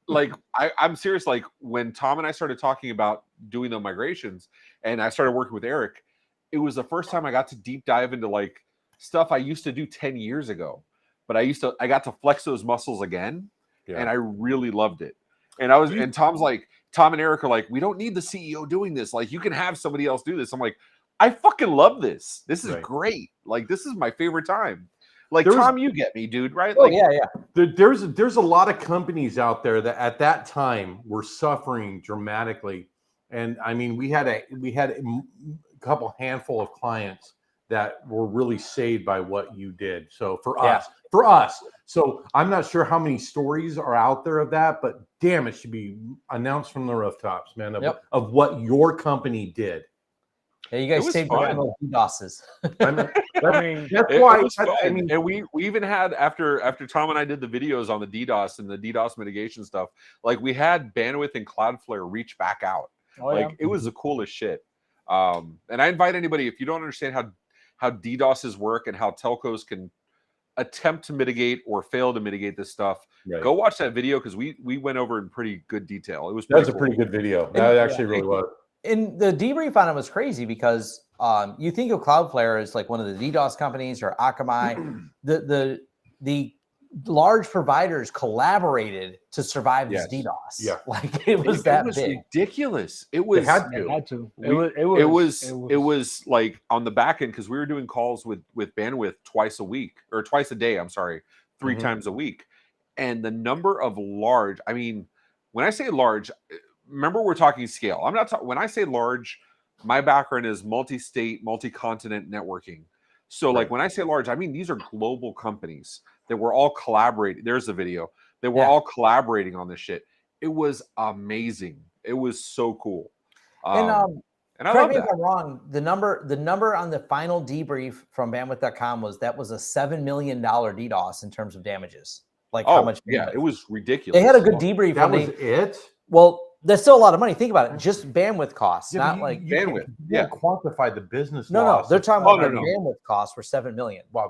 like I'm serious. Like when Tom and I started talking about doing the migrations and I started working with Eric, it was the first time I got to deep dive into like stuff I used to do 10 years ago. But I got to flex those muscles again, and I really loved it. And Tom and Eric are like, we don't need the CEO doing this. Like, you can have somebody else do this. I'm like, I fucking love this. This is great. Like, this is my favorite time. Like, Tom, you get me, dude, right? Like, There's a lot of companies out there that at that time were suffering dramatically, and I mean, we had a couple handful of clients that were really saved by what you did. So for us, so I'm not sure how many stories are out there of that, but damn, it should be announced from the rooftops, man, of what your company did. Yeah, you guys saved me from those DDoSes. That's why. I mean, and we even had after Tom and I did the videos on the DDoS and the DDoS mitigation stuff, like we had Bandwidth and Cloudflare reach back out. It was the coolest shit. And I invite anybody, if you don't understand how DDoSes work and how telcos can attempt to mitigate or fail to mitigate this stuff, go watch that video because we went over in pretty good detail. It was a pretty good video. That actually really was. And the debrief on it was crazy because you think of Cloudflare as like one of the DDoS companies or Akamai. The large providers collaborated to survive this DDoS. Yeah, like it was that big. Ridiculous. It was. They had to. It was like on the back end because we were doing calls with Bandwidth twice a day. I'm sorry, 3 times a week, and the number of large. I mean, when I say large, remember we're talking scale. I'm not when I say large. My background is multi-state, multi-continent networking. So like when I say large, I mean these are global companies that were all collaborating. There's the video. They were all collaborating on this shit. It was amazing. It was so cool. And I love me if that. I'm wrong. The number on the final debrief from bandwidth.com was a $7 million DDoS in terms of damages. Like how much? Yeah, it was ridiculous. They had a good debrief. That was it. Well, that's still a lot of money. Think about it. Just bandwidth costs, not like bandwidth. You can't quantify the business. No, loss. they're talking about bandwidth costs were $7 million. Wow,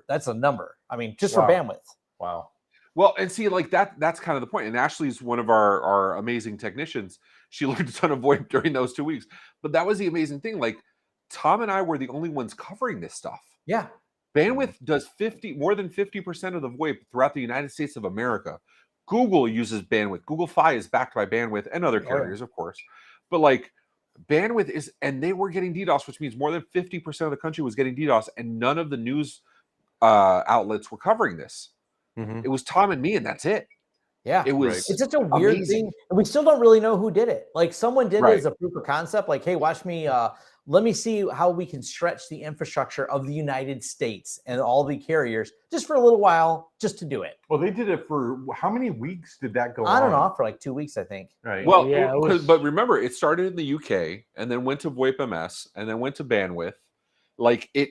that's a number. I mean, just for bandwidth. Wow. Well, and see, like that's kind of the point. And Ashley's one of our amazing technicians. She learned a ton of VoIP during those 2 weeks. But that was the amazing thing. Like Tom and I were the only ones covering this stuff. Yeah. Bandwidth does more than 50% of the VoIP throughout the United States of America. Google uses Bandwidth. Google Fi is backed by Bandwidth and other carriers, of course. But like Bandwidth is, and they were getting DDoS, which means more than 50% of the country was getting DDoS, and none of the news outlets were covering this. It was Tom and me, and that's it. Yeah, it was. It's such a weird thing, and we still don't really know who did it. Like someone did it as a proof of concept. Like, hey, watch me. Let me see how we can stretch the infrastructure of the United States and all the carriers just for a little while, just to do it. Well, they did it for how many weeks did that go on? I don't know, for like 2 weeks, I think. Right. Well, yeah, but remember, it started in the UK and then went to VoIP MS and then went to Bandwidth. Like it.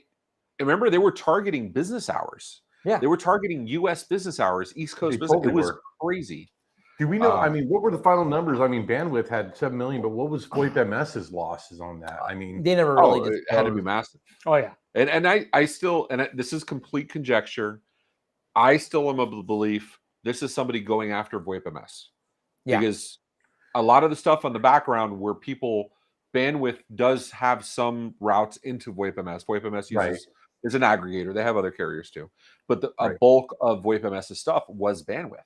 Remember, they were targeting business hours. Yeah, they were targeting U.S. business hours, East Coast business. It was crazy. Do we know? I mean, what were the final numbers? I mean, Bandwidth had 7 million, but what was VoIP MS's losses on that? I mean, they never really it had to be massive. Oh yeah. And I still, this is complete conjecture. I still am of the belief this is somebody going after VoIP MS. Yeah. Because a lot of the stuff on the background where people, Bandwidth does have some routes into VoIP MS. VoIP MS uses is an aggregator. They have other carriers too. But a bulk of VoIP MS's stuff was Bandwidth.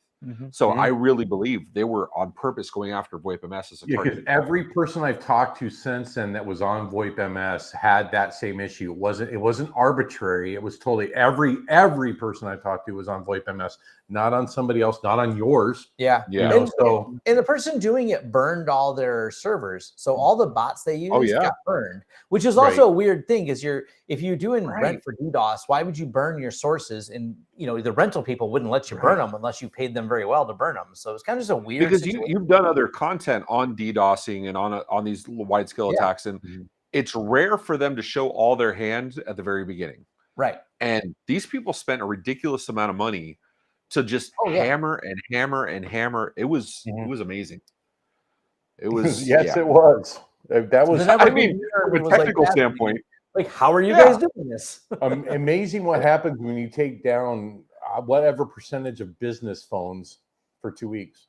So I really believe they were on purpose going after VoIP MS as a target. Because every person I've talked to since then that was on VoIP MS had that same issue. It wasn't arbitrary. It was totally every person I've talked to was on VoIP MS, not on somebody else, not on yours. Yeah. You know, and the person doing it burned all their servers. So all the bots they used got burned, which is also a weird thing because if you're doing rent for DDoS, why would you burn your sources? And the rental people wouldn't let you burn them unless you paid them very well to burn them. So it's kind of just a weird because situation. you've done other content on DDoSing and on these wide scale attacks, and it's rare for them to show all their hands at the very beginning. Right. And these people spent a ridiculous amount of money to just hammer and hammer and hammer. It was amazing. It was it was. That was. I mean, from a technical standpoint, like, how are you guys doing this? Amazing what happens when you take down whatever percentage of business phones for 2 weeks.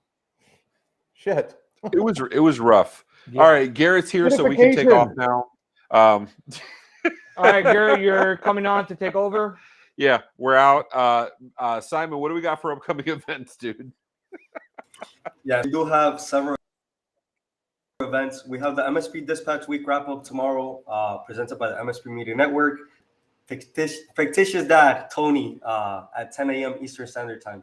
Shit. It was rough. All right, Garrett's here, so we can take off now. All right, Garrett, you're coming on to take over. Yeah, we're out. Simon, what do we got for upcoming events, dude? Yeah, we do have several events. We have the MSP Dispatch Week wrap up tomorrow, presented by the MSP Media Network. Fictitious Dad, Tony, at 10 a.m. Eastern Standard Time.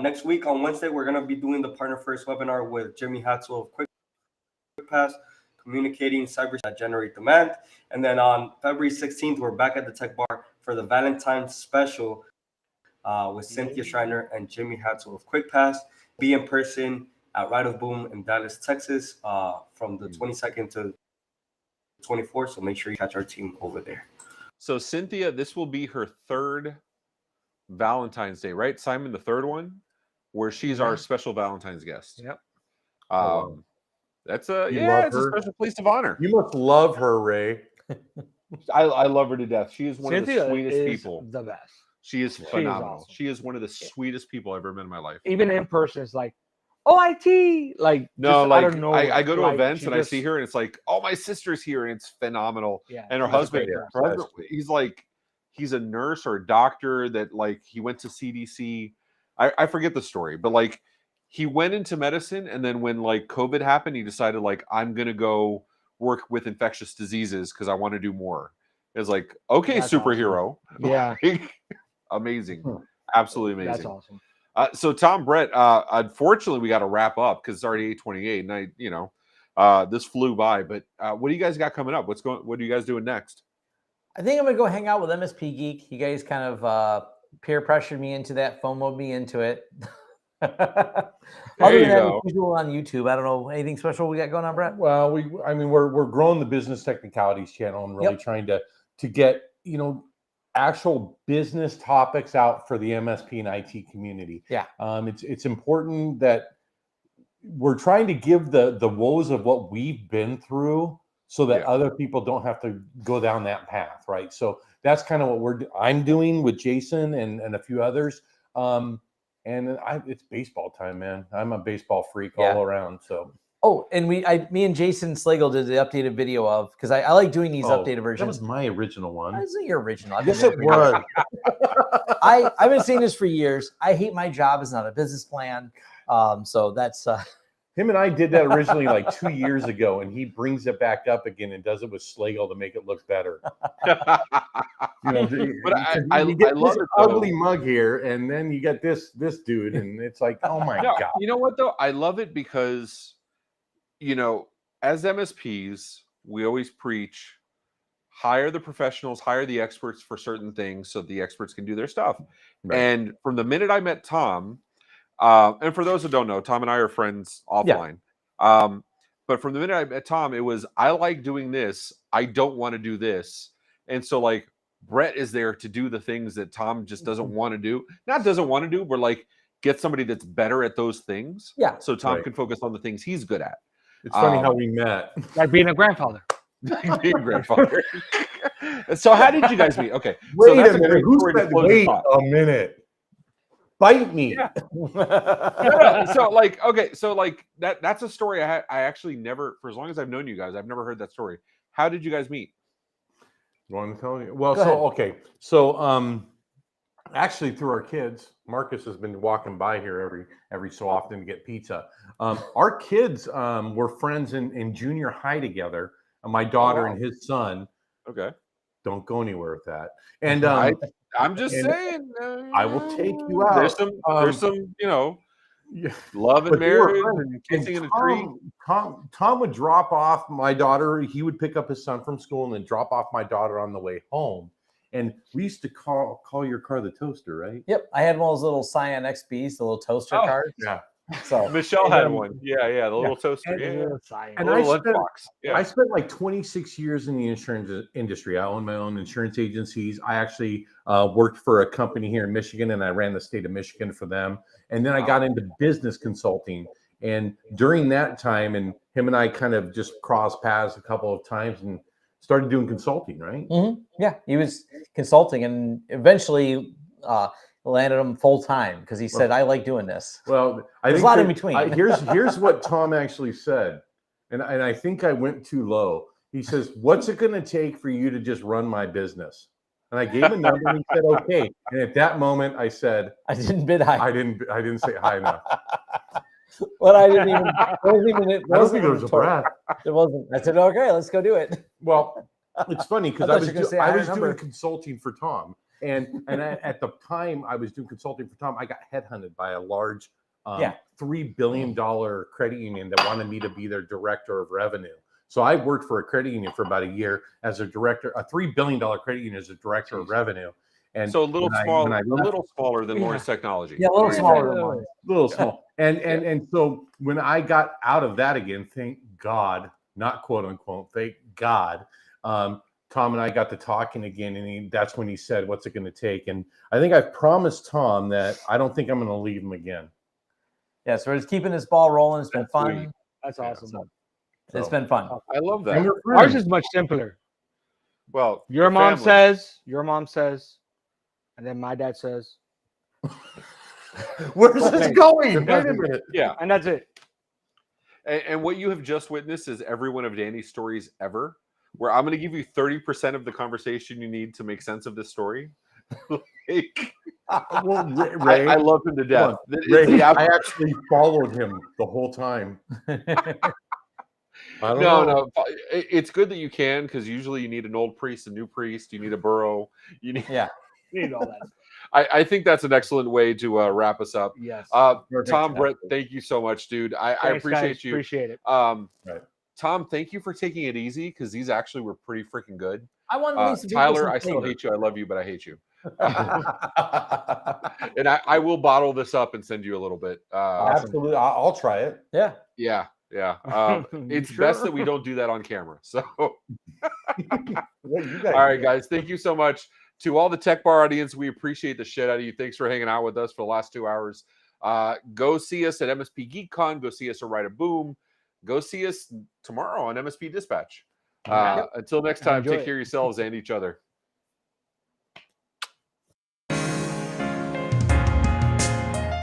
Next week on Wednesday, we're going to be doing the Partner First webinar with Jimmy Hatzel of QuickPass, communicating cyber that generate demand. And then on February 16th, we're back at the Tech Bar for the Valentine's special with Cynthia Schreiner and Jimmy Hatzel of QuickPass. Be in person at Ride of Boom in Dallas, Texas, from the 22nd to 24th. So make sure you catch our team over there. So Cynthia, this will be her third Valentine's Day, right? Simon, the third one, where she's our special Valentine's guest. Yep. That's it's a special place of honor. You must love her, Ray. I love her to death. She is one Cynthia of the sweetest is people. The best. She is phenomenal. Awesome. She is one of the sweetest people I've ever met in my life. Even in person, it's like OIT. Like no, like I don't know. I go to events and I see her, and it's like, oh, my sister's here, and it's phenomenal. Yeah, and her husband, he's a nurse or a doctor that like he went to CDC. I forget the story, but like he went into medicine, and then when like COVID happened, he decided like I'm gonna go work with infectious diseases because I want to do more. It's like, okay, that's superhero. Awesome. Yeah. Amazing. Absolutely amazing. That's awesome. So Tom Brett, unfortunately we got to wrap up because it's already 8:28 and this flew by, but what do you guys got coming up? What are you guys doing next? I think I'm gonna go hang out with MSP Geek. You guys kind of peer pressured me into that, FOMO'd me into it. Other than that, usual on YouTube. I don't know anything special we got going on, Brett. Well, we're growing the Business Technicalities channel and really trying to get actual business topics out for the MSP and IT community. Yeah, it's important that we're trying to give the woes of what we've been through so that other people don't have to go down that path, right? So that's kind of what I'm doing with Jason and a few others. It's baseball time, man. I'm a baseball freak all around. So. Oh, and me and Jason Slagle did the updated video of, because I like doing these updated versions. That was my original one. That isn't your original. Yes, it was. I've been saying this for years. I hate my job. It's not a business plan. So that's him and I did that originally like 2 years ago, and he brings it back up again and does it with Slagle to make it look better. But I love it. Ugly mug here, and then you get this dude, and it's like, oh my god. You know what though? I love it because, as MSPs, we always preach hire the professionals, hire the experts for certain things so the experts can do their stuff. Right. And from the minute I met Tom, and for those who don't know, Tom and I are friends offline. Yeah. But from the minute I met Tom, it was, I like doing this. I don't want to do this. And so like Brett is there to do the things that Tom just doesn't want to do. Not doesn't want to do, but like get somebody that's better at those things. Yeah. So Tom Right. can focus on the things he's good at. It's funny how we met. Like being a grandfather. Being grandfather. So how did you guys meet? Okay. Wait so that's a minute. great Who story to said close the wait thought. a minute? Bite me. Yeah. No, so like, okay, so like that's a story I actually never, for as long as I've known you guys, I've never heard that story. How did you guys meet? You want to tell me? Well, Go ahead. okay. So actually through our kids, Marcus has been walking by here every so often to get pizza. Our kids were friends in junior high together. My daughter and his son. Okay. Don't go anywhere with that. And I'm just saying. I will take you out. There's some, you know, yeah. love and But they were marriage friends. and kissing in a Tom, tree. Tom would drop off my daughter. He would pick up his son from school and then drop off my daughter on the way home. And we used to call your car the toaster, right? Yep. I had one of those little Scion XBs, the little toaster cards. Yeah. So Michelle had one. Yeah, the little toaster. And I spent like 26 years in the insurance industry. I own my own insurance agencies. I actually worked for a company here in Michigan, and I ran the state of Michigan for them. And then I got into business consulting. And during that time, and him and I kind of just crossed paths a couple of times and started doing consulting, right? Mm-hmm. Yeah, he was consulting, and eventually landed him full time because he said, "I like doing this." Well, there's a lot in between. Here's what Tom actually said, and I think I went too low. He says, "What's it going to take for you to just run my business?" And I gave him a number, and he said, "Okay." And at that moment, I said, "I didn't bid high. I didn't say high enough." Well, I didn't even. I don't think there was a breath. There wasn't. I said, "Okay, let's go do it." Well, it's funny because I was doing consulting for Tom. And at the time I was doing consulting for Tom, I got headhunted by a large $3 billion credit union that wanted me to be their director of revenue. So I worked for a credit union for about a year as a director, a $3 billion credit union as a director of revenue. And so a little smaller than Lawrence Technology. Yeah, a little smaller than Lawrence. A little small. And so when I got out of that again, thank God, not quote unquote, thank God, Tom and I got to talking again, and that's when he said, "What's it going to take?" And I think I've promised Tom that I don't think I'm going to leave him again. Yeah, so we're just keeping this ball rolling. It's been fun. Sweet. That's awesome. So, it's been fun. I love that. Ours is much simpler. Well, your mom says, and then my dad says, "Where's this going?" Wait a minute. Yeah, and that's it. And what you have just witnessed is every one of Danny's stories ever. Where I'm going to give you 30% of the conversation you need to make sense of this story. Ray, I love him to death. Ray, I actually followed him the whole time. No, it's good that you can, because usually you need an old priest, a new priest, you need a burrow. You need you need all that. I think that's an excellent way to wrap us up. Yes. Tom, Brett, thank you so much, dude. I appreciate guys. you. Appreciate it. Right. Tom, thank you for taking it easy, because these actually were pretty freaking good. I want to Tyler, I still hate you. I love you, but I hate you. And I will bottle this up and send you a little bit. Absolutely. I'll try it. Yeah. It's best that we don't do that on camera. So, all right, guys, thank you so much. To all the Tech Bar audience, we appreciate the shit out of you. Thanks for hanging out with us for the last 2 hours. Go see us at MSP GeekCon. Go see us at Ride a Boom. Go see us tomorrow on MSP Dispatch. Until next time, take care of yourselves and each other.